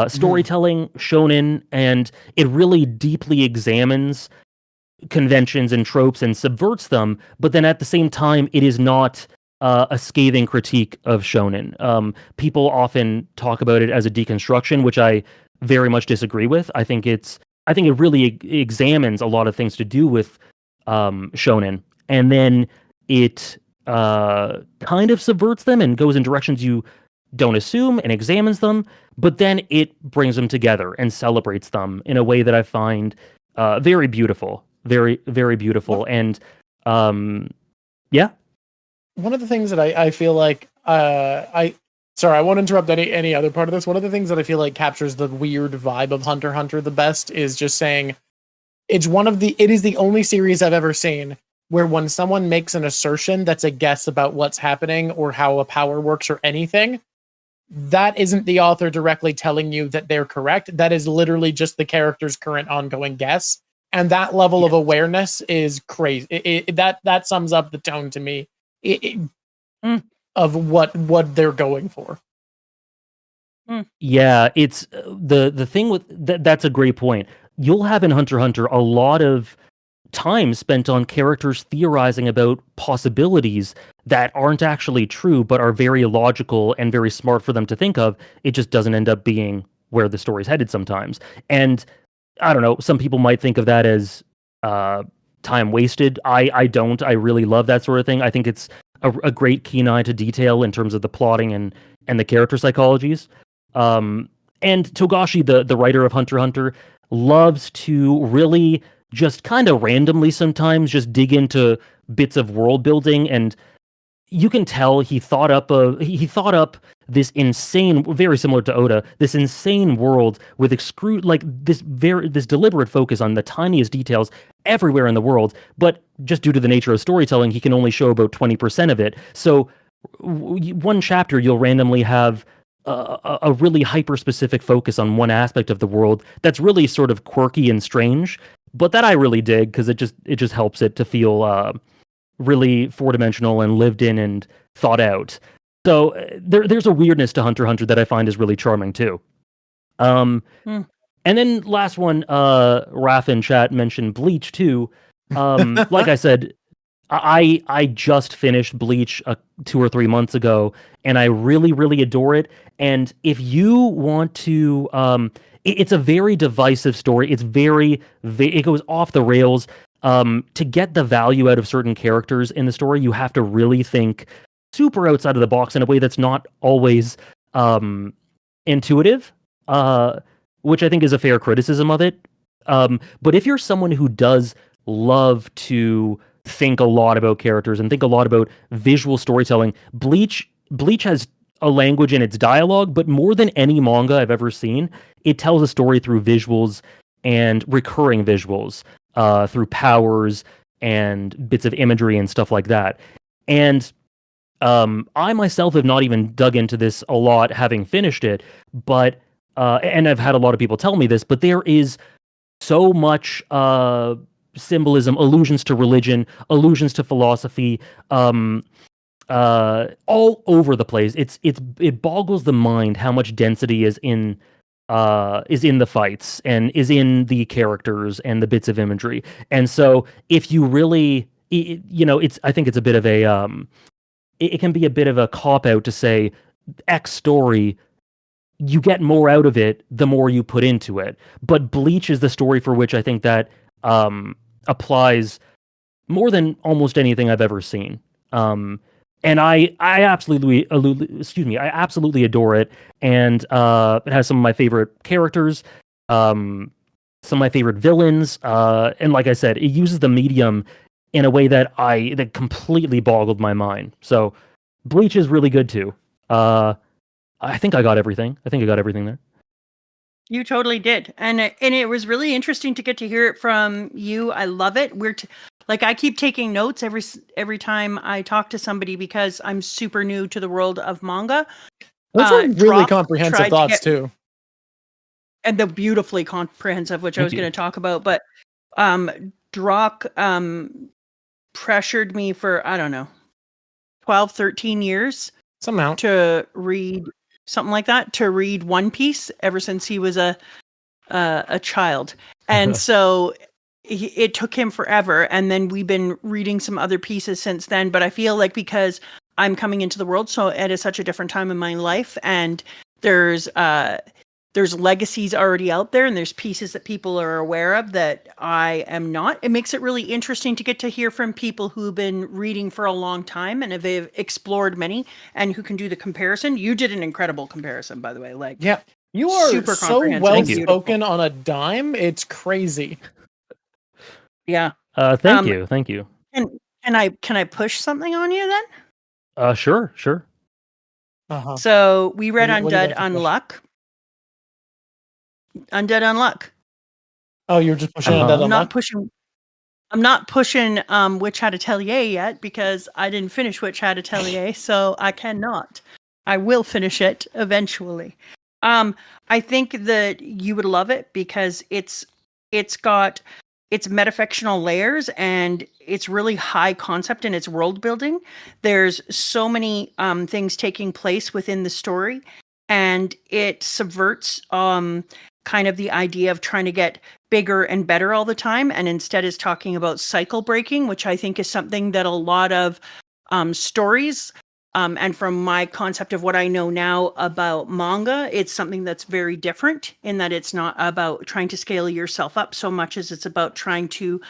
storytelling, shonen, and it really deeply examines conventions and tropes and subverts them, but then at the same time it is not a scathing critique of shonen. People often talk about it as a deconstruction, which I very much disagree with. I think it really examines a lot of things to do with shonen, and then it kind of subverts them and goes in directions you don't assume and examines them, but then it brings them together and celebrates them in a way that I find very beautiful, very, very beautiful. And yeah. One of the things that I feel like sorry, I won't interrupt any other part of this. One of the things that I feel like captures the weird vibe of Hunter x Hunter the best is just saying it is the only series I've ever seen where when someone makes an assertion that's a guess about what's happening or how a power works or anything, that isn't the author directly telling you that they're correct. That is literally just the character's current ongoing guess. And that level of awareness is crazy. That sums up the tone to me of what they're going for. Yeah, it's the thing with that's a great point. You'll have in Hunter x Hunter a lot of time spent on characters theorizing about possibilities that aren't actually true but are very logical and very smart for them to think of. It just doesn't end up being where the story's headed sometimes. And I don't know, some people might think of that as time wasted. I don't. I really love that sort of thing. I think it's a great keen eye to detail in terms of the plotting and the character psychologies. And Togashi, the writer of Hunter x Hunter, loves to really just kind of randomly sometimes just dig into bits of world building, and you can tell he thought up this insane, very similar to Oda, this insane world with this deliberate focus on the tiniest details everywhere in the world. But just due to the nature of storytelling, he can only show about 20% of it. So one chapter you'll randomly have a really hyper-specific focus on one aspect of the world that's really sort of quirky and strange, but that I really dig because it just helps it to feel really four-dimensional and lived in and thought out. So there's a weirdness to Hunter x Hunter that I find is really charming too. And then last one, Raph in chat mentioned Bleach too. Like I said, I just finished Bleach 2 or 3 months ago, and I really, really adore it. And if you want to, it's a very divisive story. It's it goes off the rails. To get the value out of certain characters in the story, you have to really think super outside of the box in a way that's not always intuitive, which I think is a fair criticism of it. But if you're someone who does love to think a lot about characters and think a lot about visual storytelling, Bleach has a language in its dialogue, but more than any manga I've ever seen, it tells a story through visuals and recurring visuals, through powers and bits of imagery and stuff like that. And I myself have not even dug into this a lot, having finished it, but and I've had a lot of people tell me this, but there is so much symbolism, allusions to religion, allusions to philosophy, all over the place. It boggles the mind how much density is in the fights and is in the characters and the bits of imagery. And so if you really, I think it's a bit of a it can be a bit of a cop out to say X story, you get more out of it the more you put into it. But Bleach is the story for which I think that applies more than almost anything I've ever seen. And I absolutely adore it. And it has some of my favorite characters, some of my favorite villains, and like I said, it uses the medium in a way that completely boggled my mind. So Bleach is really good too. I think I got everything. There. You totally did, and it was really interesting to get to hear it from you. I love it. Like I keep taking notes every time I talk to somebody because I'm super new to the world of manga. Those are really Drawk comprehensive thoughts too, and the beautifully comprehensive, which I was going to talk about. But Drawk pressured me for, I don't know, 12, 13 years somehow to read something like that, to read One Piece ever since he was a child. And so it took him forever. And then we've been reading some other pieces since then. But I feel like because I'm coming into the world so at such a different time in my life, and there's legacies already out there, and there's pieces that people are aware of that I am not. It makes it really interesting to get to hear from people who've been reading for a long time and have explored many, and who can do the comparison. You did an incredible comparison, by the way. Like, yeah, you are super so well spoken on a dime. It's crazy. Yeah. Thank you. Can I push something on you then? Sure. Uh-huh. So we read Undead Unluck. Undead Unluck. Oh, you're just pushing Undead Unluck? I'm not pushing Witch Hat Atelier yet because I didn't finish Witch Hat Atelier, so I cannot. I will finish it eventually. I think that you would love it because it's got its metafictional layers, and it's really high concept in its world building. There's so many things taking place within the story, and it subverts kind of the idea of trying to get bigger and better all the time, and instead is talking about cycle breaking, which I think is something that a lot of stories, and from my concept of what I know now about manga, it's something that's very different in that it's not about trying to scale yourself up so much as it's about trying to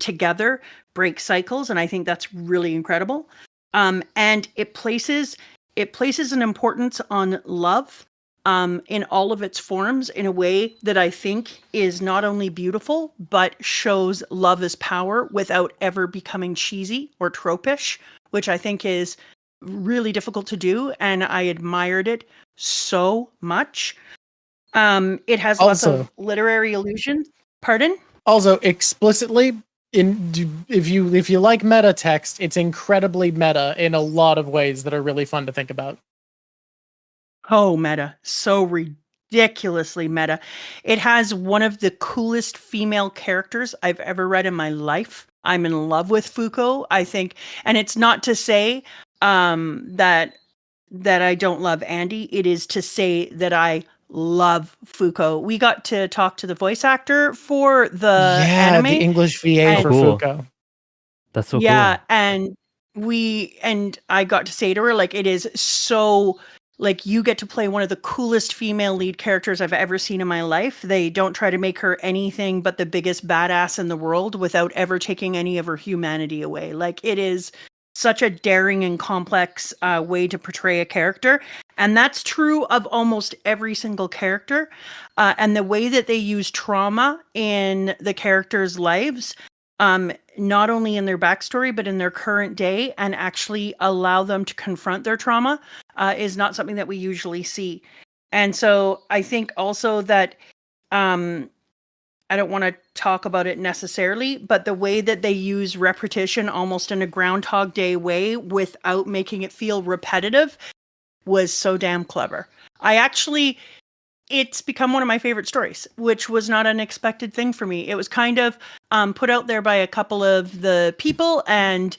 together break cycles, and I think that's really incredible. And it places an importance on love in all of its forms in a way that I think is not only beautiful, but shows love as power without ever becoming cheesy or tropish, which I think is really difficult to do. And I admired it so much. It has lots of literary allusions. Pardon? Also, explicitly, if you like meta text, it's incredibly meta in a lot of ways that are really fun to think about. Oh, meta. So ridiculously meta. It has one of the coolest female characters I've ever read in my life. I'm in love with Fuko, I think. And it's not to say that I don't love Andy. It is to say that I love Fuko. We got to talk to the voice actor for the anime. The English VA for Fuko. That's so cool. Yeah, and I got to say to her, like, it is so... Like, you get to play one of the coolest female lead characters I've ever seen in my life. They don't try to make her anything but the biggest badass in the world without ever taking any of her humanity away. Like, it is such a daring and complex way to portray a character. And that's true of almost every single character. And the way that they use trauma in the characters' lives, not only in their backstory, but in their current day, and actually allow them to confront their trauma, is not something that we usually see. And so I think also that, I don't want to talk about it necessarily, but the way that they use repetition almost in a Groundhog Day way without making it feel repetitive was so damn clever. It's become one of my favorite stories, which was not an expected thing for me. It was kind of put out there by a couple of the people, and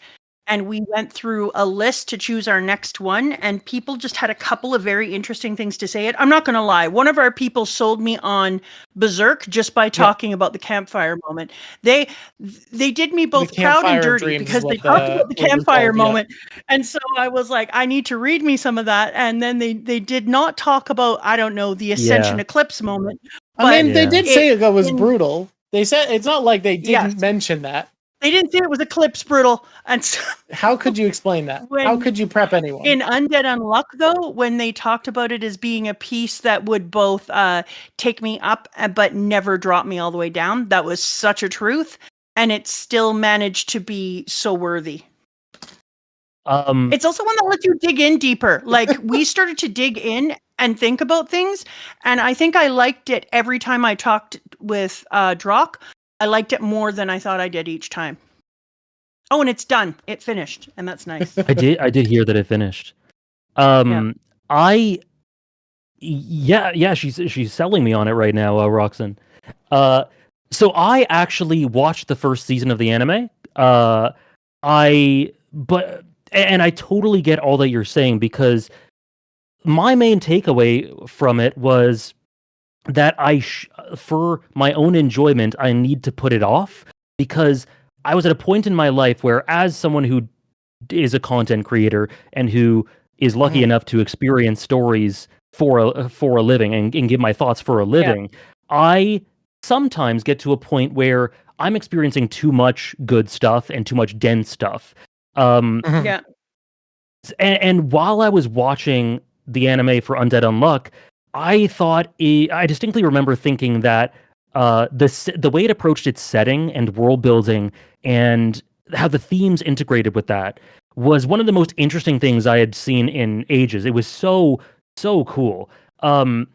and we went through a list to choose our next one, and people just had a couple of very interesting things to say. I'm not going to lie. One of our people sold me on Berserk just by talking about the campfire moment. They did me both proud and dirty because they talked about the campfire moment. And so I was like, I need to read me some of that. And then they did not talk about, I don't know, the Ascension Eclipse moment. I mean, they did say it was brutal. They said it's not like they didn't mention that. They didn't say it was Eclipse brutal. And so, how could you explain that? How could you prep anyone? In Undead Unluck, though, when they talked about it as being a piece that would both take me up but never drop me all the way down, that was such a truth. And it still managed to be so worthy. It's also one that lets you dig in deeper. Like, we started to dig in and think about things. And I think I liked it every time I talked with Drawk. I liked it more than I thought I did each time. Oh, and it's done. It finished, and that's nice. I did hear that it finished. She's selling me on it right now, Roxanne. So I actually watched the first season of the anime. I totally get all that you're saying, because my main takeaway from it was that for my own enjoyment, I need to put it off, because I was at a point in my life where, as someone who is a content creator and who is lucky enough to experience stories for a living and give my thoughts for a living, I sometimes get to a point where I'm experiencing too much good stuff and too much dense stuff. And while I was watching the anime for Undead Unluck, I distinctly remember thinking that the way it approached its setting and world building and how the themes integrated with that was one of the most interesting things I had seen in ages. It was so cool. And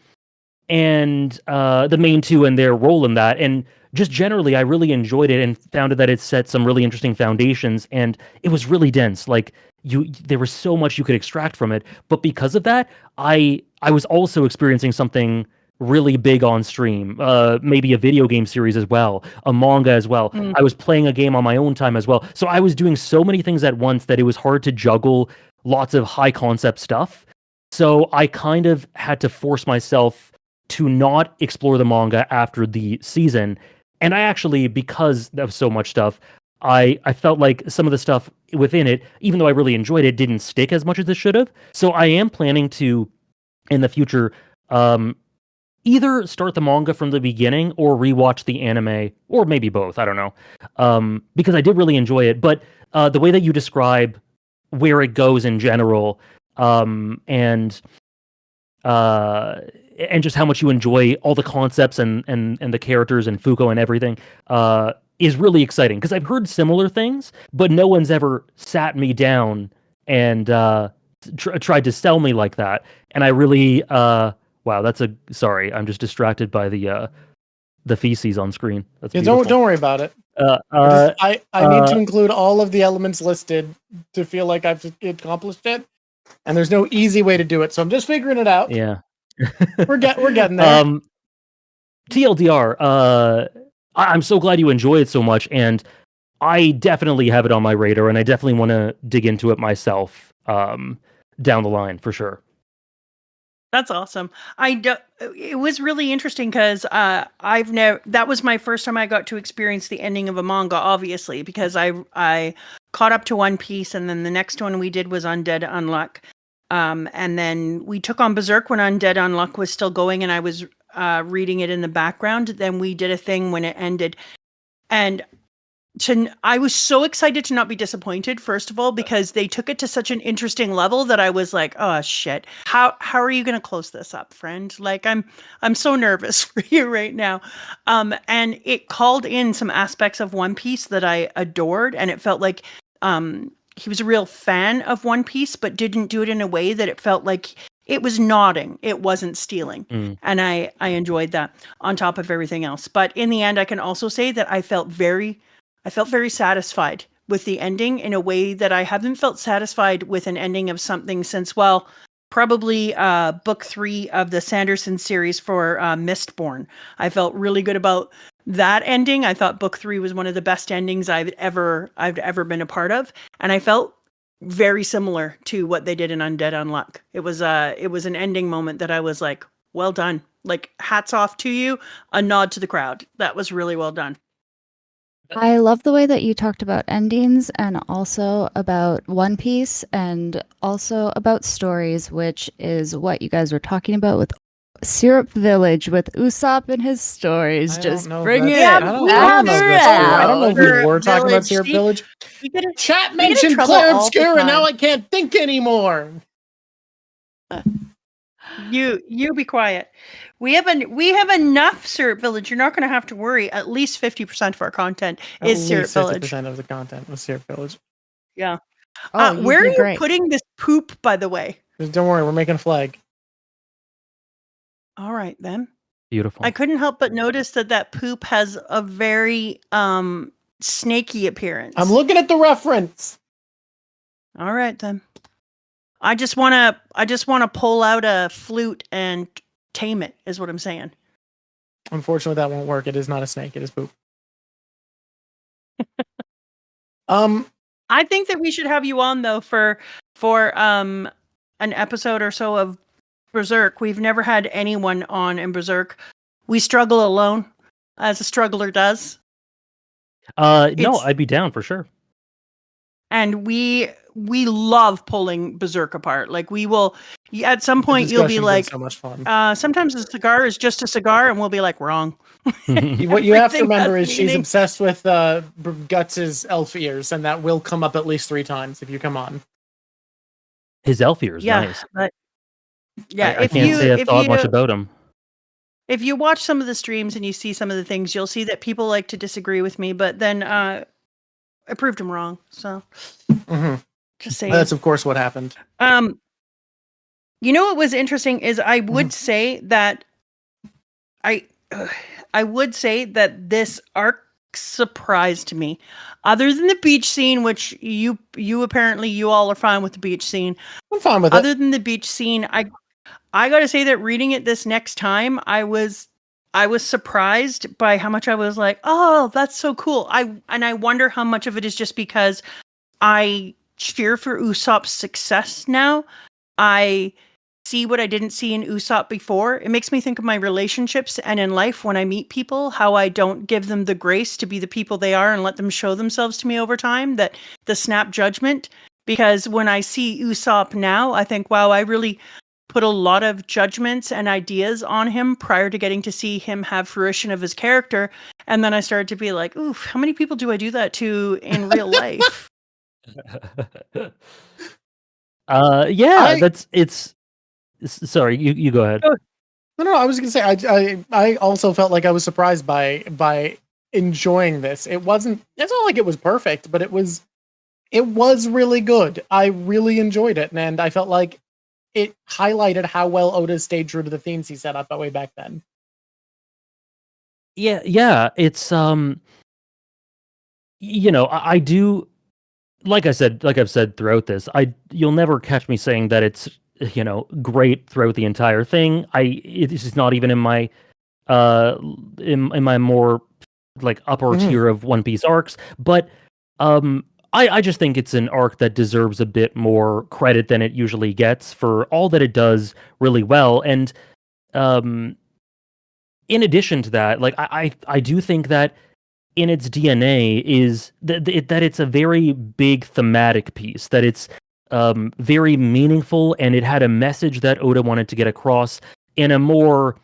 the main two and their role in that, and just generally, I really enjoyed it and found that it set some really interesting foundations, and it was really dense. Like, there was so much you could extract from it, but because of that, I was also experiencing something really big on stream, maybe a video game series as well, a manga as well. I was playing a game on my own time as well. So I was doing so many things at once that it was hard to juggle lots of high concept stuff. So I kind of had to force myself to not explore the manga after the season. And I actually, because of so much stuff, I felt like some of the stuff within it, even though I really enjoyed it, didn't stick as much as it should have. So I am planning to, in the future, either start the manga from the beginning or rewatch the anime, or maybe both. I don't know, because I did really enjoy it. But the way that you describe where it goes in general, and just how much you enjoy all the concepts and the characters and Fuko and everything, is really exciting, because I've heard similar things, but no one's ever sat me down and tried to sell me like that. And I really, wow, sorry, I'm just distracted by the feces on screen. That's don't worry about it. I need to include all of the elements listed to feel like I've accomplished it, and there's no easy way to do it, so I'm just figuring it out. Yeah. we're getting there. TLDR, I'm so glad you enjoy it so much, and I definitely have it on my radar, and I definitely want to dig into it myself down the line for sure. That's awesome. It was really interesting because that was my first time I got to experience the ending of a manga, obviously, because I caught up to One Piece, and then the next one we did was Undead Unluck. And then we took on Berserk when Undead Unluck was still going, and I was reading it in the background. Then we did a thing when it ended, and I was so excited to not be disappointed, first of all, because they took it to such an interesting level that I was like, oh shit, how are you going to close this up, friend? Like, I'm so nervous for you right now. And it called in some aspects of One Piece that I adored, and it felt like he was a real fan of One Piece, but didn't do it in a way that it felt like it was nodding. It wasn't stealing. And I enjoyed that on top of everything else. But in the end, I can also say that I felt very satisfied with the ending in a way that I haven't felt satisfied with an ending of something since, well, probably book 3 of the Sanderson series for Mistborn. I felt really good about that ending. I thought book 3 was one of the best endings I've ever been a part of, and I felt very similar to what they did in Undead Unluck. It was an ending moment that I was like, well done. Like, hats off to you. A nod to the crowd. That was really well done. I love the way that you talked about endings and also about One Piece and also about stories, which is what you guys were talking about with Syrup Village with Usopp and his stories. Just bring it I don't know if we were talking about Syrup Village. Chat mentioned Claire Obscura, and now I can't think anymore. You be quiet. We have enough Syrup Village. You're not going to have to worry. At least 50% of our content is Syrup Village. 50% of the content was Syrup Village. Yeah. Where are you putting this poop, by the way? Don't worry, we're making a flag. All right, then. Beautiful. I couldn't help but notice that poop has a very snaky appearance. I'm looking at the reference. All right, then. I just want to pull out a flute and tame it, is what I'm saying. Unfortunately, that won't work. It is not a snake. It is poop. I think that we should have you on, though, for an episode or so of Berserk. We've never had anyone on in Berserk. We struggle alone, as a struggler does. No, I'd be down for sure. And we love pulling Berserk apart. Like, we will, at some point you'll be like, so much fun. Sometimes a cigar is just a cigar, and we'll be like, wrong. What you have to remember is she's obsessed with Guts' elf ears, and that will come up at least 3 times if you come on. His elf ears, nice. But, yeah, I can't say I've thought much about him. If you watch some of the streams and you see some of the things, you'll see that people like to disagree with me, but then I proved them wrong. So, just saying. That's of course what happened. You know what was interesting is I would say that I would say that this arc surprised me. Other than the beach scene, which you apparently you all are fine with the beach scene. I'm fine with it. Other than the beach scene, I got to say that reading it this next time, I was surprised by how much I was like, oh, that's so cool. I wonder how much of it is just because I cheer for Usopp's success now. I see what I didn't see in Usopp before. It makes me think of my relationships and in life when I meet people, how I don't give them the grace to be the people they are and let them show themselves to me over time, that the snap judgment. Because when I see Usopp now, I think, wow, I really put a lot of judgments and ideas on him prior to getting to see him have fruition of his character. And then I started to be like, oof, how many people do I do that to in real life? Sorry, you go ahead. No, I was gonna say I also felt like I was surprised by enjoying this. It's not like it was perfect, but it was really good. I really enjoyed it, and I felt like it highlighted how well Oda stayed true to the themes he set up way back then. Yeah, it's I do, like I've said throughout this, you'll never catch me saying that it's great throughout the entire thing. This is not even in my in my more like upper tier of One Piece arcs, but I just think it's an arc that deserves a bit more credit than it usually gets for all that it does really well. And in addition to that, like I do think that in its DNA is that it's a very big thematic piece, that it's very meaningful, and it had a message that Oda wanted to get across in a more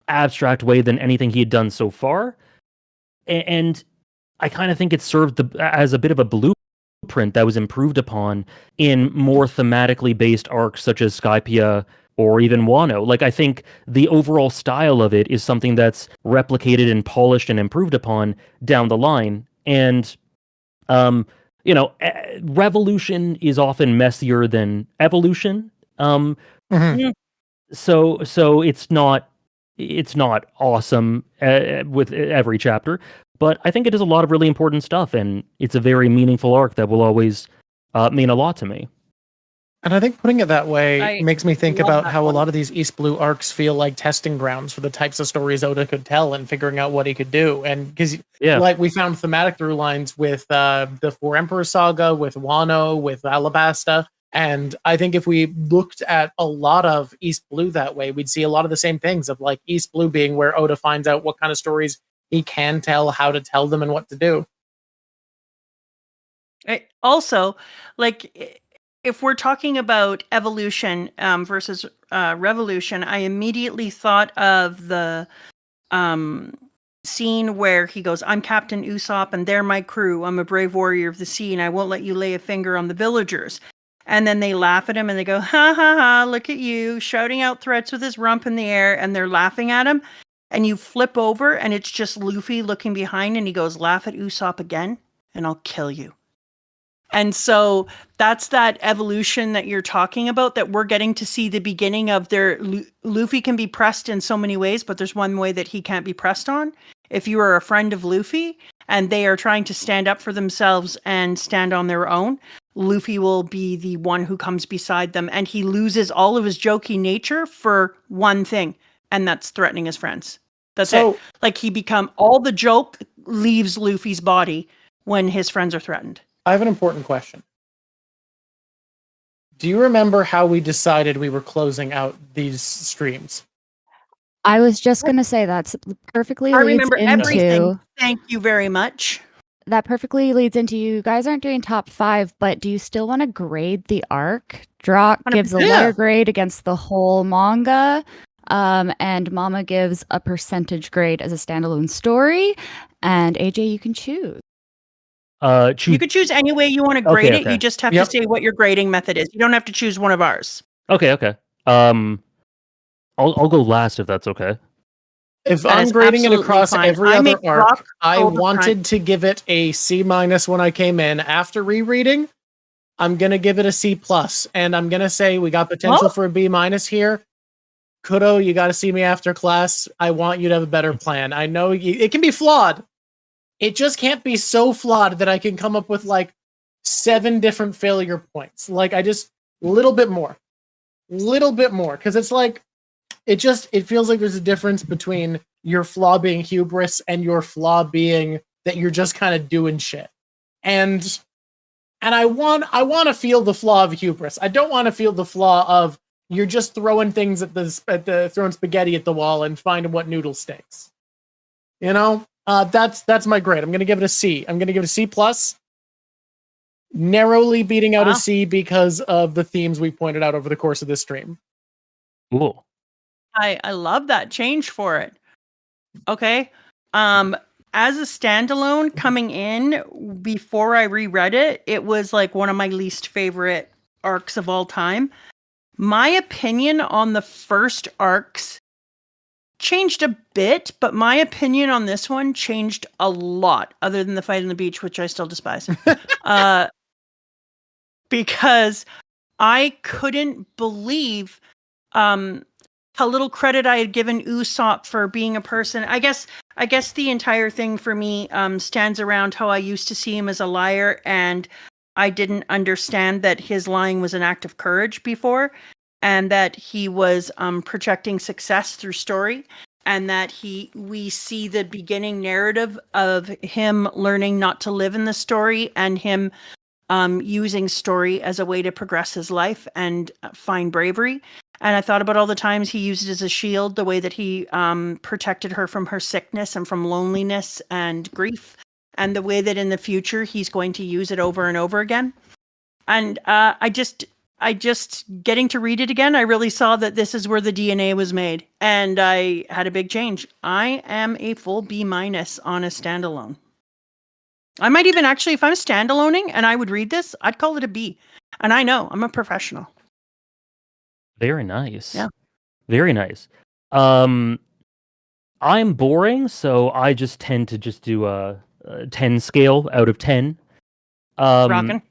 abstract way than anything he had done so far. And I kind of think it served as a bit of a blueprint that was improved upon in more thematically based arcs such as Skypiea or even Wano. Like, I think the overall style of it is something that's replicated and polished and improved upon down the line. And revolution is often messier than evolution. So it's not awesome with every chapter, but I think it does a lot of really important stuff, and it's a very meaningful arc that will always mean a lot to me. And I think putting it that way I makes me think love about that how a one. lot of these East Blue arcs feel like testing grounds for the types of stories Oda could tell and figuring out what he could do. And because, Yeah. like, we found thematic through lines with the Four Emperors saga, with Wano, with Alabasta. And I think if we looked at a lot of East Blue that way, we'd see a lot of the same things of like East Blue being where Oda finds out what kind of stories he can tell, how to tell them, and what to do. Also, like if we're talking about evolution versus revolution, I immediately thought of the scene where he goes, "I'm Captain Usopp, and they're my crew. I'm a brave warrior of the sea, and I won't let you lay a finger on the villagers." And then they laugh at him, and they go, "Ha ha ha! Look at you!" shouting out threats with his rump in the air, and they're laughing at him. And you flip over, and it's just Luffy looking behind, and he goes, "Laugh at Usopp again, and I'll kill you." And so that's that evolution that you're talking about, that we're getting to see the beginning of their Luffy can be pressed in so many ways, but there's one way that he can't be pressed on. If you are a friend of Luffy and they are trying to stand up for themselves and stand on their own, Luffy will be the one who comes beside them, and he loses all of his jokey nature for one thing, and that's threatening his friends. That's it. Like all the joke leaves Luffy's body when his friends are threatened. I have an important question. Do you remember how we decided we were closing out these streams? I was just going to say that's perfectly I leads remember into everything. Thank you very much. That perfectly leads into you guys aren't doing top 5, but do you still want to grade the arc? Drawk gives a letter grade against the whole manga, and Mama gives a percentage grade as a standalone story, and AJ, you can choose. You could choose any way you want to grade it. Okay. You just have to say what your grading method is. You don't have to choose one of ours. Okay. I'll go last if that's okay. If I'm grading it across every other arc, I wanted to give it a C- when I came in. After rereading, I'm gonna give it a C+, and I'm gonna say we got potential for a B- here. Kudo, you got to see me after class. I want you to have a better plan. I know it can be flawed. It just can't be so flawed that I can come up with like 7 different failure points. Like little bit more, because it's like it feels like there's a difference between your flaw being hubris and your flaw being that you're just kind of doing shit. And I want to feel the flaw of hubris. I don't want to feel the flaw of you're just throwing things throwing spaghetti at the wall and finding what noodle sticks. You know? That's my grade. I'm going to give it a C. I'm going to give it a C+. Narrowly beating out a C because of the themes we pointed out over the course of this stream. Cool. I love that change for it. Okay. As a standalone coming in before I reread it, it was like one of my least favorite arcs of all time. My opinion on the first arcs changed a bit, but my opinion on this one changed a lot, other than the fight on the beach, which I still despise. Because I couldn't believe how little credit I had given Usopp for being a person. I guess the entire thing for me stands around how I used to see him as a liar, and I didn't understand that his lying was an act of courage before, and that he was projecting success through story, and that we see the beginning narrative of him learning not to live in the story, and him using story as a way to progress his life and find bravery. And I thought about all the times he used it as a shield, the way that he protected her from her sickness and from loneliness and grief, and the way that in the future he's going to use it over and over again. And I just getting to read it again, I really saw that this is where the DNA was made, and I had a big change. I am a full B- on a standalone. I might even actually, if I'm standaloning and I would read this, I'd call it a B. And I know I'm a professional. Very nice. Yeah. Very nice. I'm boring, so I just tend to just do a 10 scale out of 10. Rockin'.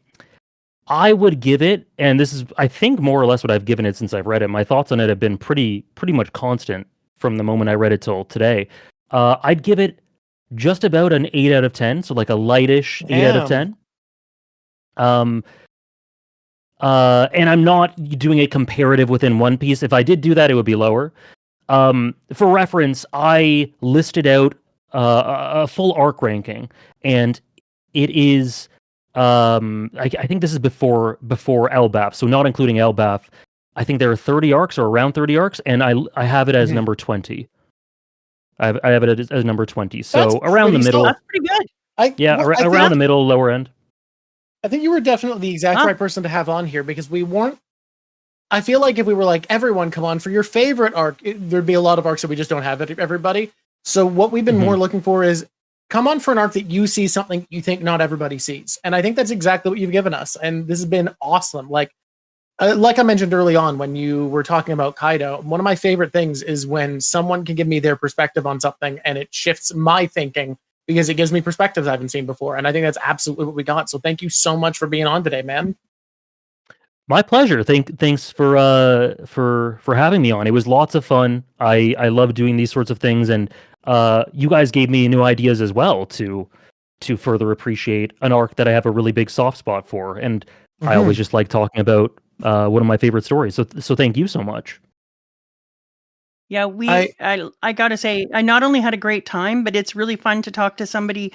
I would give it, and this is, I think, more or less what I've given it since I've read it. My thoughts on it have been pretty much constant from the moment I read it till today. I'd give it just about an 8 out of 10, so like a lightish 8 out of 10. And I'm not doing a comparative within One Piece. If I did do that, it would be lower. For reference, I listed out a full arc ranking, and it is I think this is before Elbaf, so not including Elbaf. I think there are 30 arcs or around 30 arcs, and I have it as number 20. I have it as number 20, so That's around the pretty middle. solid. That's pretty good. Around the middle, lower end. I think you were definitely the exact right person to have on here, because we weren't. I feel like if we were like, everyone come on for your favorite arc, there'd be a lot of arcs that we just don't have everybody. So what we've been more looking for is come on for an arc that you see something you think not everybody sees. And I think that's exactly what you've given us. And this has been awesome. Like I mentioned early on when you were talking about Kaido, one of my favorite things is when someone can give me their perspective on something and it shifts my thinking, because it gives me perspectives I haven't seen before. And I think that's absolutely what we got. So thank you so much for being on today, man. My pleasure. Thanks for having me on. It was lots of fun. I love doing these sorts of things, and you guys gave me new ideas as well to further appreciate an arc that I have a really big soft spot for. And I always just like talking about one of my favorite stories. So thank you so much. Yeah, I gotta say, I not only had a great time, but it's really fun to talk to somebody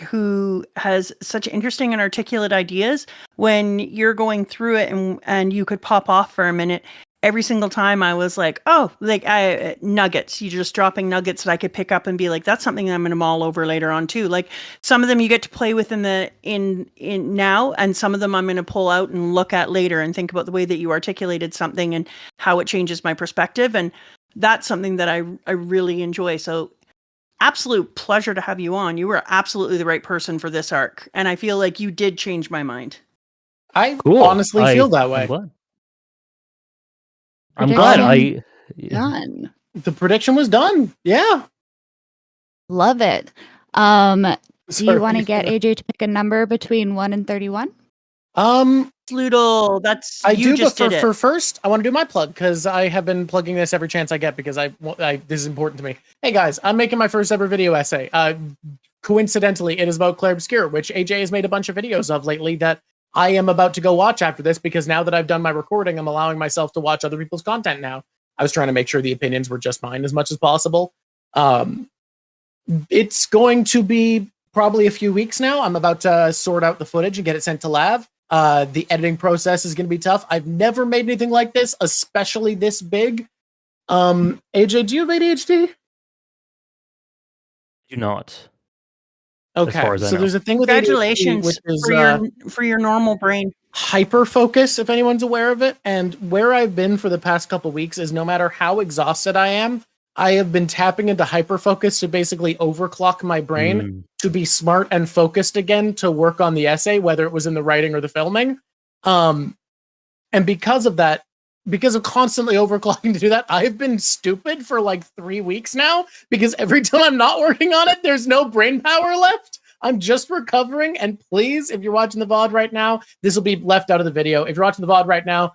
who has such interesting and articulate ideas. When you're going through it and you could pop off for a minute, every single time I was like, oh, like nuggets. You're just dropping nuggets that I could pick up and be like, that's something that I'm gonna mull over later on too. Like some of them you get to play with in now, and some of them I'm gonna pull out and look at later and think about the way that you articulated something and how it changes my perspective. And that's something that I really enjoy. So absolute pleasure to have you on. You were absolutely the right person for this arc, and I feel like you did change my mind. I honestly feel that way. I'm glad. Done. The prediction was done. Yeah. Love it. Do you want to get AJ to pick a number between 1 and 31? Sloodle, that's I you do, just but did it. for first, I want to do my plug, because I have been plugging this every chance I get, because I this is important to me. Hey guys, I'm making my first ever video essay. Coincidentally, it is about Claire Obscure, which AJ has made a bunch of videos of lately that I am about to go watch after this, because now that I've done my recording, I'm allowing myself to watch other people's content now. I was trying to make sure the opinions were just mine as much as possible. It's going to be probably a few weeks now. I'm about to sort out the footage and get it sent to Lav. The editing process is going to be tough. I've never made anything like this, especially this big. AJ, do you have ADHD? Do not. Okay, so there's a thing with congratulations ADHD, which is for your normal brain. Hyper focus, if anyone's aware of it. And where I've been for the past couple weeks is no matter how exhausted I am, I have been tapping into hyper focus to basically overclock my brain to be smart and focused again to work on the essay, whether it was in the writing or the filming. And because of that, because of constantly overclocking to do that, I've been stupid for like 3 weeks now, because every time I'm not working on it, there's no brain power left. I'm just recovering. And please, if you're watching the VOD right now, this will be left out of the video. If you're watching the VOD right now,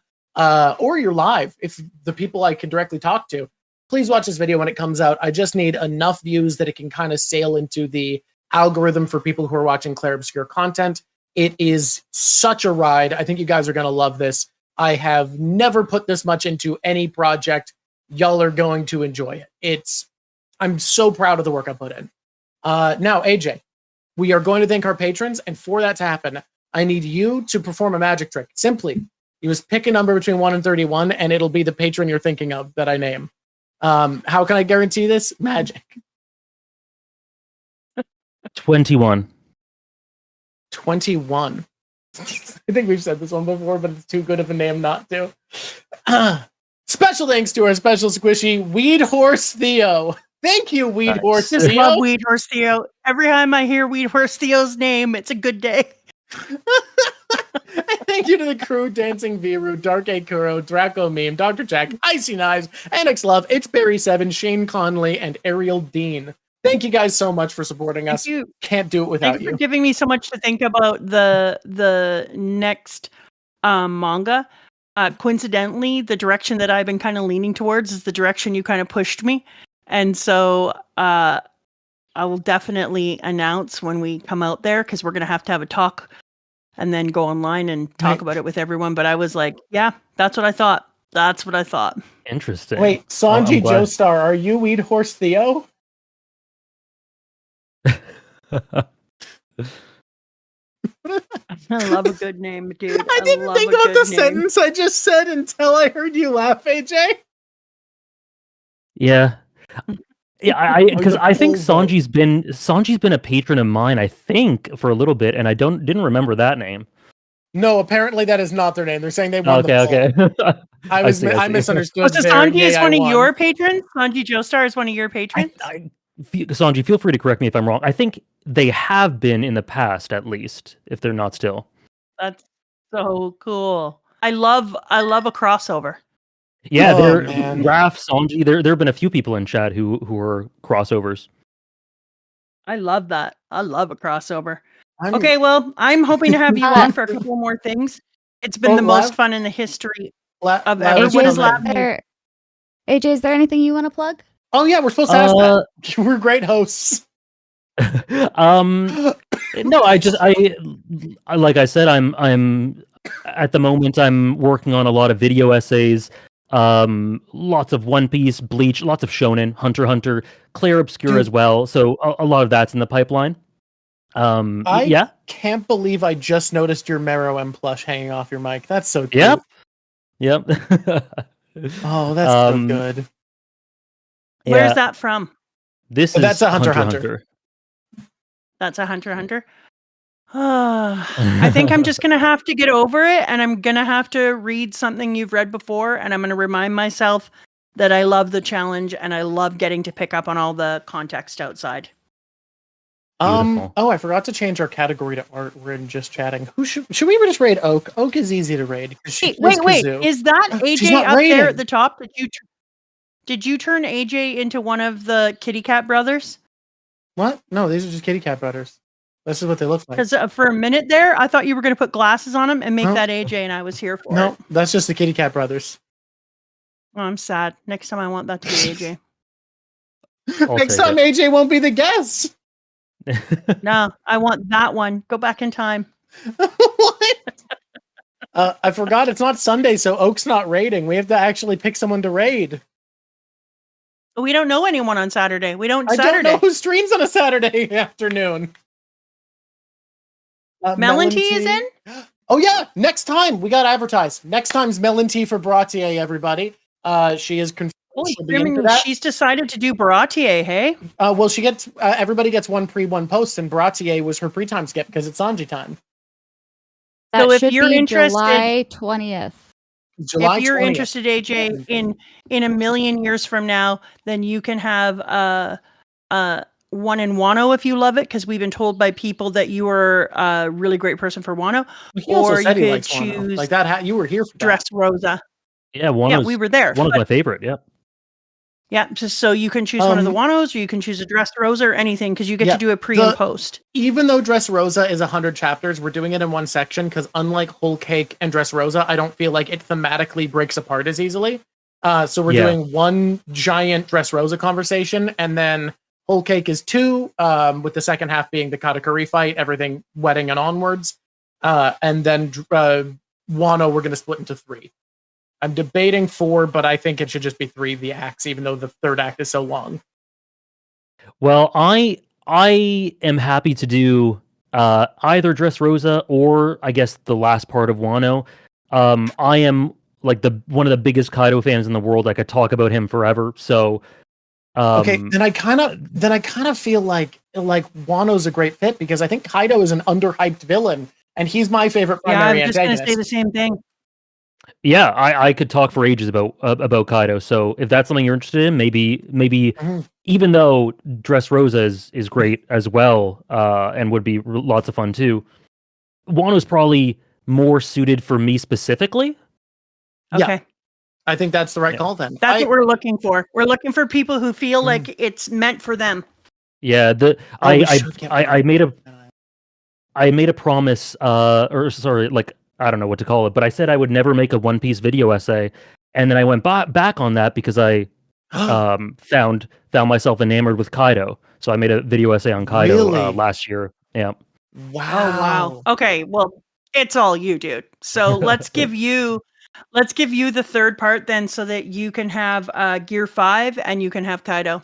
or you're live, if the people I can directly talk to, please watch this video when it comes out. I just need enough views that it can kind of sail into the algorithm for people who are watching Claire Obscure content. It is such a ride. I think you guys are going to love this. I have never put this much into any project. Y'all are going to enjoy it. I'm so proud of the work I put in. Now, AJ, we are going to thank our patrons, and for that to happen, I need you to perform a magic trick. Simply, you just pick a number between 1 and 31, and it'll be the patron you're thinking of that I name. How can I guarantee this? Magic. 21. 21. I think we've said this one before, but it's too good of a name not to. Special thanks to our special squishy, Weed Horse Theo. Thank you, Weed Horse Theo. Just love Weed Horse Theo. Every time I hear Weed Horse Theo's name, it's a good day. Thank you to the crew, Dancing Viru, Dark A Kuro, Draco Meme, Dr. Jack, Icy Knives, Annex Love, It's Barry7, Shane Conley, and Ariel Dean. Thank you guys so much for supporting us. Can't do it without Thank you you. for giving me so much to think about the next manga. Coincidentally, the direction that I've been kind of leaning towards is the direction you kind of pushed me. And so I will definitely announce when we come out there, because we're going to have a talk and then go online and talk about it with everyone. But I was like, yeah, that's what I thought. That's what I thought. Interesting. Wait, I'm Sanji glad. Joestar, are you Weed Horse Theo? I love a good name, dude. I didn't love think a about good the name. sentence I just said until I heard you laugh, AJ. Yeah. Yeah, because the I think full vote. Sanji's been a patron of mine, I think, for a little bit, and I didn't remember that name. No, apparently that is not their name. They're saying they won the poll. Okay. I see. misunderstood. Oh, so there. Sanji Yay, is I one of won. your patrons? Sanji Joestar is one of your patrons? Sanji, feel free to correct me if I'm wrong. I think they have been in the past, at least, if they're not still. That's so cool. I love a crossover. Yeah, Oh, man. Raph, Sanji. There have been a few people in chat who are crossovers. I love that. I love a crossover. I'm- Okay, well, I'm hoping to have you on for a couple more things. It's been the most fun in the history of ever. Lav- What AJ, is Lav? is there anything you want to plug? Oh yeah, we're supposed to ask that. We're great hosts. No, I like I said, I'm at the moment I'm working on a lot of video essays, lots of One Piece, Bleach, lots of Shonen, Hunter x Hunter, Claire Obscure Dude. as well. So a lot of that's in the pipeline. Yeah. Can't believe I just noticed your Mero M plush hanging off your mic. That's so cute. Yep. Oh, that's so good. Where's that from? That's a Hunter x Hunter. That's a Hunter x Hunter. I think I'm just gonna have to get over it, and I'm gonna have to read something you've read before, and I'm gonna remind myself that I love the challenge and I love getting to pick up on all the context outside. Beautiful. Oh, I forgot to change our category to art. We're just chatting. Who should we just raid? Oak. Oak is easy to raid. Wait. Is that She's AJ not up raiding. there at the top? Did you turn AJ into one of the Kitty Cat brothers? What? No, these are just kitty cat brothers. This is what they look like. Because for a minute there, I thought you were going to put glasses on him and make that AJ, and I was here for it. No, that's just the kitty cat brothers. Oh, I'm sad. Next time I want that to be AJ. Next time AJ won't be the guest. No, I want that one. Go back in time. What? I forgot it's not Sunday, so Oak's not raiding. We have to actually pick someone to raid. We don't know anyone on Saturday. We don't. I Saturday. don't know who streams on a Saturday afternoon. Melon-T is in? Oh yeah, next time we got advertised. Next time's Melon-T for Baratier, everybody. She is confirmed. She's decided to do Baratier, hey? Well, she gets everybody gets one pre, one post, and Baratier was her pre-time skip because it's Sanji time. That so if should you're be interested, July 20th. July if you're 20th. interested, AJ, in a million years from now, then you can have one in Wano if you love it, because we've been told by people that you are a really great person for Wano. He also Or said you he could likes Wano. choose Like that. You were here for Dress Rosa. Yeah, we were there. One of my favorite. Yeah. Yeah, so you can choose one of the Wanos, or you can choose a Dress Rosa or anything, because you get to do a pre and post. Even though Dress Rosa is 100 chapters, we're doing it in one section because unlike Whole Cake and Dress Rosa, I don't feel like it thematically breaks apart as easily. So we're doing one giant Dress Rosa conversation, and then Whole Cake is 2, with the second half being the Katakuri fight, everything wedding and onwards. And then Wano, we're going to split into 3. I'm debating 4, but I think it should just be 3, the acts, even though the third act is so long. Well, I am happy to do either Dress Rosa or I guess the last part of Wano. I am like one of the biggest Kaido fans in the world. I could talk about him forever. So okay, then I kind of feel like Wano's a great fit because I think Kaido is an underhyped villain, and he's my favorite primary antagonist. I was just going to say the same thing. Yeah, I could talk for ages about Kaido. So if that's something you're interested in, maybe even though Dress Rosa is great as well, and would be lots of fun too, Wano's probably more suited for me specifically. Okay. Yeah. I think that's the right call then. That's what we're looking for. We're looking for people who feel like it's meant for them. Yeah, I made a promise, or sorry, like I don't know what to call it, but I said I would never make a One Piece video essay, and then I went back on that because I found myself enamored with Kaido. So I made a video essay on Kaido last year. Yeah. Wow. Okay, well, It's all you, dude. So let's give you the third part then, so that you can have Gear 5 and you can have Kaido.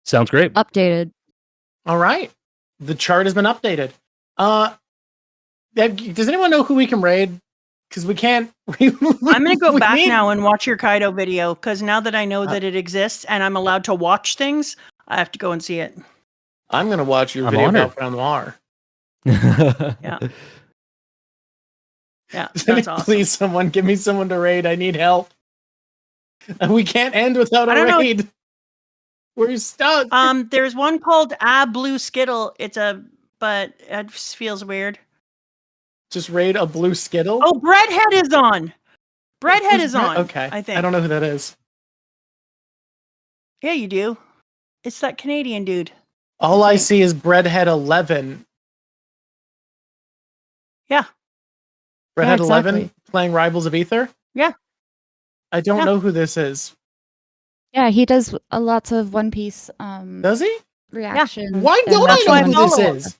Sounds great. Updated. All right. The chart has been updated. Does anyone know who we can raid? Because we can't. I'm gonna go back now and watch your Kaido video, because now that I know that it exists and I'm allowed to watch things, I have to go and see it. I'm gonna watch your I'm video honored. about Lamar. Yeah. Yeah, that's awesome. Please, someone give me someone to raid. I need help. We can't end without I a don't know. raid. We're stuck. There's one called Blue Skittle. But it feels weird. Just raid a blue Skittle. Oh, Breadhead is on. Breadhead Who's is on. Okay, I think. I don't know who that is. Yeah, you do. It's that Canadian dude. All I see is Breadhead 11. Yeah. Breadhead Yeah, 11 exactly. playing Rivals of Ether. Yeah. I don't Yeah. know who this is. Yeah, he does lots of One Piece Does he? reaction. Why and don't I That's know why I who follow this him. is?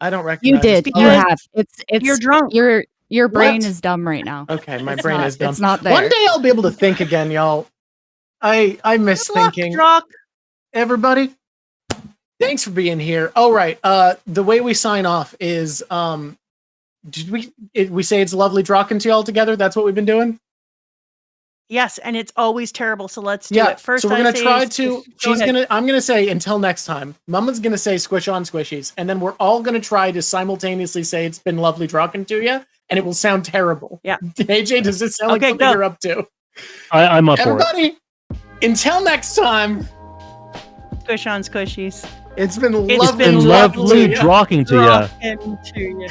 I don't recognize. You did. this. You Because have. It's you're drunk. Your brain What? is dumb right now. Okay, my It's brain not- is dumb. It's not there. One day I'll be able to think again, y'all. I miss Good luck, thinking. Drawk. Everybody, thanks for being here. All right. The way we sign off is did we say it's lovely talking to y'all together? That's what we've been doing. Yes, and it's always terrible. So let's do it. First, so we're I gonna say try s- to. go ahead. I'm gonna say until next time. Mama's gonna say squish on squishies, and then we're all gonna try to simultaneously say it's been lovely talking to you, and it will sound terrible. Yeah. AJ, does this sound Okay, like something go. you're up to? I'm up for it. Everybody, until next time. Squish on squishies. It's been It's lovely. been Lovely talking to you. talking to you. Rockin' to you.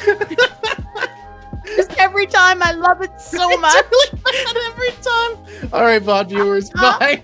Just every time, I love it so It's much. really bad every time. All right, VOD viewers. Bye.